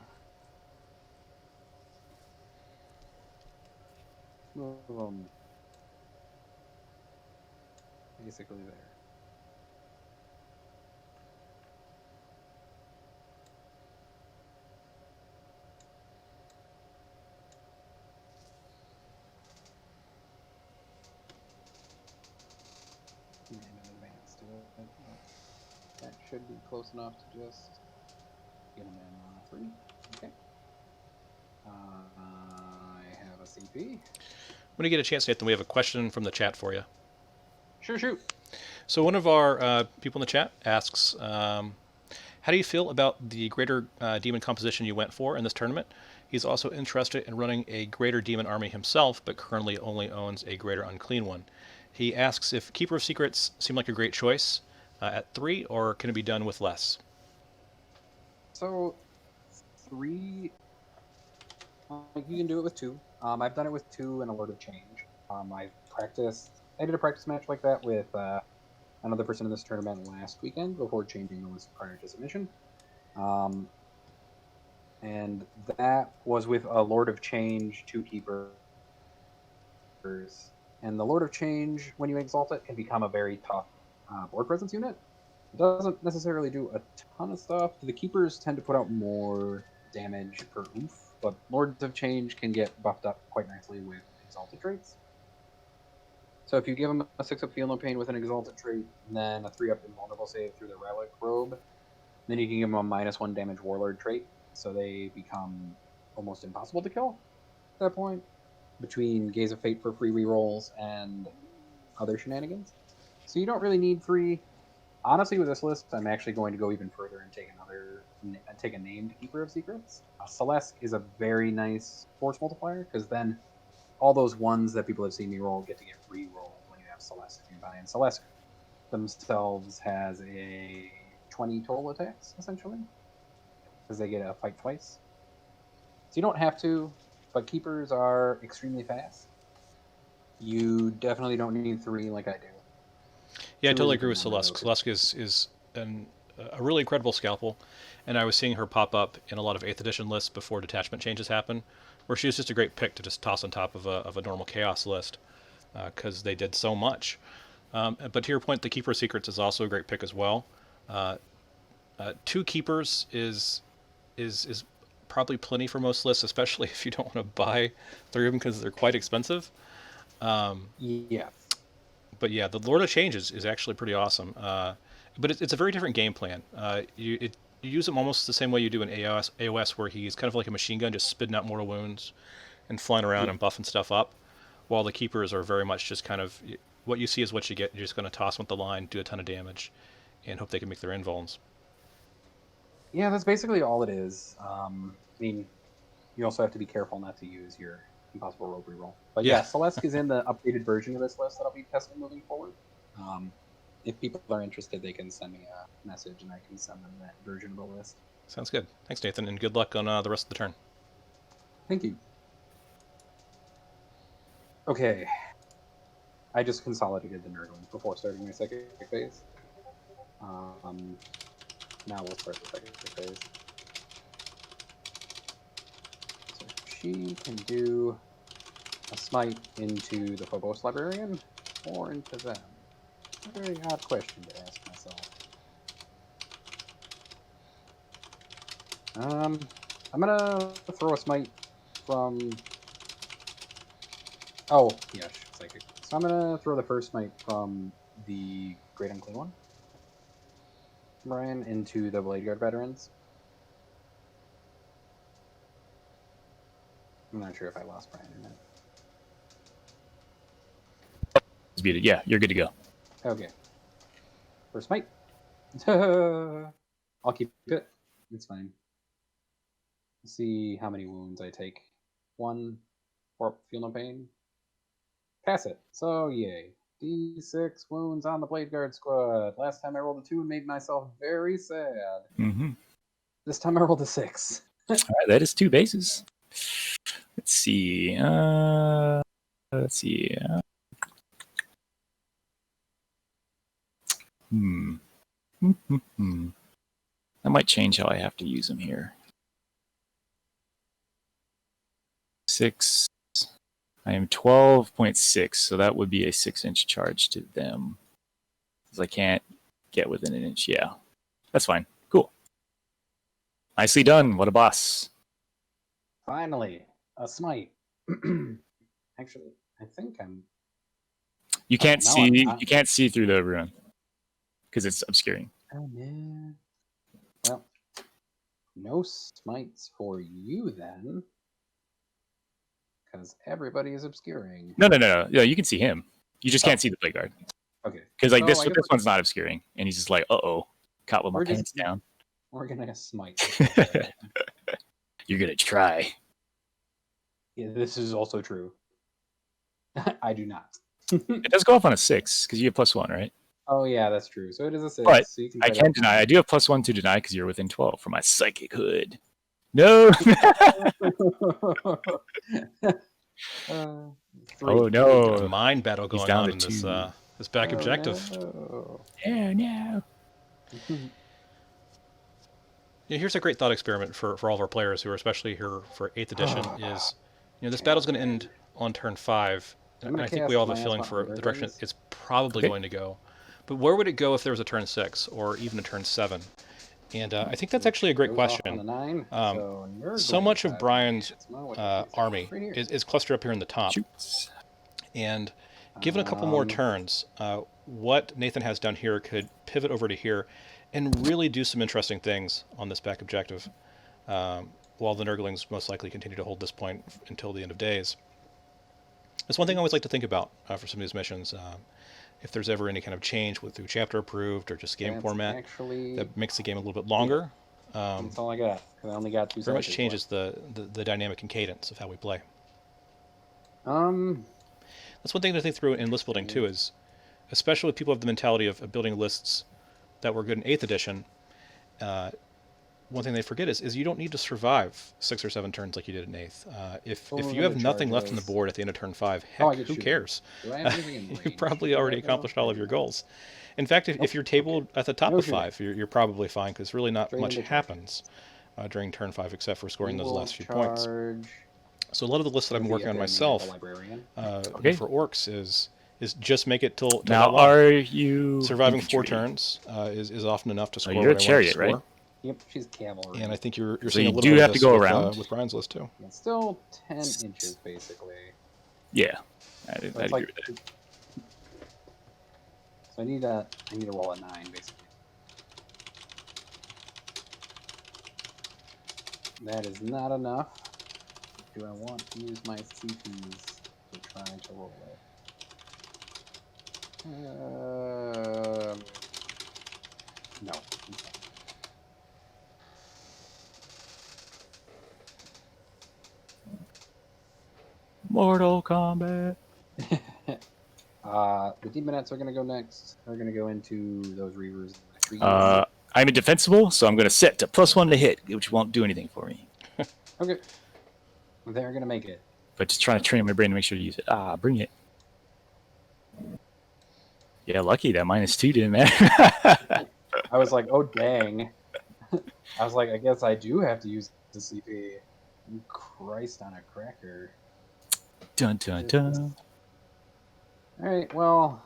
C: Move them. Basically there. And in advance to it. That should be close enough to just get them in 3. Okay. I have a CP.
A: When you get a chance, Nathan, we have a question from the chat for you.
C: Sure, shoot.
A: So one of our people in the chat asks, how do you feel about the greater demon composition you went for in this tournament? He's also interested in running a greater demon army himself, but currently only owns a greater unclean one. He asks if Keeper of Secrets seem like a great choice at 3, or can it be done with less?
C: So, 3, you can do it with 2. I've done it with 2 and a Lord of Change. I did a practice match like that with another person in this tournament last weekend before changing the list prior to submission. And that was with a Lord of Change, 2 Keepers. And the Lord of Change, when you exalt it, can become a very tough board presence unit. It doesn't necessarily do a ton of stuff. The Keepers tend to put out more damage per oof, but Lords of Change can get buffed up quite nicely with exalted traits. So if you give them a 6-up Feel No Pain with an exalted trait, and then a 3-up Invulnerable save through the Relic Robe, then you can give them a -1 damage Warlord trait, so they become almost impossible to kill at that point, between Gaze of Fate for free rerolls and other shenanigans. So you don't really need 3. Honestly, with this list, I'm actually going to go even further and take a named Keeper of Secrets. Celeste is a very nice force multiplier, because then all those ones that people have seen me roll get to get re-rolled when you have Celeste nearby. And Celeste themselves has a 20 total attacks, essentially, because they get a fight twice. So you don't have to, but Keepers are extremely fast. You definitely don't need 3 like I do.
A: Yeah, I
C: 2
A: totally
C: is
A: agree with
C: the number,
A: Celeste.
C: though.
A: Celeste is a really incredible scalpel, and I was seeing her pop up in a lot of 8th edition lists before detachment changes happen, where she was just a great pick to just toss on top of a normal Chaos list, because they did so much. But to your point, the Keeper of Secrets is also a great pick as well. 2 Keepers is probably plenty for most lists, especially if you don't want to buy 3 of them because they're quite expensive.
C: Yeah.
A: But yeah, the Lord of Change is actually pretty awesome. But it's a very different game plan. You use him almost the same way you do in AOS, where he's kind of like a machine gun, just spitting out mortal wounds and flying around and buffing stuff up, while the Keepers are very much just kind of, what you see is what you get. You're just going to toss them with the line, do a ton of damage, and hope they can make their invulns.
C: Yeah, that's basically all it is. I mean, you also have to be careful not to use your Impossible Rogue reroll. But yeah, Celeste is in the updated version of this list that I'll be testing moving forward. If people are interested, they can send me a message and I can send them that version of the list.
A: Sounds good. Thanks, Nathan, and good luck on the rest of the turn.
C: Thank you. Okay. I just consolidated the Nerdlings before starting my second phase. Now we'll start the second phase. So she can do a smite into the Phobos Librarian or into them. A very odd question to ask myself. I'm gonna throw a smite from. Oh, yeah, psychic. So I'm gonna throw the first smite from the Great Unclean One, Brian, into the Blade Guard veterans. I'm not sure if I lost Brian or not.
B: It's muted. Yeah, you're good to go.
C: Okay. First smite. I'll keep it. It's fine. Let's see how many wounds I take. 1. Feel no pain. Pass it. So, yay. D6 wounds on the Blade Guard squad. Last time I rolled a 2 and made myself very sad.
B: Mm-hmm.
C: This time I rolled a 6.
B: All right, that is 2 bases. Let's see. Let's see. That might change how I have to use them here. 6. I am 12.6, so that would be a 6-inch charge to them. Because I can't get within an inch. Yeah, that's fine. Cool. Nicely done. What a boss.
C: Finally, a smite. Actually, I think I'm.
B: You can't
C: now
B: see.
C: I'm not.
B: You can't see through the rune because it's obscuring.
C: Oh man. Well, no smites for you then, because everybody is obscuring.
B: No. Yeah, you can see him. You just can't see the Blade Guard.
C: Okay.
B: Because like
C: So
B: this
C: I guess
B: one's not obscuring, and he's just like, uh-oh, caught with my
C: We're just-
B: pants down.
C: we're gonna smite.
B: You're gonna try.
C: Yeah, this is also true. I do not.
B: It does go off on a 6 because you have +1, right?
C: Oh yeah, that's true. So it is a 6.
B: But
C: so you can
B: I
C: try
B: can
C: that.
B: deny. I do have +1 to deny because you're within 12 for my psychic hood. No.
C: 3.
B: Oh no.
A: A mind battle
B: He's
A: going
B: down
A: on
B: to
A: in this
B: 2.
A: this back objective.
C: No.
B: Yeah, no.
A: Yeah, here's a great thought experiment for all of our players who are especially here for 8th edition is, this battle's going to end on turn 5, and I think we all have a feeling for the direction it's probably going to go. But where would it go if there was a turn 6 or even a turn 7? And I think that's actually a great question. So much of Brian's army is clustered up here in the top.
B: Shoots.
A: And given a couple more turns, what Nathan has done here could pivot over to here and really do some interesting things on this back objective, while the Nurglings most likely continue to hold this point until the end of days. That's one thing I always like to think about for some of these missions. If there's ever any kind of change through chapter approved or just game format that makes the game a little bit longer.
C: That's all I got, because I only got 2
A: very much changes the dynamic and cadence of how we play. That's one thing to think through in list building too, is especially if people have the mentality of building lists that were good in 8th edition, one thing they forget is you don't need to survive 6 or 7 turns like you did in 8th. If you have nothing left on the board at the end of turn 5, heck, who cares? You've probably already accomplished all of your goals. In fact, if you're tabled at the top of 5, you're probably fine, because really not much happens during turn 5 except for scoring those last few points. So a lot of the lists that I've been working on myself for orcs is just make it till
B: now. Are you
A: surviving 4 turns is often enough to score.
B: You're a chariot, right?
C: Yep, she's cavalry.
A: And I think you're
B: so
A: seeing
B: you
A: a little
B: do
A: bit
B: have
A: of
B: to
A: this
B: go
A: with,
B: around
A: with Brian's list too.
C: It's still 10 inches basically.
B: Yeah, I agree with that.
C: So I need to roll a 9 basically. That is not enough. Do I want to use my CPs to try to roll it? No.
B: Mortal Kombat.
C: The demonettes are going to go next. They're going to go into those reavers in the trees.
B: I'm indefensible, so I'm going to set to +1 to hit, which won't do anything for me.
C: Okay. They're going to make it.
B: But just trying to train my brain to make sure to use it. Bring it. Yeah, lucky that -2 didn't matter.
C: I was like, oh, dang. I was like, I guess I do have to use the CP. Christ on a cracker.
B: Dun, dun, dun.
C: Alright, well,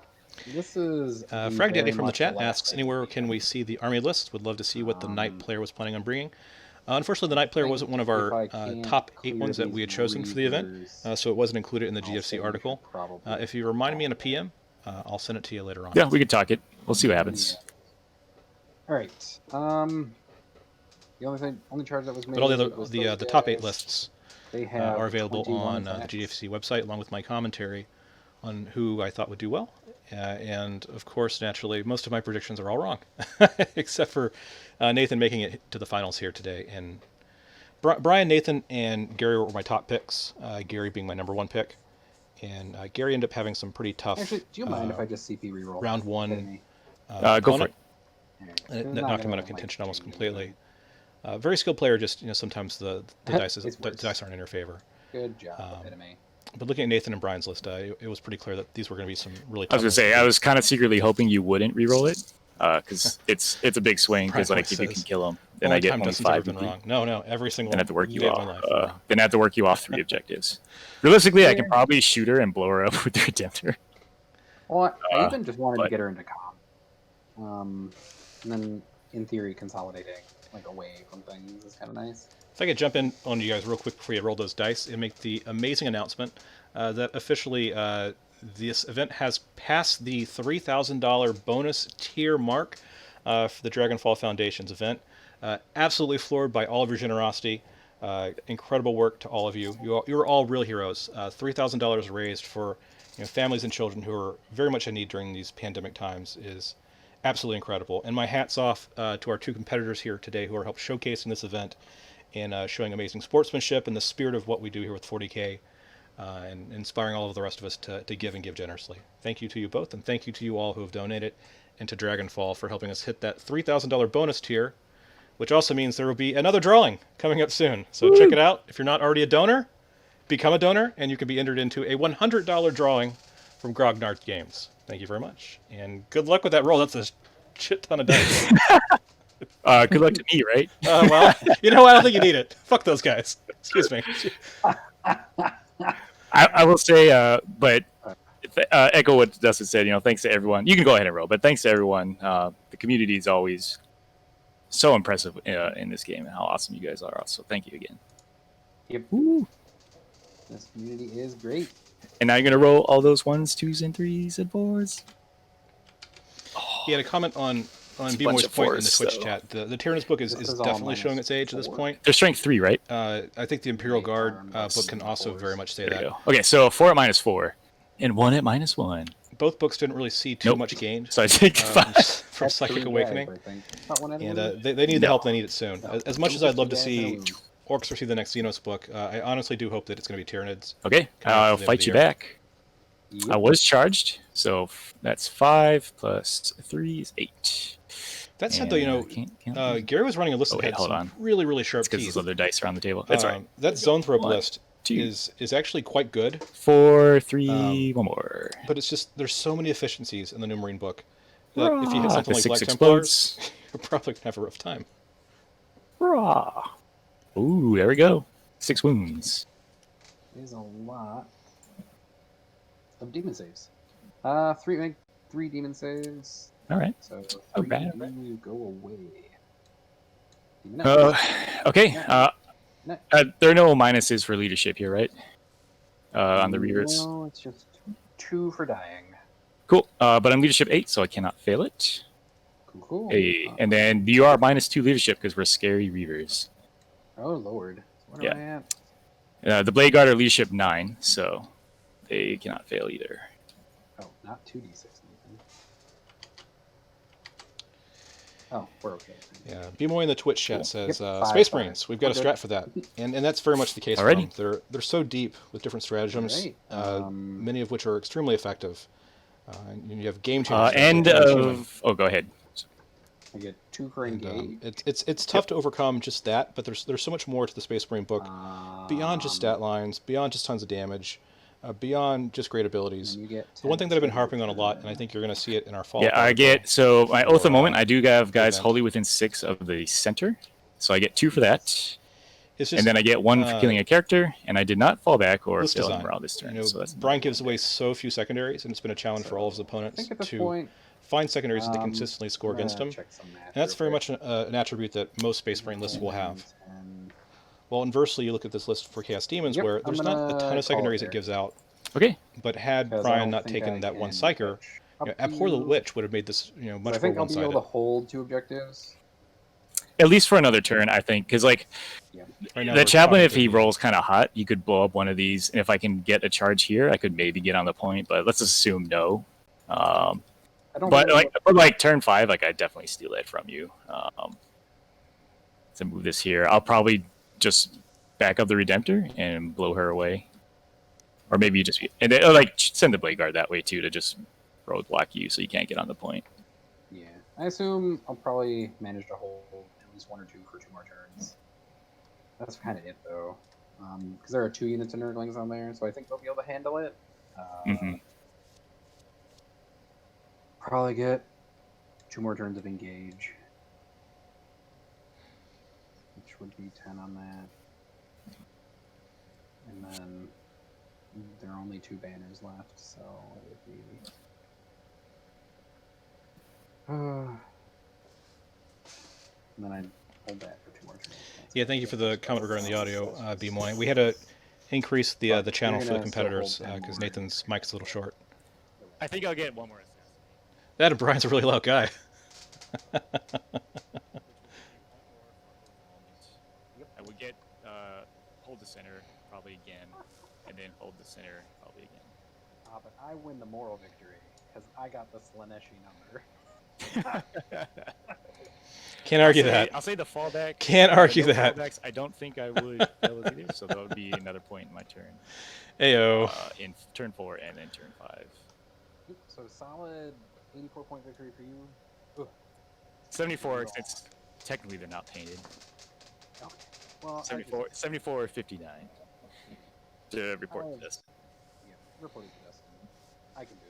C: this is...
A: Frag Daddy from the chat asks, anywhere can we see the army list? Would love to see what the knight player was planning on bringing. Unfortunately, the Night Player
C: think
A: wasn't one of
C: if
A: our
C: I can't
A: top 8
C: clear
A: ones that
C: these
A: we had chosen for the event,
C: reavers,
A: so it wasn't included in the
C: I'll say
A: GFC
C: we should
A: article.
C: probably
A: If you remind me in a
C: call it.
A: PM, I'll send it to you later on.
B: Yeah, we could talk it. We'll see what happens.
C: All right. The only charge that was made.
A: But all
C: was
A: the
C: those
A: top 8
C: guys.
A: lists
C: They have
A: are available
C: 21
A: on the
C: attacks.
A: GFC website, along with my commentary on who I thought would do well. And of course, naturally, most of my predictions are all wrong, except for Nathan making it to the finals here today. And Brian, Nathan, and Gary were my top picks. Gary being my number 1 pick, and Gary ended up having some pretty tough.
C: Actually, do you mind if I just CP reroll?
A: round 1
B: Go for it.
A: And it knocked him out of contention almost completely. Very skilled player, just sometimes the dice aren't in your favor.
C: Good job, Epitome.
A: But looking at Nathan and Brian's list, it was pretty clear that these were going to be some really
B: I
A: tough
B: was gonna
A: ones
B: say
A: to
B: I
A: beat.
B: was kind of secretly hoping you wouldn't re-roll it, because it's a big swing. Because
A: Brian
B: like if you
A: says,
B: can kill him, then
A: Only
B: I get
A: time
B: only
A: Dustin's ever
B: 5
A: been
B: BP.
A: wrong. No, every single
B: Then I have to work you
A: day of my
B: off.
A: life.
B: Then I have to work you off 3 objectives. Realistically, I can probably shoot her and blow her up with the Redemptor.
C: Well, I even just wanted to
B: but-
C: get her into com. And then, in theory, consolidating like away from things is kind of nice.
A: If I could jump in on you guys real quick before you roll those dice and make the amazing announcement that officially this event has passed the $3,000 bonus tier mark for the Dragon-Fall Foundation's event. Absolutely floored by all of your generosity. Incredible work to all of you. You're all real heroes. $3,000 raised for families and children who are very much in need during these pandemic times is absolutely incredible. And my hat's off to our 2 competitors here today who are helped showcasing this event and showing amazing sportsmanship and the spirit of what we do here with 40K and inspiring all of the rest of us to give and give generously. Thank you to you both, and thank you to you all who have donated, and to Dragon-Fall for helping us hit that $3,000 bonus tier, which also means there will be another drawing coming up soon. So check it out. If you're not already a donor, become a donor, and you can be entered into a $100 drawing from Grognard Games. Thank you very much, and good luck with that roll. That's a shit ton of dice.
B: Good luck to me, right?
A: Well, I don't think you need it. Fuck those guys. Excuse me.
B: I will say, but echo what Dustin said. Thanks to everyone. You can go ahead and roll, but thanks to everyone. The community is always so impressive in this game, and how awesome you guys are. So thank you again.
C: Yep.
B: Woo.
C: This community is great.
B: And now you're gonna roll all those 1s, 2s, and 3s and 4s.
A: He had a comment on
B: It's a
A: B-Moy's
B: bunch of
A: point in the
B: fours,
A: Twitch
B: though.
A: chat. The Tyrannus book is
C: This is all
A: definitely showing
C: minus
A: its age at this
C: 4.
A: point.
B: They're strength 3, right?
A: I think the Imperial Guard
C: Plus
A: book can also
C: fours.
A: very much say
B: There
A: that.
B: you go. Okay, so 4 at -4, and 1 at -1.
A: Both books didn't really see too
B: Nope.
A: much gain
B: So I take 5.
A: from
C: That's
A: Psychic
C: 3
A: Awakening,
C: guys, I think. Not one
A: and
C: enemy?
A: they need the
B: No.
A: help. They need it soon.
C: No.
A: As much as
C: Two
A: I'd love to
C: guys
A: see
C: and a wound.
A: Orcs receive the next Xenos book, I honestly do hope that it's going to be Tyranids.
B: Okay,
A: Coming up
B: I'll
A: to the end of
B: fight
A: the
B: you
A: year.
B: back.
C: Yep.
B: I was charged, so that's 5 plus 3 is 8.
A: That said,
B: And
A: though,
B: can't
A: Gary was running a list
B: Oh,
A: that
B: wait,
A: had
B: hold
A: some
B: on.
A: really, really sharp
B: because
A: teeth.
B: there's other dice around the table. That's right.
A: That Zone Thrope
B: 1,
A: list
B: 2,
A: is actually quite good,
B: 4, 3, 1 more.
A: but it's just there's so many efficiencies in the New Marine book that if you hit
B: Rah,
A: something
B: the
A: like
B: 6
A: Black
B: explodes.
A: Templars, you're probably gonna have a rough time.
B: Rah. Ooh, there we go. 6 wounds.
C: Is a lot of demon saves. Make 3 demon saves.
B: All right.
C: So
B: Oh,
C: 3
B: bad.
C: do go away. Demon out.
B: Okay.
C: No.
B: There are no minuses for leadership here, right? On the reavers.
C: No, it's just 2 for dying.
B: Cool. But I'm leadership 8, so I cannot fail it.
C: Cool.
B: Hey, and then you are -2 leadership because we're scary reavers.
C: Oh lord. What
B: Yeah.
C: am I at?
B: The Blade Guard are leadership 9, so they cannot fail either.
C: Oh, not 2d6 even. Oh, we're okay.
A: Yeah, B-Moy in the Twitch chat
B: Cool.
A: says,
C: Yep,
A: Space
C: 5,
A: Marines, we've got a
C: We're good.
A: strat for that. And that's very much the case for
B: Alrighty.
A: them. They're so deep with different stratagems,
C: Right.
A: many of which are extremely effective. And you have game changers.
B: End of... Oh, go ahead.
C: I get 2 for
A: And,
C: engage.
A: it's tough to overcome just that, but there's so much more to the Space Marine book beyond just stat lines, beyond just tons of damage, beyond just great abilities.
C: and you get
A: The one
C: 10
A: thing that I've been
C: for
A: harping on a lot, and I think you're going to see it in our fall.
B: Yeah, I
A: article,
B: get... So my Oath of Moment, I do have guys
A: event.
B: wholly within 6 of the center. So I get 2 for that.
A: it's just,
B: And then I get 1 for killing a character, and I did not fall back or
A: list
B: fail
A: design.
B: morale this turn. So that's
A: Brian gives away so few secondaries, and it's been a challenge for all of his
C: I
A: opponents
C: think at this
A: to
C: point,
A: find secondaries that they
C: um,
A: consistently score
C: I'm
A: against
C: gonna
A: him.
C: check some math
A: And that's
C: real
A: very
C: quick.
A: much an attribute that most Space Marine lists will have.
C: 10,
A: Well, inversely, you look at this list for Chaos Demons,
C: Yep,
A: where
C: I'm
A: there's not a ton
C: gonna
A: of
C: call it
A: secondaries it
C: there.
A: gives out.
B: Okay.
A: But had
C: Because I
A: Brian
C: don't
A: not
C: think
A: taken
C: I
A: that one
C: can
A: Psyker,
C: catch up to
A: Abhor the
C: you.
A: Witch would have made this much
C: I
A: more
C: think I'll be able
A: one-sided.
C: to hold 2 objectives.
B: At least for another turn, I think, because like
A: Right now
B: the
A: we're
B: chaplain,
A: talking
B: if he
A: 30.
B: rolls kind of hot, you could blow up one of these, and if I can get a charge here, I could maybe get on the point. But let's assume no.
C: I don't
B: But
C: really
B: like turn 5, like I definitely steal it from you. To move this here, I'll probably just back up the Redemptor and blow her away, or maybe you just and then, like send the Blade Guard that way too to just roadblock you so you can't get on the point.
C: Yeah, I assume I'll probably manage to hold at least 1 or 2 for 2 more turns. That's kind of it though, because there are 2 units of Nurglings on there, so I think they'll be able to handle it. Probably get 2 more turns of engage, which would be 10 on that, and then there are only 2 banners left, so it would be. And then I'd hold that for 2 more turns.
A: Yeah, thank you for the comment regarding the audio, B-Moy. We had to increase the channel for the
C: gonna still
A: competitors
C: hold 10
A: because
C: more.
A: Nathan's mic's a little short.
B: I think I'll get one more assassin.
A: That and Brian's a really loud guy.
B: I would get hold the center probably again, and then hold the center probably again.
C: But I win the moral victory because I got the Slaneshi number.
A: Can't argue that.
B: I'll say the fallback.
A: Can't argue that.
B: Fallbacks, I don't think I would fail it either, so that would be another point in my turn.
A: Ayo.
B: In turn 4 and then turn 5.
C: So solid 84-point victory for you. Ugh.
B: 74, since technically they're not painted.
C: Okay. Well,
B: 74 or 59. To report to this.
C: Yeah, report it to this. I can do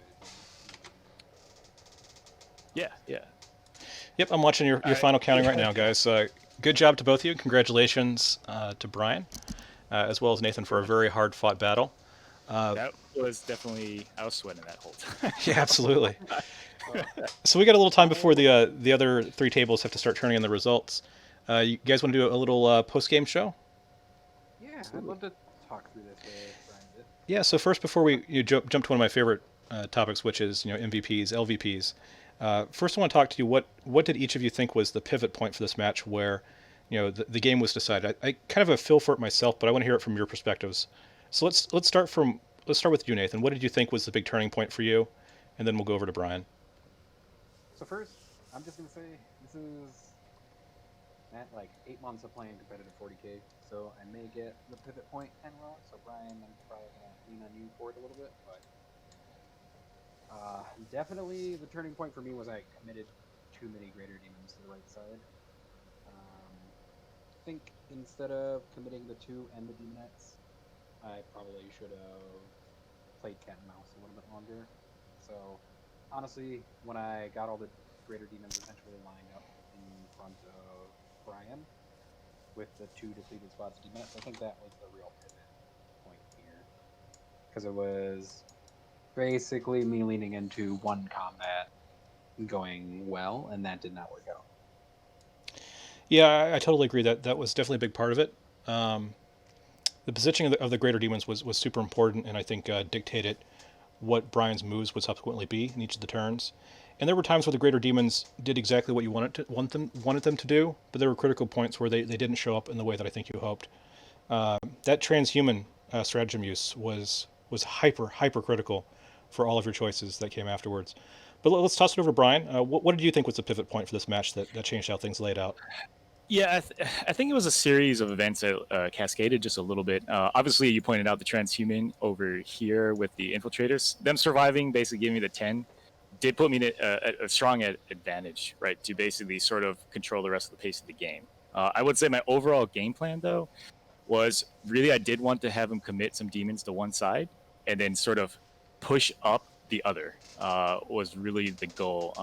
C: it.
B: Yeah.
A: Yep, I'm watching your final counting right now, guys. Good job to both of you. Congratulations to Brian, as well as Nathan for a very hard-fought battle.
B: That was definitely, I was sweating that whole time.
A: Yeah, absolutely. So we got a little time before the other 3 tables have to start turning in the results. You guys want to do a little post-game show?
C: Yeah, I'd love to talk through this with Brian a bit.
A: Yeah. So first, before we jump to one of my favorite topics, which is MVPs, LVPs. First, I want to talk to you. What did each of you think was the pivot point for this match, where the game was decided? I kind of have a feel for it myself, but I want to hear it from your perspectives. So let's start with you, Nathan. What did you think was the big turning point for you, and then we'll go over to Brian.
C: So first, I'm just gonna say this is at like 8 months of playing competitive 40k, so I may get the pivot point and wrong. So Brian, I'm probably gonna lean on you for it a little bit, but definitely the turning point for me was I committed too many Greater Demons to the right side. I think instead of committing the 2 and the Demonettes, I probably should have played cat and mouse a little bit longer. So honestly, when I got all the Greater Demons essentially lined up in front of Brian with the 2 depleted spots Demonettes, I think that was the real pivot point here. Because it was basically me leaning into 1 combat going well, and that did not work out.
A: Yeah, I totally agree that was definitely a big part of it. The positioning of the Greater Demons was super important, and I think dictated what Brian's moves would subsequently be in each of the turns. And there were times where the Greater Demons did exactly what you wanted them to do, but there were critical points where they didn't show up in the way that I think you hoped. That transhuman stratagem use was hyper critical for all of your choices that came afterwards. But let's toss it over to Brian. What did you think was the pivot point for this match that changed how things laid out?
B: Yeah, I think it was a series of events that cascaded just a little bit. Obviously, you pointed out the transhuman over here with the infiltrators. Them surviving basically giving me the 10 did put me in a strong advantage, right, to basically sort of control the rest of the pace of the game. I would say my overall game plan, though, was really I did want to have him commit some demons to one side and then sort of push up the other was really the goal.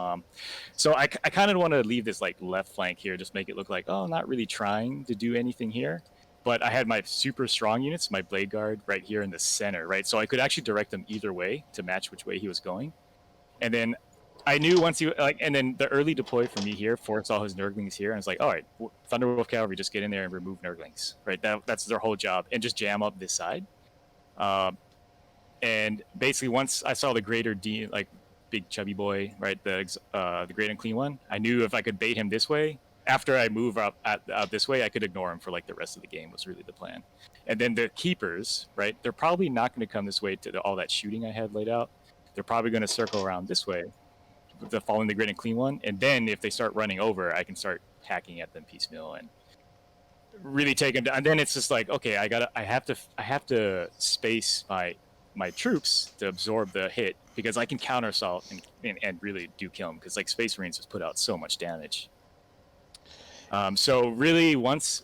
B: So I kind of want to leave this like left flank here, just make it look like, oh, not really trying to do anything here. But I had my super strong units, my Blade Guard right here in the center, right? So I could actually direct them either way to match which way he was going. And then I knew once he like, and then the early deploy for me here forced all his Nurglings here, and I was like, all right, Thunderwolf Cavalry, just get in there and remove Nurglings, right? That's their whole job, and just jam up this side. And basically, once I saw the greater D, like big chubby boy, right, the great and clean one, I knew if I could bait him this way, after I move up this way, I could ignore him for like the rest of the game. Was really the plan. And then the keepers, right, they're probably not going to come this way to all that shooting I had laid out. They're probably going to circle around this way, following the great and clean one. And then if they start running over, I can start hacking at them piecemeal and really take them down. And then it's just like, okay, I have to space my troops to absorb the hit, because I can counter assault and really do kill them, because like Space Marines just put out so much damage. So really, once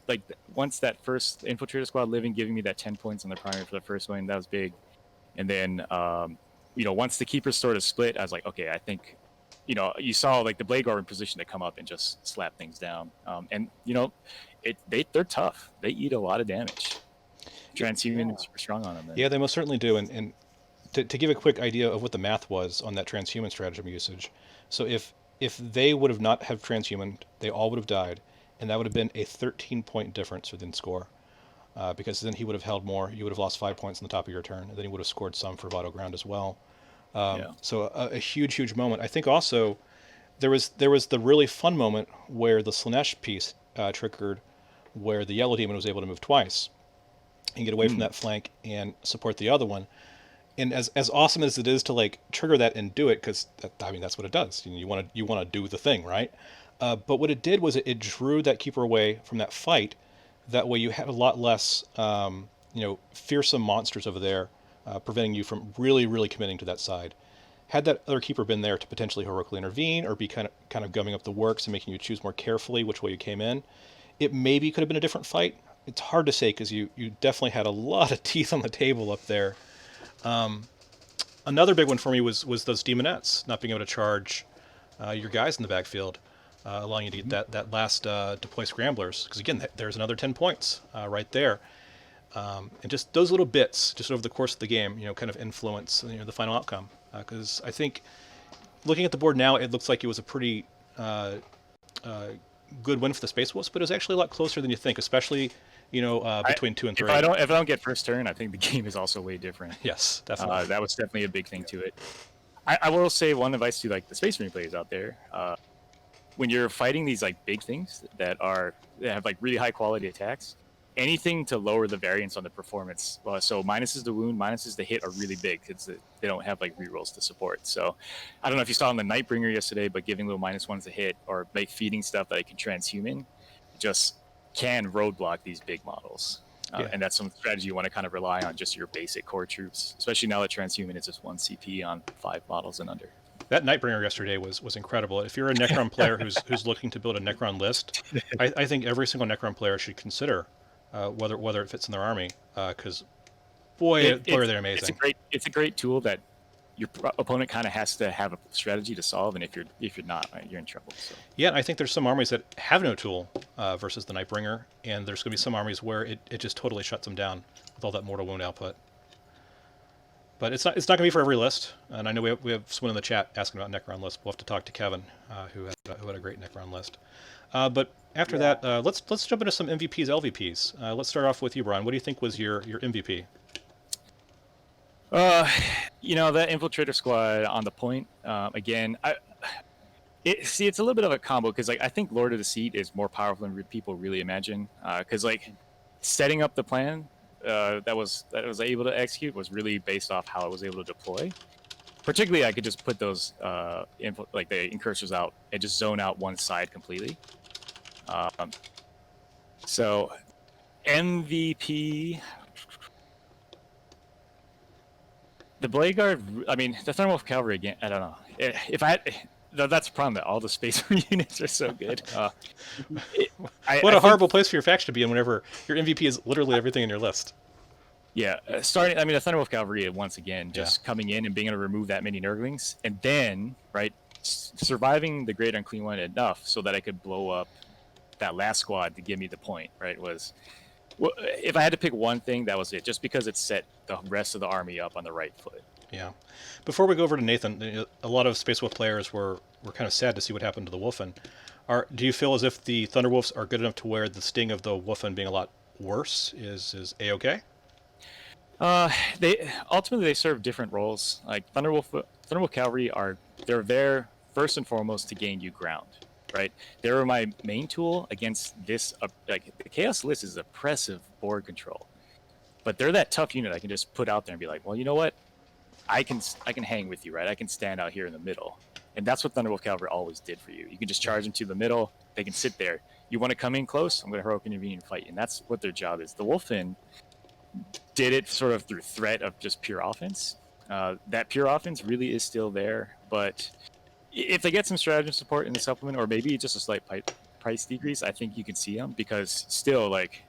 B: that first Infiltrator Squad living, giving me that 10 points on the primary for the first win, that was big. And then once the keepers sort of split, I was like, okay, I think, you saw like the Blade Guard in position to come up and just slap things down. And they're tough. They eat a lot of damage. Transhuman is super strong on them. Then.
A: Yeah, they most certainly do. And to give a quick idea of what the math was on that transhuman stratagem usage, so if they would have not have transhuman, they all would have died, and that would have been a 13-point difference within score, because then he would have held more. You would have lost 5 points on the top of your turn, and then he would have scored some for Vital Ground as well. So a huge moment. I think also there was the really fun moment where the Slanesh piece triggered, where the Yellow Demon was able to move twice and get away from that flank and support the other one. And as awesome as it is to like trigger that and do it, because that's what it does. You want to do the thing, right? But what it did was it drew that keeper away from that fight. That way you had a lot less fearsome monsters over there, preventing you from really committing to that side. Had that other keeper been there to potentially heroically intervene or be kind of gumming up the works and making you choose more carefully which way you came in, it maybe could have been a different fight. It's hard to say, because you definitely had a lot of teeth on the table up there. Another big one for me was those Demonettes not being able to charge your guys in the backfield, allowing you to get that last deploy Scramblers. Because again, there's another 10 points right there. And just those little bits, just over the course of the game, kind of influence the final outcome. Because I think, looking at the board now, it looks like it was a pretty good win for the Space Wolves, but it was actually a lot closer than you think, especially between 2 and 3.
B: If I don't get first turn, I think the game is also way different.
A: Yes, definitely.
B: That was definitely a big thing to it. I will say one advice to like the Space Marine players out there: when you're fighting these like big things that have like really high quality attacks, anything to lower the variance on the performance. So minuses the wound, minuses the hit are really big, because they don't have like rerolls to support. So I don't know if you saw on the Nightbringer yesterday, but giving little -1s a hit or like feeding stuff that I can transhuman just can roadblock these big models. And that's some strategy you want to kind of rely on, just your basic core troops, especially now that transhuman is just 1 CP on 5 models and under.
A: That Nightbringer yesterday was incredible. If you're a Necron player who's looking to build a Necron list, I think every single Necron player should consider whether it fits in their army, because boy, are they amazing.
B: It's a great tool that your opponent kind of has to have a strategy to solve, and if you're not, right, you're in trouble. So.
A: Yeah, I think there's some armies that have no tool versus the Nightbringer, and there's going to be some armies where it just totally shuts them down with all that mortal wound output. But it's not going to be for every list, and I know we have someone in the chat asking about Necron lists. We'll have to talk to Kevin, who had a great Necron list. But after that, let's jump into some MVPs, LVPs. Let's start off with you, Brian. What do you think was your MVP?
B: That Infiltrator Squad on the point. Again, it's a little bit of a combo, because like I think Lord of the Seat is more powerful than people really imagine. Because like setting up the plan that was able to execute was really based off how I was able to deploy. Particularly, I could just put those the incursors out and just zone out one side completely. So MVP. The Blade Guard, I mean, the Thermal Cavalry again. I don't know. That's the problem. That all the Space Marine units are so good.
A: What a horrible place for your faction to be in whenever your MVP is literally everything in your list.
B: Yeah, the Thunderwolf Cavalry once again just coming in and being able to remove that many Nurglings, and then surviving the Great Unclean One enough so that I could blow up that last squad to give me the point. If I had to pick one thing, that was it. Just because it set the rest of the army up on the right foot.
A: Yeah. Before we go over to Nathan, a lot of Space Wolf players were kind of sad to see what happened to the Wolfen. Do you feel as if the Thunderwolves are good enough to where the sting of the Wolfen being a lot worse is A-okay?
B: They ultimately they serve different roles. Like Thunderwolf Cavalry they're there first and foremost to gain you ground, right? They're my main tool against this. Like the Chaos List is oppressive board control, but they're that tough unit I can just put out there and be like, well, you know what? I can hang with you, right? I can stand out here in the middle, and that's what Thunderwolf Cavalry always did for you. You can just charge into the middle. They can sit there. You want to come in close? I'm going to heroic intervene and fight you, and that's what their job is. The Wolfen did it sort of through threat of just pure offense. That pure offense really is still there, but if they get some stratagem support in the supplement, or maybe just a slight price decrease, I think you can see them, because still, like,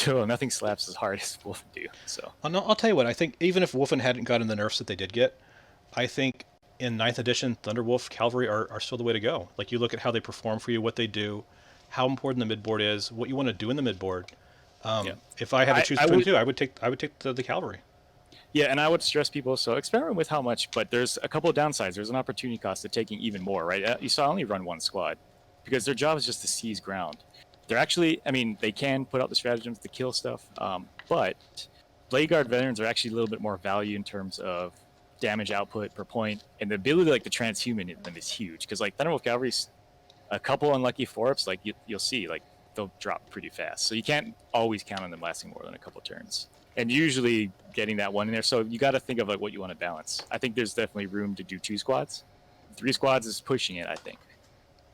B: nothing slaps as hard as Wolfen do. So
A: I'll tell you what, I think even if Wolfen hadn't gotten the nerfs that they did get, I think in 9th edition, Thunderwolf Cavalry are still the way to go. Like, you look at how they perform for you, what they do, how important the midboard is, what you want to do in the midboard. If I had to choose between the two, I would take the Cavalry.
B: Yeah, and I would stress people, so experiment with how much, but there's a couple of downsides. There's an opportunity cost of taking even more, right? You saw only run one squad, because their job is just to seize ground. They're actually, I mean, they can put out the stratagems to kill stuff, but Blade Guard veterans are actually a little bit more value in terms of damage output per point, and the ability like to transhuman them is huge, because like Thunderwolf Cavalry's a couple unlucky 4-ups, like you'll see, like they'll drop pretty fast. So you can't always count on them lasting more than a couple turns. And usually getting that one in there. So you got to think of like what you want to balance. I think there's definitely room to do 2 squads. 3 squads is pushing it, I think.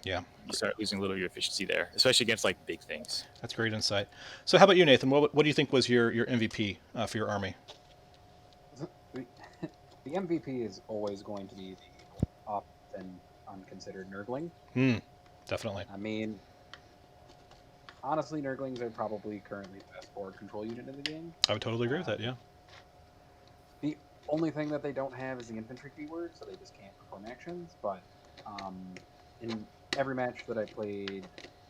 A: Yeah.
B: You start losing a little of your efficiency there, especially against like big things.
A: That's great insight. So how about you, Nathan? What do you think was your MVP for your army?
C: The MVP is always going to be the often unconsidered Nurgling.
A: Definitely.
C: I mean, honestly, Nurglings are probably currently the best board control unit in the game.
A: I would totally agree with that, yeah.
C: The only thing that they don't have is the infantry keyword, so they just can't perform actions. But in every match that I played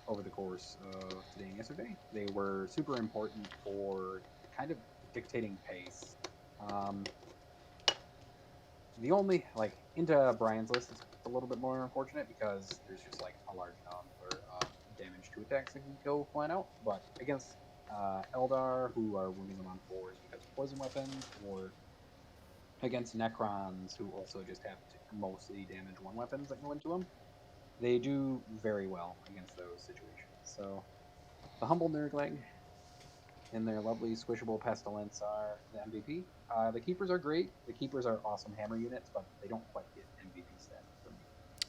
C: over the course of today and yesterday, they were super important for kind of dictating pace. The only, like, into Brian's list, it's a little bit more unfortunate because there's just, like, a large number of damage to attacks that can go flying out. But against Eldar, who are wounding them on 4s because of poison weapons, or against Necrons, who also just have to mostly damage 1 weapons that go into them, they do very well against those situations. So the Humble Nurgling and their lovely squishable Pestilence are the MVP. The Keepers are great. The Keepers are awesome hammer units, but they don't quite get MVP status for me.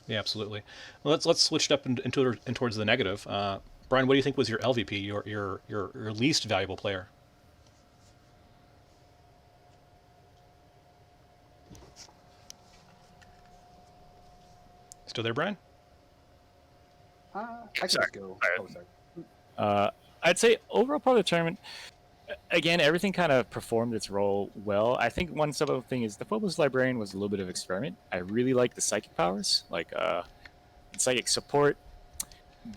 A: Yeah, absolutely. Well, let's switch it up and towards the negative. Brian, what do you think was your LVP, your least valuable player? Still there, Brian?
C: I can just go. Oh, sorry.
B: I'd say overall part of the tournament, again, everything kind of performed its role well. I think one subtle thing is the Phobos Librarian was a little bit of experiment. I really like the psychic powers, like psychic support,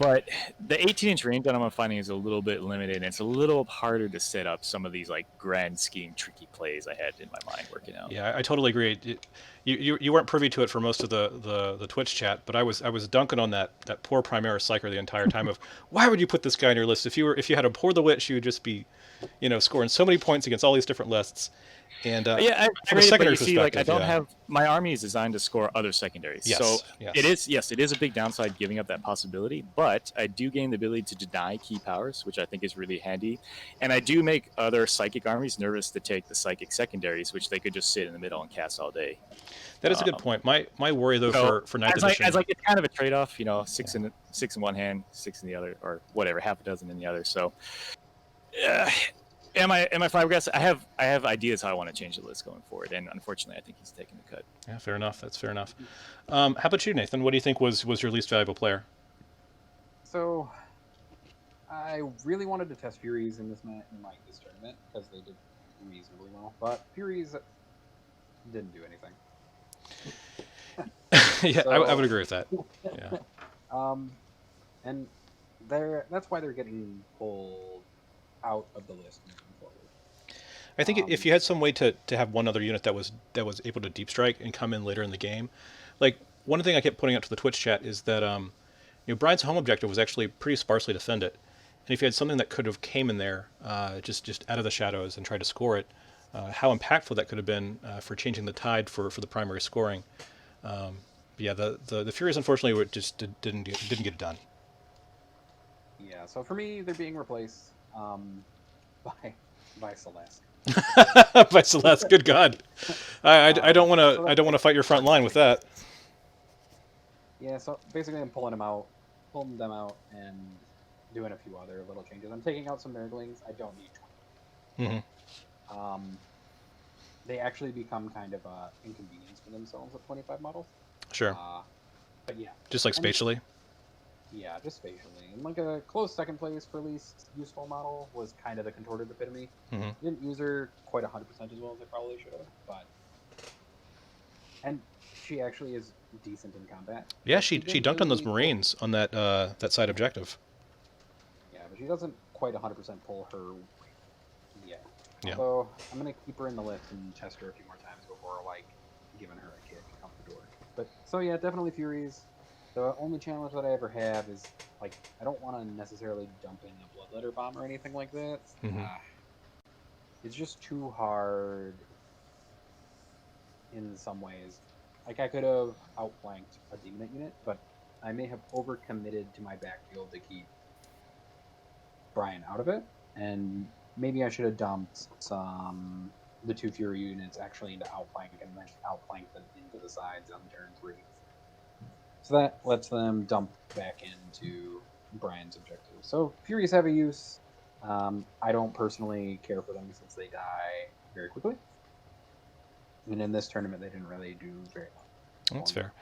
B: but the 18-inch range that I'm finding is a little bit limited, and it's a little harder to set up some of these like grand scheme tricky plays I had in my mind working out.
A: Yeah, I totally agree. You weren't privy to it for most of the Twitch chat, but I was dunking on that poor Primaris Psyker the entire time of why would you put this guy on your list? If you had a Pour the Witch, you would just be, scoring so many points against all these different lists. And
B: I
A: from a
B: read it, but
A: secondary
B: you see, like I
A: perspective,
B: don't
A: yeah.
B: have my army is designed to score other secondaries.
A: Yes,
B: So
A: yes.
B: it is a big downside giving up that possibility, but I do gain the ability to deny key powers, which I think is really handy. And I do make other psychic armies nervous to take the psychic secondaries, which they could just sit in the middle and cast all day.
A: That is a good point. My worry though for 9th edition,
B: as it's kind of a trade-off, 6 in one hand, 6 in the other, or whatever, half a dozen in the other. So am I flabbergasted? I have ideas how I want to change the list going forward, and unfortunately I think he's taking the cut.
A: Yeah, fair enough. That's fair enough. How about you, Nathan? What do you think was your least valuable player?
C: So I really wanted to test Furies in this tournament because they did reasonably well, but Furies didn't do anything.
A: Yeah,
C: So,
A: I would agree with that. Yeah.
C: And that's why they're getting pulled out of the list moving forward.
A: I think if you had some way to have one other unit that was able to deep strike and come in later in the game, like one thing I kept putting out to the Twitch chat is that Brian's home objective was actually pretty sparsely defended, and if you had something that could have came in there just out of the shadows and tried to score it, how impactful that could have been for changing the tide for the primary scoring. Yeah, the Furies unfortunately just didn't get it done.
C: Yeah, so for me, they're being replaced by Celeste.
A: By Celeste, good God, I don't want to fight your front line with that.
C: Yeah, so basically I'm pulling them out and doing a few other little changes. I'm taking out some Nurglings. I don't need 20.
A: Mm-hmm.
C: They actually become kind of an inconvenience for themselves at 25 models.
A: Sure.
C: But yeah.
A: Just like spatially?
C: Yeah, just spatially. And like a close second place for least useful model was kind of the contorted epitome.
A: Mm-hmm.
C: Didn't use her quite 100% as well as I probably should have, but... And she actually is decent in combat.
A: Yeah, she dunked on those Marines on that that side objective.
C: Yeah, but she doesn't quite 100% pull her weight yet.
A: Yeah.
C: So I'm going to keep her in the list and test her a few more times before, like, giving her a kick out the door. But, so yeah, definitely Furies. The only challenge that I ever have is, like, I don't want to necessarily dump in a Bloodletter Bomb or anything like that.
A: Mm-hmm.
C: It's just too hard in some ways. Like, I could have outflanked a Demonite unit, but I may have overcommitted to my backfield to keep Brian out of it, and maybe I should have dumped the 2 Fury units actually into outflank and then outflank them into the sides on turn 3. So that lets them dump back into Brian's objective. So Furies have a use. I don't personally care for them since they die very quickly. And in this tournament, they didn't really do very well.
A: That's fair.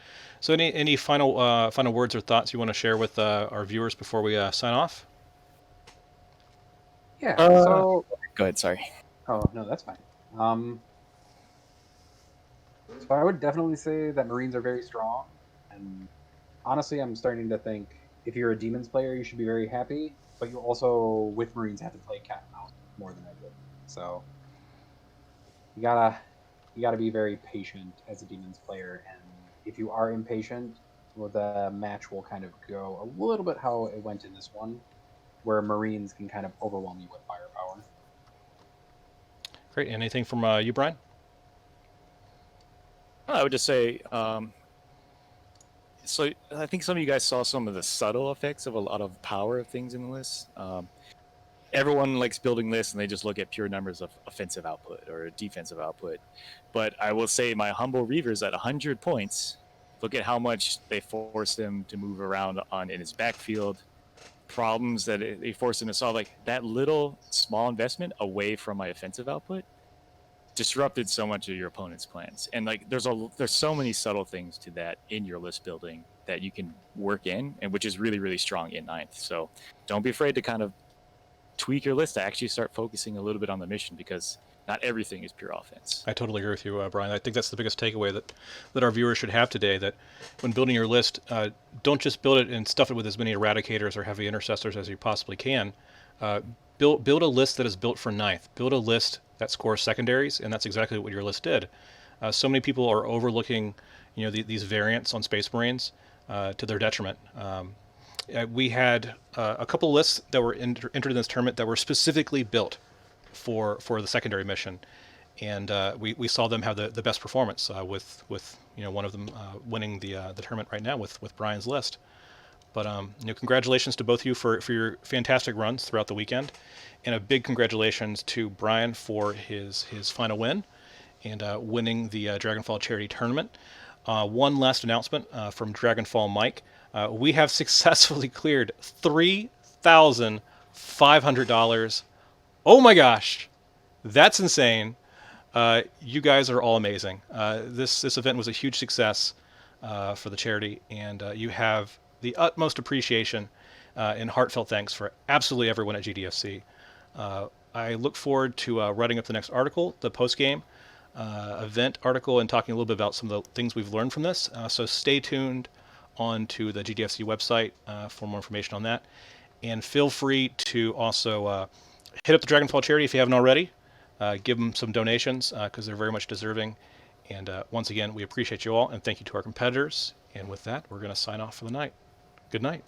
A: So any final final words or thoughts you want to share with our viewers before we sign off?
C: Yeah, so...
B: Go ahead, sorry.
C: Oh, no, that's fine. So I would definitely say that Marines are very strong. And honestly, I'm starting to think if you're a Demons player, you should be very happy. But you also, with Marines, have to play cat and mouse more than I did. So you gotta be very patient as a Demons player. And if you are impatient, well, the match will kind of go a little bit how it went in this one, where Marines can kind of overwhelm you with firepower.
A: Great. Anything from you, Brian?
B: I would just say, so I think some of you guys saw some of the subtle effects of a lot of power of things in the list. Everyone likes building lists and they just look at pure numbers of offensive output or defensive output. But I will say my humble Reavers at 100 points, look at how much they force him to move around in his backfield, problems that they force him to solve. Like that little small investment away from my offensive output disrupted so much of your opponent's plans. And like there's so many subtle things to that in your list building that you can work in, and which is really, really strong in 9th. So don't be afraid to kind of tweak your list to actually start focusing a little bit on the mission, because not everything is pure offense.
A: I totally agree with you, Brian. I think that's the biggest takeaway that our viewers should have today, that when building your list, don't just build it and stuff it with as many Eradicators or heavy intercessors as you possibly can. Build a list that is built for 9th. Build a list that scores secondaries, and that's exactly what your list did. So many people are overlooking, these variants on Space Marines to their detriment. We had a couple lists that were entered in this tournament that were specifically built for the secondary mission, and we saw them have the best performance with one of them winning the tournament right now with Brian's list. But congratulations to both of you for your fantastic runs throughout the weekend, and a big congratulations to Brian for his final win and winning the Dragon-Fall Charity Tournament. One last announcement from Dragon-Fall Mike. We have successfully cleared $3,500. Oh my gosh, that's insane. You guys are all amazing. This event was a huge success for the charity, and you have the utmost appreciation and heartfelt thanks for absolutely everyone at GDFC. I look forward to writing up the next article, the post-game event article, and talking a little bit about some of the things we've learned from this. So stay tuned on to the GDFC website for more information on that. And feel free to also hit up the Dragon-Fall Charity if you haven't already. give them some donations because they're very much deserving. And once again, we appreciate you all, and thank you to our competitors. And with that, we're going to sign off for the night. Good night.